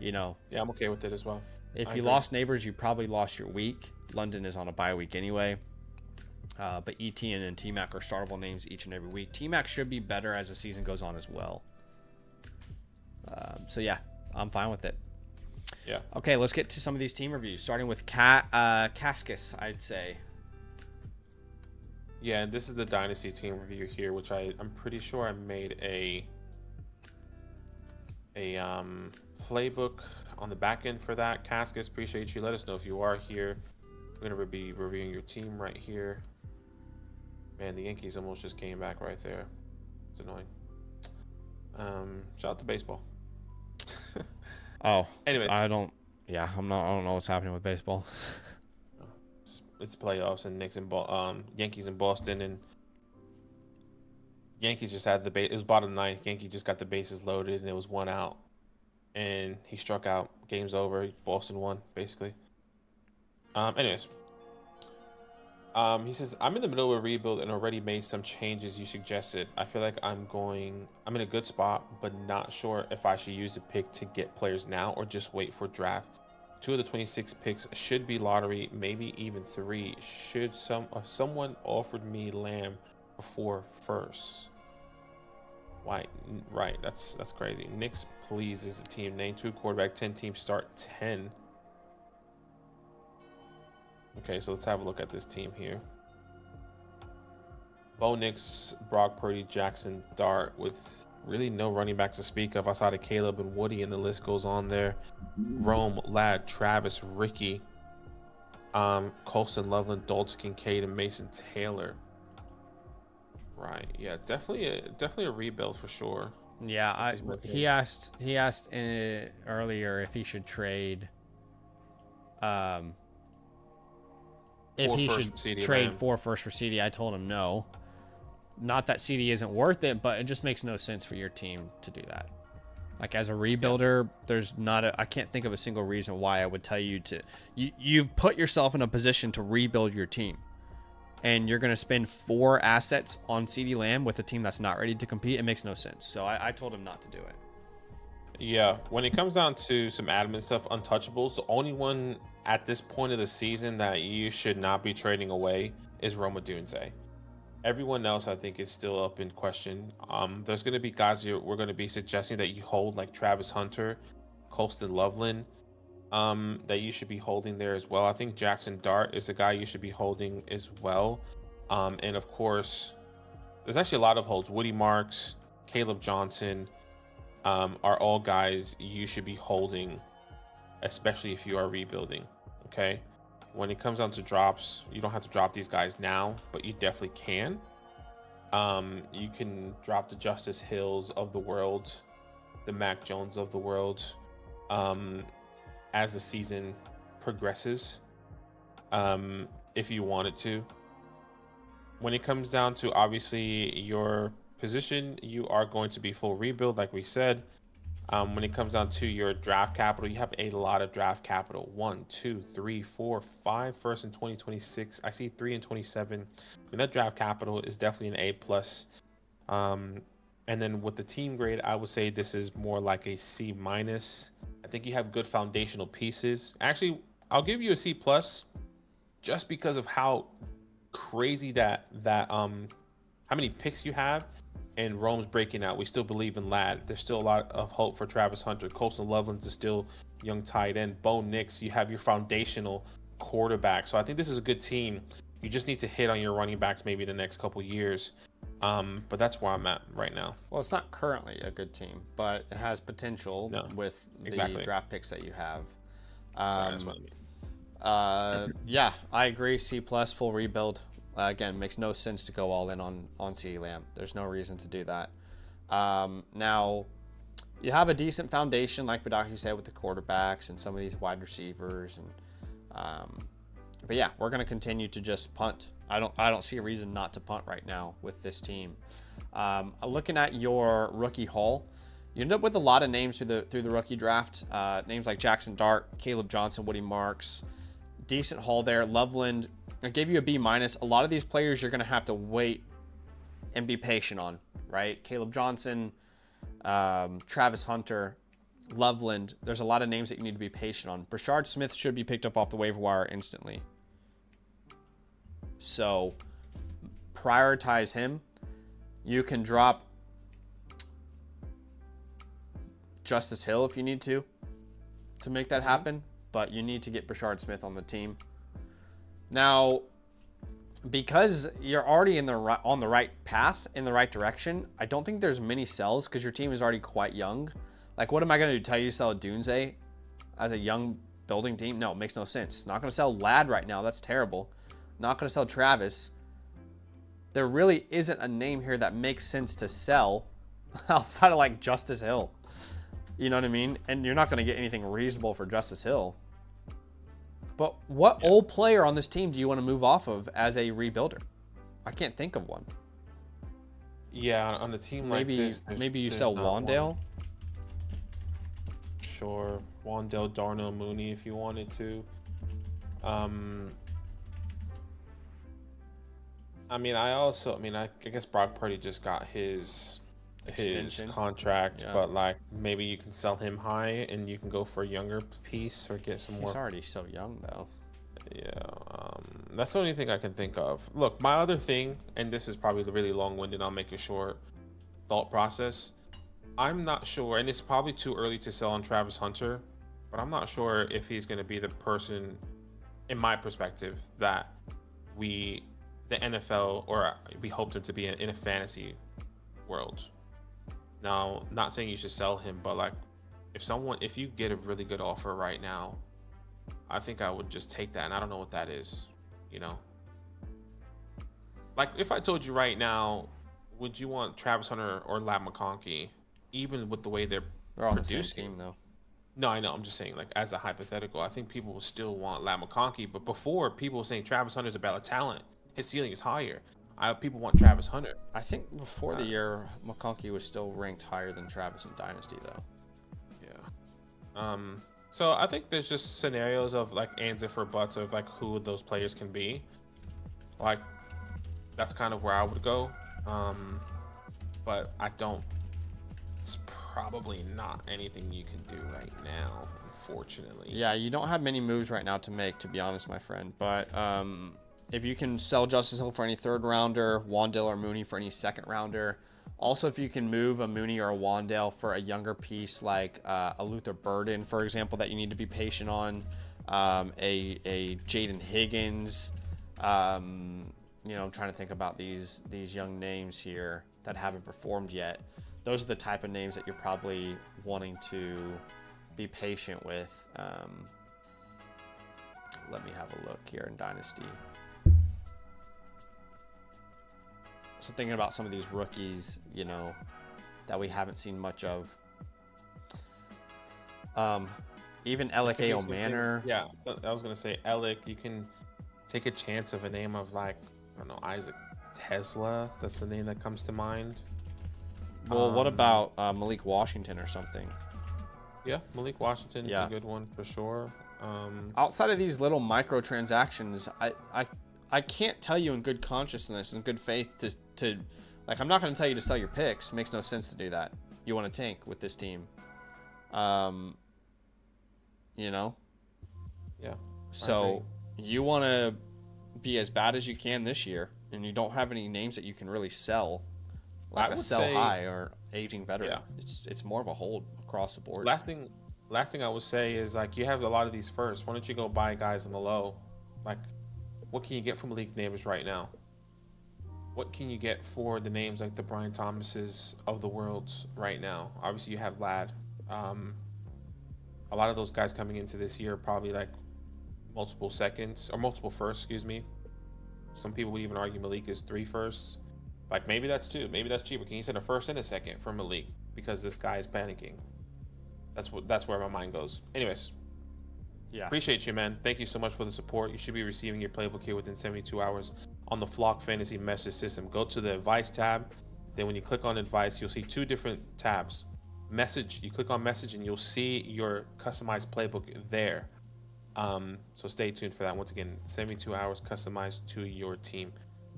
You know. Yeah, I'm okay with it as well. If you lost Neighbors, you probably lost your week. London is on a bye week anyway. But Etienne and T-Mac are startable names each and every week. T-Mac should be better as the season goes on as well. So yeah, I'm fine with it. Yeah. Okay, let's get to some of these team reviews, starting with Cascus, I'd say. Yeah, and this is the Dynasty team review here, which I'm pretty sure I made a playbook on the back end for that. Cascus, appreciate you. Let us know if you are here. We're going to be reviewing your team right here. Man, the Yankees almost just came back right there. It's annoying. Shout out to baseball. Anyway, I don't know what's happening with baseball. It's playoffs and Yankees in Boston, and Yankees just had the base. It was bottom 9th. Yankee just got the bases loaded, and it was 1 out, and he struck out. Game's over. Boston won basically. Anyways. He says, I'm in the middle of a rebuild and already made some changes you suggested. I feel like I'm in a good spot, but not sure if I should use the pick to get players now or just wait for draft. 2 of the 26 picks should be lottery, maybe even 3. Should someone offered me Lamb before first? Why? Right, that's crazy. Knicks, please, is the team name. 2 quarterback, 10 teams start 10. Okay, so let's have a look at this team here. Bo Nix, Brock Purdy, Jackson Dart, with really no running backs to speak of outside of Caleb and Woody, and the list goes on there. Rome, Ladd, Travis, Ricky, Colston, Loveland, Dolce, Kincaid, and Mason Taylor. Right, yeah, definitely a rebuild for sure. Yeah, he asked earlier if he should trade. If he should trade 4 first for CD, I told him no. Not that CD isn't worth it, but it just makes no sense for your team to do that. Like as a rebuilder, I can't think of a single reason why I would tell you to. You've put yourself in a position to rebuild your team, and you're going to spend 4 assets on CeeDee Lamb with a team that's not ready to compete. It makes no sense. So I told him not to do it. Yeah, when it comes down to some admin stuff, untouchables, the only one at this point of the season that you should not be trading away is Roma Dunze. Everyone else, I think, is still up in question. There's going to be guys we're going to be suggesting that you hold, like Travis Hunter, Colston Loveland, that you should be holding there as well. I think Jackson Dart is the guy you should be holding as well. And of course, there's actually a lot of holds. Woody Marks, Caleb Johnson, are all guys you should be holding, especially if you are rebuilding. Okay. When it comes down to drops, you don't have to drop these guys now, but you definitely can. You can drop the Justice Hills of the world, the Mac Jones of the world, as the season progresses, if you wanted to. When it comes down to obviously your position, you are going to be full rebuild, like we said. When it comes down to your draft capital, you have a lot of draft capital. 1, 2, 3, 4, 5 first in 2026. I see 3 in 27. I mean, that draft capital is definitely an A plus. And then with the team grade, I would say this is more like a C minus. I think you have good foundational pieces. Actually, I'll give you a C plus, just because of how crazy how many picks you have. And Rome's breaking out. We still believe in Ladd. There's still a lot of hope for Travis Hunter. Colston Loveland's is still young tight end. Bo Nix, you have your foundational quarterback. So I think this is a good team. You just need to hit on your running backs maybe the next couple years. But that's where I'm at right now. Well, it's not currently a good team, but it has potential with the draft picks that you have. Sorry, that's what I mean. Yeah, I agree. C plus, full rebuild. Again, makes no sense to go all in on CeeDee Lamb. There's no reason to do that. Now, you have a decent foundation, like Bucky said, with the quarterbacks and some of these wide receivers. But yeah, we're going to continue to just punt. I don't see a reason not to punt right now with this team. Looking at your rookie haul, you end up with a lot of names through the rookie draft. Names like Jackson Dart, Caleb Johnson, Woody Marks. Decent haul there. Loveland, I gave you a B minus. A lot of these players you're going to have to wait and be patient on, right? Caleb Johnson, Travis Hunter, Loveland. There's a lot of names that you need to be patient on. Brashard Smith should be picked up off the waiver wire instantly. So prioritize him. You can drop Justice Hill if you need to make that happen, but you need to get Brashard Smith on the team. Now, because you're already on the right path, in the right direction, I don't think there's many sells because your team is already quite young. Like, what am I going to do? Tell you to sell Dunze as a young building team? No, it makes no sense. Not going to sell Ladd right now. That's terrible. Not going to sell Travis. There really isn't a name here that makes sense to sell outside of like Justice Hill. You know what I mean? And you're not going to get anything reasonable for Justice Hill. But what old player on this team do you want to move off of as a rebuilder? I can't think of one. Yeah, on a team like this, maybe you sell Wandale. Sure, Wandale, Darnell Mooney, if you wanted to. I mean, I guess Brock Purdy just got his contract, but like maybe you can sell him high and you can go for a younger piece or get some more. He's already so young though. Yeah, that's the only thing I can think of. Look, my other thing, and this is probably really long-winded, I'll make it short. Thought process. I'm not sure, and it's probably too early to sell on Travis Hunter, but I'm not sure if he's going to be the person, in my perspective, that the NFL, or we hoped him to be in a fantasy world. Now, not saying you should sell him, but like, if you get a really good offer right now, I think I would just take that, and I don't know what that is, you know? Like, if I told you right now, would you want Travis Hunter or Ladd McConkey, even with the way they're on producing? the same team, though. No, I know. I'm just saying, like, as a hypothetical, I think people will still want Ladd McConkey, but before, people were saying Travis Hunter's a better talent. His ceiling is higher. People want Travis Hunter. I think before the year, McConkey was still ranked higher than Travis in Dynasty, though. So I think there's just scenarios of like ands if or buts of like who those players can be. Like that's kind of where I would go. But I don't. It's probably not anything you can do right now, unfortunately. Yeah, you don't have many moves right now to make, to be honest, my friend. But if you can sell Justice Hill for any third rounder, Wandale or Mooney for any second rounder. Also, if you can move a Mooney or a Wandale for a younger piece like a Luther Burden, for example, that you need to be patient on, a Jaden Higgins. I'm trying to think about these young names here that haven't performed yet. Those are the type of names that you're probably wanting to be patient with. Let me have a look here in Dynasty. So thinking about some of these rookies, that we haven't seen much of. Even Alec A. Manor. Yeah, so I was going to say Alec. You can take a chance of a name of like, I don't know, Isaac Tesla. That's the name that comes to mind. Well, what about Malik Washington or something? Yeah, Malik Washington is a good one for sure. Outside of these little microtransactions, I can't tell you in good consciousness and good faith to like, I'm not going to tell you to sell your picks. It makes no sense to do that. You want to tank with this team. Yeah. So you want to be as bad as you can this year, and you don't have any names that you can really sell. Like a sell high or aging veteran. Yeah. It's more of a hold across the board. Last thing I would say is like you have a lot of these first. Why don't you go buy guys on the low? Like, what can you get from league names right now? What can you get for the names like the Brian Thomases of the world right now? Obviously, you have Lad. A lot of those guys coming into this year are probably like multiple seconds or multiple firsts. Excuse me. Some people would even argue Malik is 3 firsts. Like, maybe that's 2. Maybe that's cheaper. Can you send a first and a second for Malik because this guy is panicking? That's where my mind goes. Anyways, yeah. Appreciate you, man. Thank you so much for the support. You should be receiving your playbook here within 72 hours on the Flock Fantasy Message System. Go to the Advice tab. Then when you click on Advice, you'll see 2 different tabs. Message. You click on Message and you'll see your customized playbook there. So stay tuned for that. Once again, 72 hours customized to your team.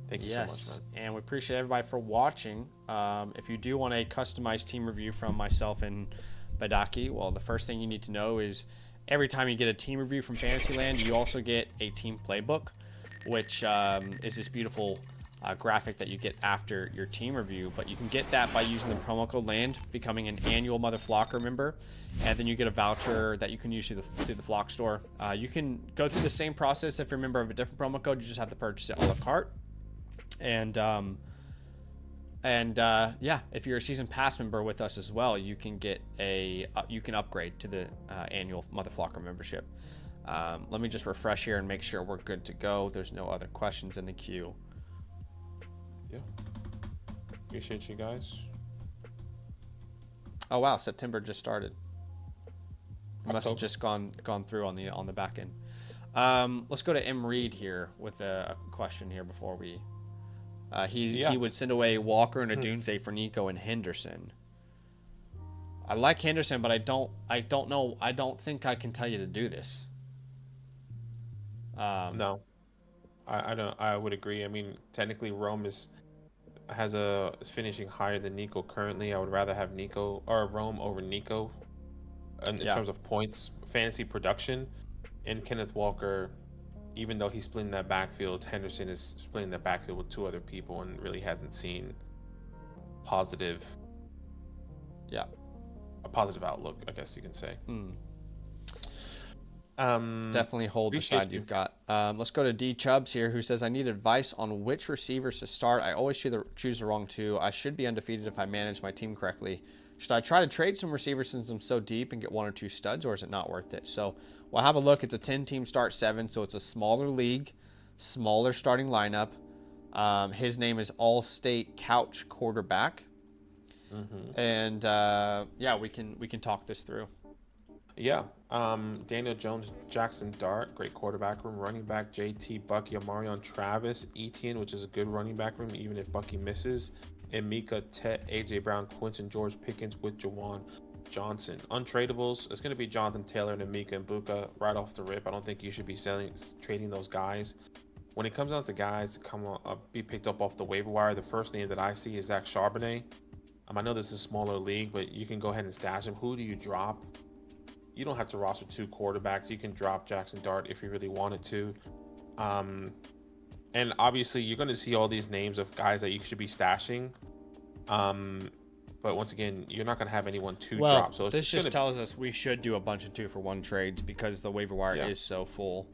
Thank you so much, man. And we appreciate everybody for watching. If you do want a customized team review from myself and Bucky, well, the first thing you need to know is every time you get a team review from Fantasyland, you also get a team playbook, which is this beautiful graphic that you get after your team review. But you can get that by using the promo code LAND, becoming an annual Mother Flocker member, and then you get a voucher that you can use through the Flock store. You can go through the same process if you're a member of a different promo code. You just have to purchase it a la carte. And if you're a season pass member with us as well, you can get you can upgrade to the annual Mother Flocker membership. Let me just refresh here and make sure we're good to go. There's no other questions in the queue. Yeah. Appreciate you guys. Oh wow, September just started. It must have just gone through on the back end. Let's go to M. Reed here with a question here before we. He would send away Walker and a Doomsday for Nico and Henderson. I like Henderson, but I don't know. I don't think I can tell you to do this. No, I don't. I would agree. I mean, technically, Rome is finishing higher than Nico currently. I would rather have Nico or Rome over Nico in terms of points, fantasy production, and Kenneth Walker. Even though he's splitting that backfield, Henderson is splitting that backfield with 2 other people and really hasn't seen a positive outlook, I guess you can say. Definitely hold the side you've got. Let's go to D Chubbs here, who says, I need advice on which receivers to start. I always choose the wrong 2. I should be undefeated if I manage my team correctly. Should I try to trade some receivers since I'm so deep and get 1 or 2 studs, or is it not worth it? So we'll have a look. It's a 10-team start 7, so it's a smaller league, smaller starting lineup. His name is All-State Couch Quarterback. And we can talk this through. Yeah. Daniel Jones, Jackson Dart, great quarterback room. Running back, JT, Bucky, Amarion, Travis, Etienne, which is a good running back room, even if Bucky misses. Emeka, Tet, AJ Brown, Quinton, George Pickens with Jawan. Johnson. Untradables, it's going to be Jonathan Taylor and Emeka and Buka right off the rip. I don't think you should be trading those guys. When it comes down to guys be picked up off the waiver wire, the first name that I see is Zach Charbonnet. I know this is a smaller league, but you can go ahead and stash him. Who do you drop? You don't have to roster 2 quarterbacks. You can drop Jackson Dart if you really wanted to. And obviously, you're going to see all these names of guys that you should be stashing. But once again, you're not going to have anyone to drop. So this just tells us we should do a bunch of 2-for-1 trades because the waiver wire is so full.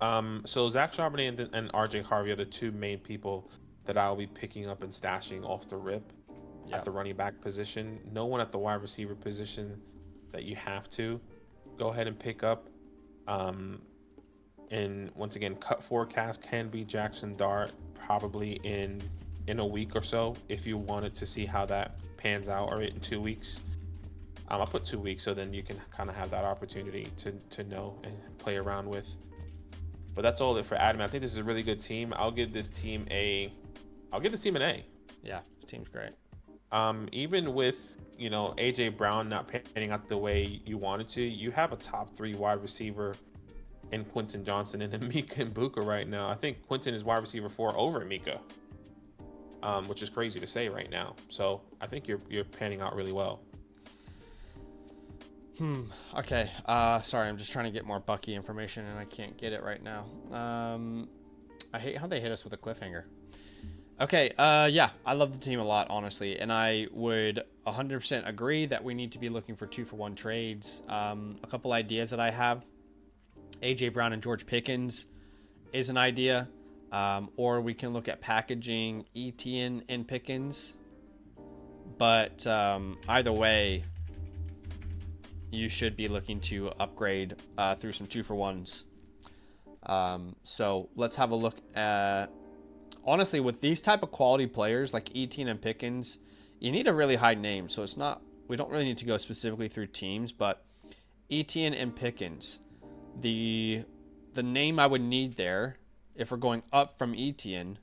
So Zach Charbonnet and RJ Harvey are the 2 main people that I'll be picking up and stashing off the rip at the running back position. No one at the wide receiver position that you have to go ahead and pick up. And once again, cut forecast can be Jackson Dart probably in a week or so if you wanted to see how that pans out, or in 2 weeks. I'll put 2 weeks so then you can kind of have that opportunity to know and play around with. But that's all it for Adam. I think this is a really good team. I'll give this team an A. Yeah, this team's great. Even with, AJ Brown not panning out the way you wanted to, you have a top 3 wide receiver in Quentin Johnson and Emeka and Buka right now. I think Quentin is wide receiver 4 over Emeka, which is crazy to say right now. So I think you're panning out really well. Okay. Sorry, I'm just trying to get more Bucky information and I can't get it right now. I hate how they hit us with a cliffhanger. Okay. Yeah, I love the team a lot, honestly, and I would 100% agree that we need to be looking for 2-for-1 trades. A couple ideas that I have: AJ Brown and George Pickens is an idea, or we can look at packaging Etienne and Pickens. But either way, you should be looking to upgrade through some 2-for-1s. So let's have a look at, honestly, with these type of quality players like Etienne and Pickens, you need a really high name. So it's not, we don't really need to go specifically through teams, but Etienne and Pickens, the name I would need there, if we're going up from Etienne,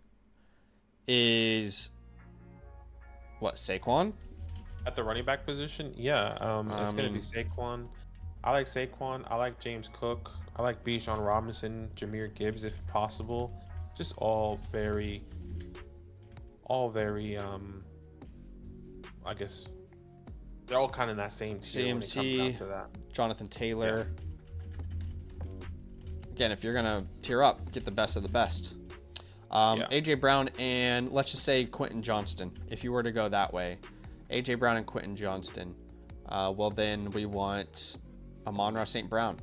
is what, Saquon? At the running back position, yeah, it's going to be Saquon. I like Saquon. I like James Cook. I like Bijan Robinson, Jahmyr Gibbs, if possible. Just all very, I guess they're all kind of in that same tier when it comes down to that. Jonathan Taylor. Again, if you're gonna tier up, get the best of the best. AJ Brown and let's just say Quentin Johnston. If you were to go that way, AJ Brown and Quentin Johnston. Well, then we want Amon-Ra St. Brown,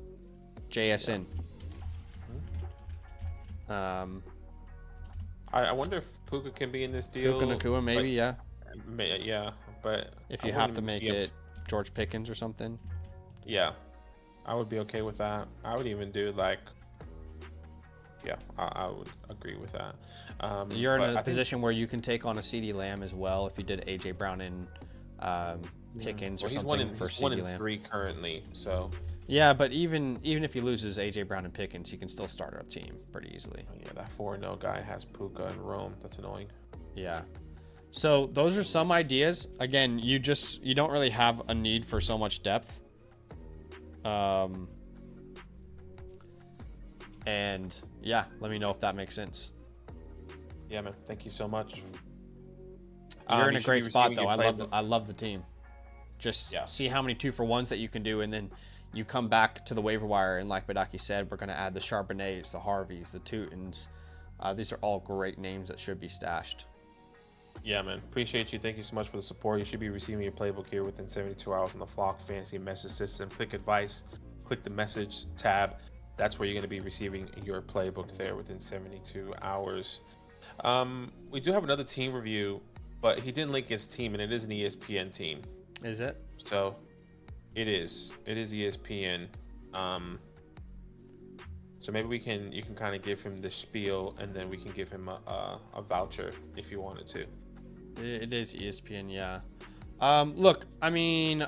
JSN. I wonder if Puka can be in this deal. Puka Nacua, maybe, yeah. Yeah, but if you have to make it George Pickens or something. Yeah, I would be okay with that. I would even do I would agree with that. You're in a position where you can take on a CeeDee Lamb as well if you did AJ Brown and Pickens or something for CeeDee Lamb. He's 1 in 3 currently, so. Yeah, but even if he loses AJ Brown and Pickens, he can still start a team pretty easily. Yeah, that 4-0 guy has Puka and Rome. That's annoying. Yeah. So those are some ideas. Again, you don't really have a need for so much depth. And yeah, let me know if that makes sense. Yeah, man. Thank you so much. You're in a great spot, though. I love the team. Just see how many 2-for-1s that you can do, and then you come back to the waiver wire, and like Badaki said, we're going to add the Charbonnets, the Harveys, the Tutons. These are all great names that should be stashed. Yeah, man. Appreciate you. Thank you so much for the support. You should be receiving your playbook here within 72 hours on the Flock Fantasy Message System. Click Advice, click the Message tab. That's where you're going to be receiving your playbook there within 72 hours. We do have another team review, but he didn't link his team, and it is an ESPN team. Is it? So it is. It is ESPN. So maybe you can kind of give him the spiel, and then we can give him a voucher if you wanted to. It is ESPN, yeah. Look, I mean,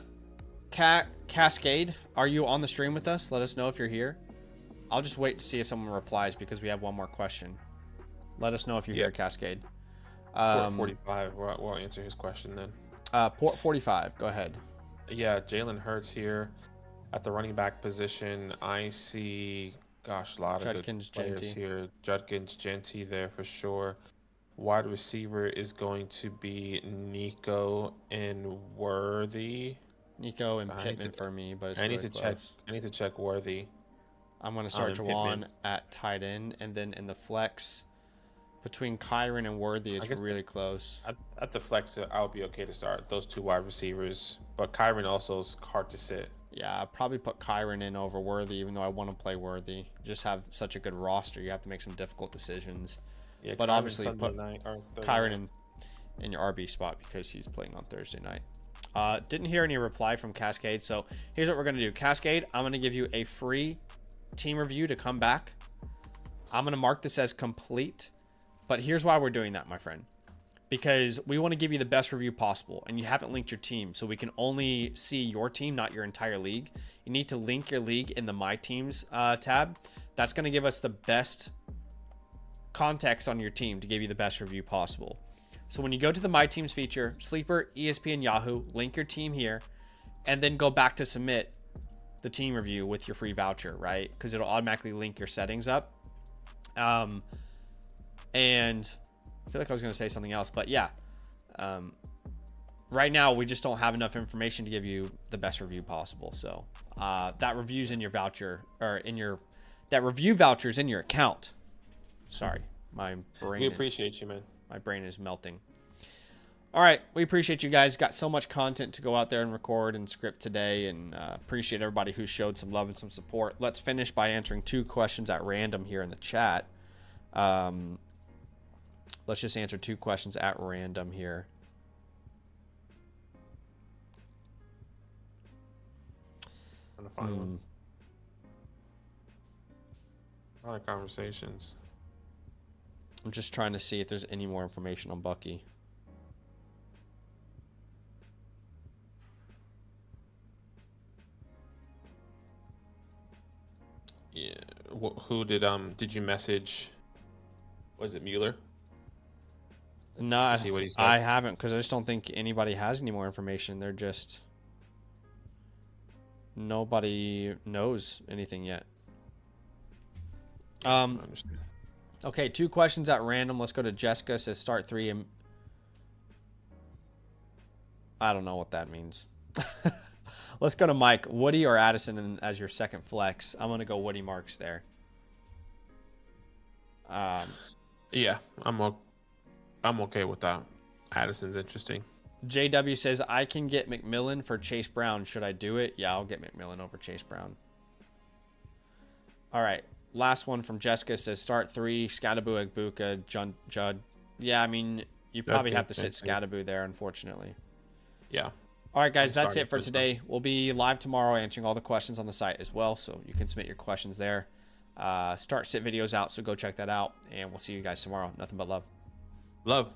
Cascade, are you on the stream with us? Let us know if you're here. I'll just wait to see if someone replies because we have one more question. Let us know if you're here, Cascade. Port 45. We'll answer his question then. Port 45. Go ahead. Yeah, Jalen Hurts here at the running back position. I see, gosh, a lot of good Judkins, players Genty. here. Judkins, Genty there for sure. Wide receiver is going to be Nico and Worthy. Nico and I need to, Pittman for me, but it's I need really to check. close. I need to check Worthy. I'm going to start And Pittman. Jawan at tight end, and then in the flex, between Kyron and Worthy, I it's guess really close. at the flex, I would be okay to start those two wide receivers. But Kyron also is hard to sit. Yeah, I'd probably put Kyron in over Worthy, even though I want to play Worthy. Just have such a good roster, you have to make some difficult decisions. Yeah, But Kyron obviously Sunday put night or Thursday Kyron night. in your RB spot because he's playing on Thursday night. Didn't hear any reply from Cascade, so here's what we're going to do. Cascade, I'm going to give you a free team review to come back. I'm going to mark this as complete, but here's why we're doing that, my friend. Because we want to give you the best review possible, and you haven't linked your team, so we can only see your team, not your entire league. You need to link your league in the My Teams tab. That's going to give us the best context on your team to give you the best review possible. So when you go to the My Teams feature, Sleeper, ESPN, Yahoo, link your team here, and then go back to submit the team review with your free voucher, right? Because it'll automatically link your settings up. And I feel like I was going to say something else, but yeah. Right now, we just don't have enough information to give you the best review possible. So that review's in your voucher, or that review voucher's in your account. Sorry, my brain. We appreciate you, man. My brain is melting. All right, we appreciate you guys. Got so much content to go out there and record and script today, and appreciate everybody who showed some love and some support. Let's finish by answering 2 questions at random here in the chat. Let's just answer 2 questions at random here. Trying to find one. A lot of conversations. I'm just trying to see if there's any more information on Bucky. Yeah. Who did you message? Was it Mueller? No, See what he said? I haven't, because I just don't think anybody has any more information. They're just... Nobody knows anything yet. I understand. Okay, 2 questions at random. Let's go to Jessica. Says start 3. And I don't know what that means. Let's go to Mike. Woody or Addison as your second flex. I'm going to go Woody Marks there. Yeah, I'm okay with that. Addison's interesting. JW says, I can get McMillan for Chase Brown. Should I do it? Yeah, I'll get McMillan over Chase Brown. All right. Last one from Jessica says, start 3, Scadaboo, Egbuka, Judd. Yeah, I mean, you probably have to sit Scadaboo there, unfortunately. Yeah. All right, guys, that's it for today. We'll be live tomorrow answering all the questions on the site as well, so you can submit your questions there. Start sit videos out, so go check that out, and we'll see you guys tomorrow. Nothing but love. Love.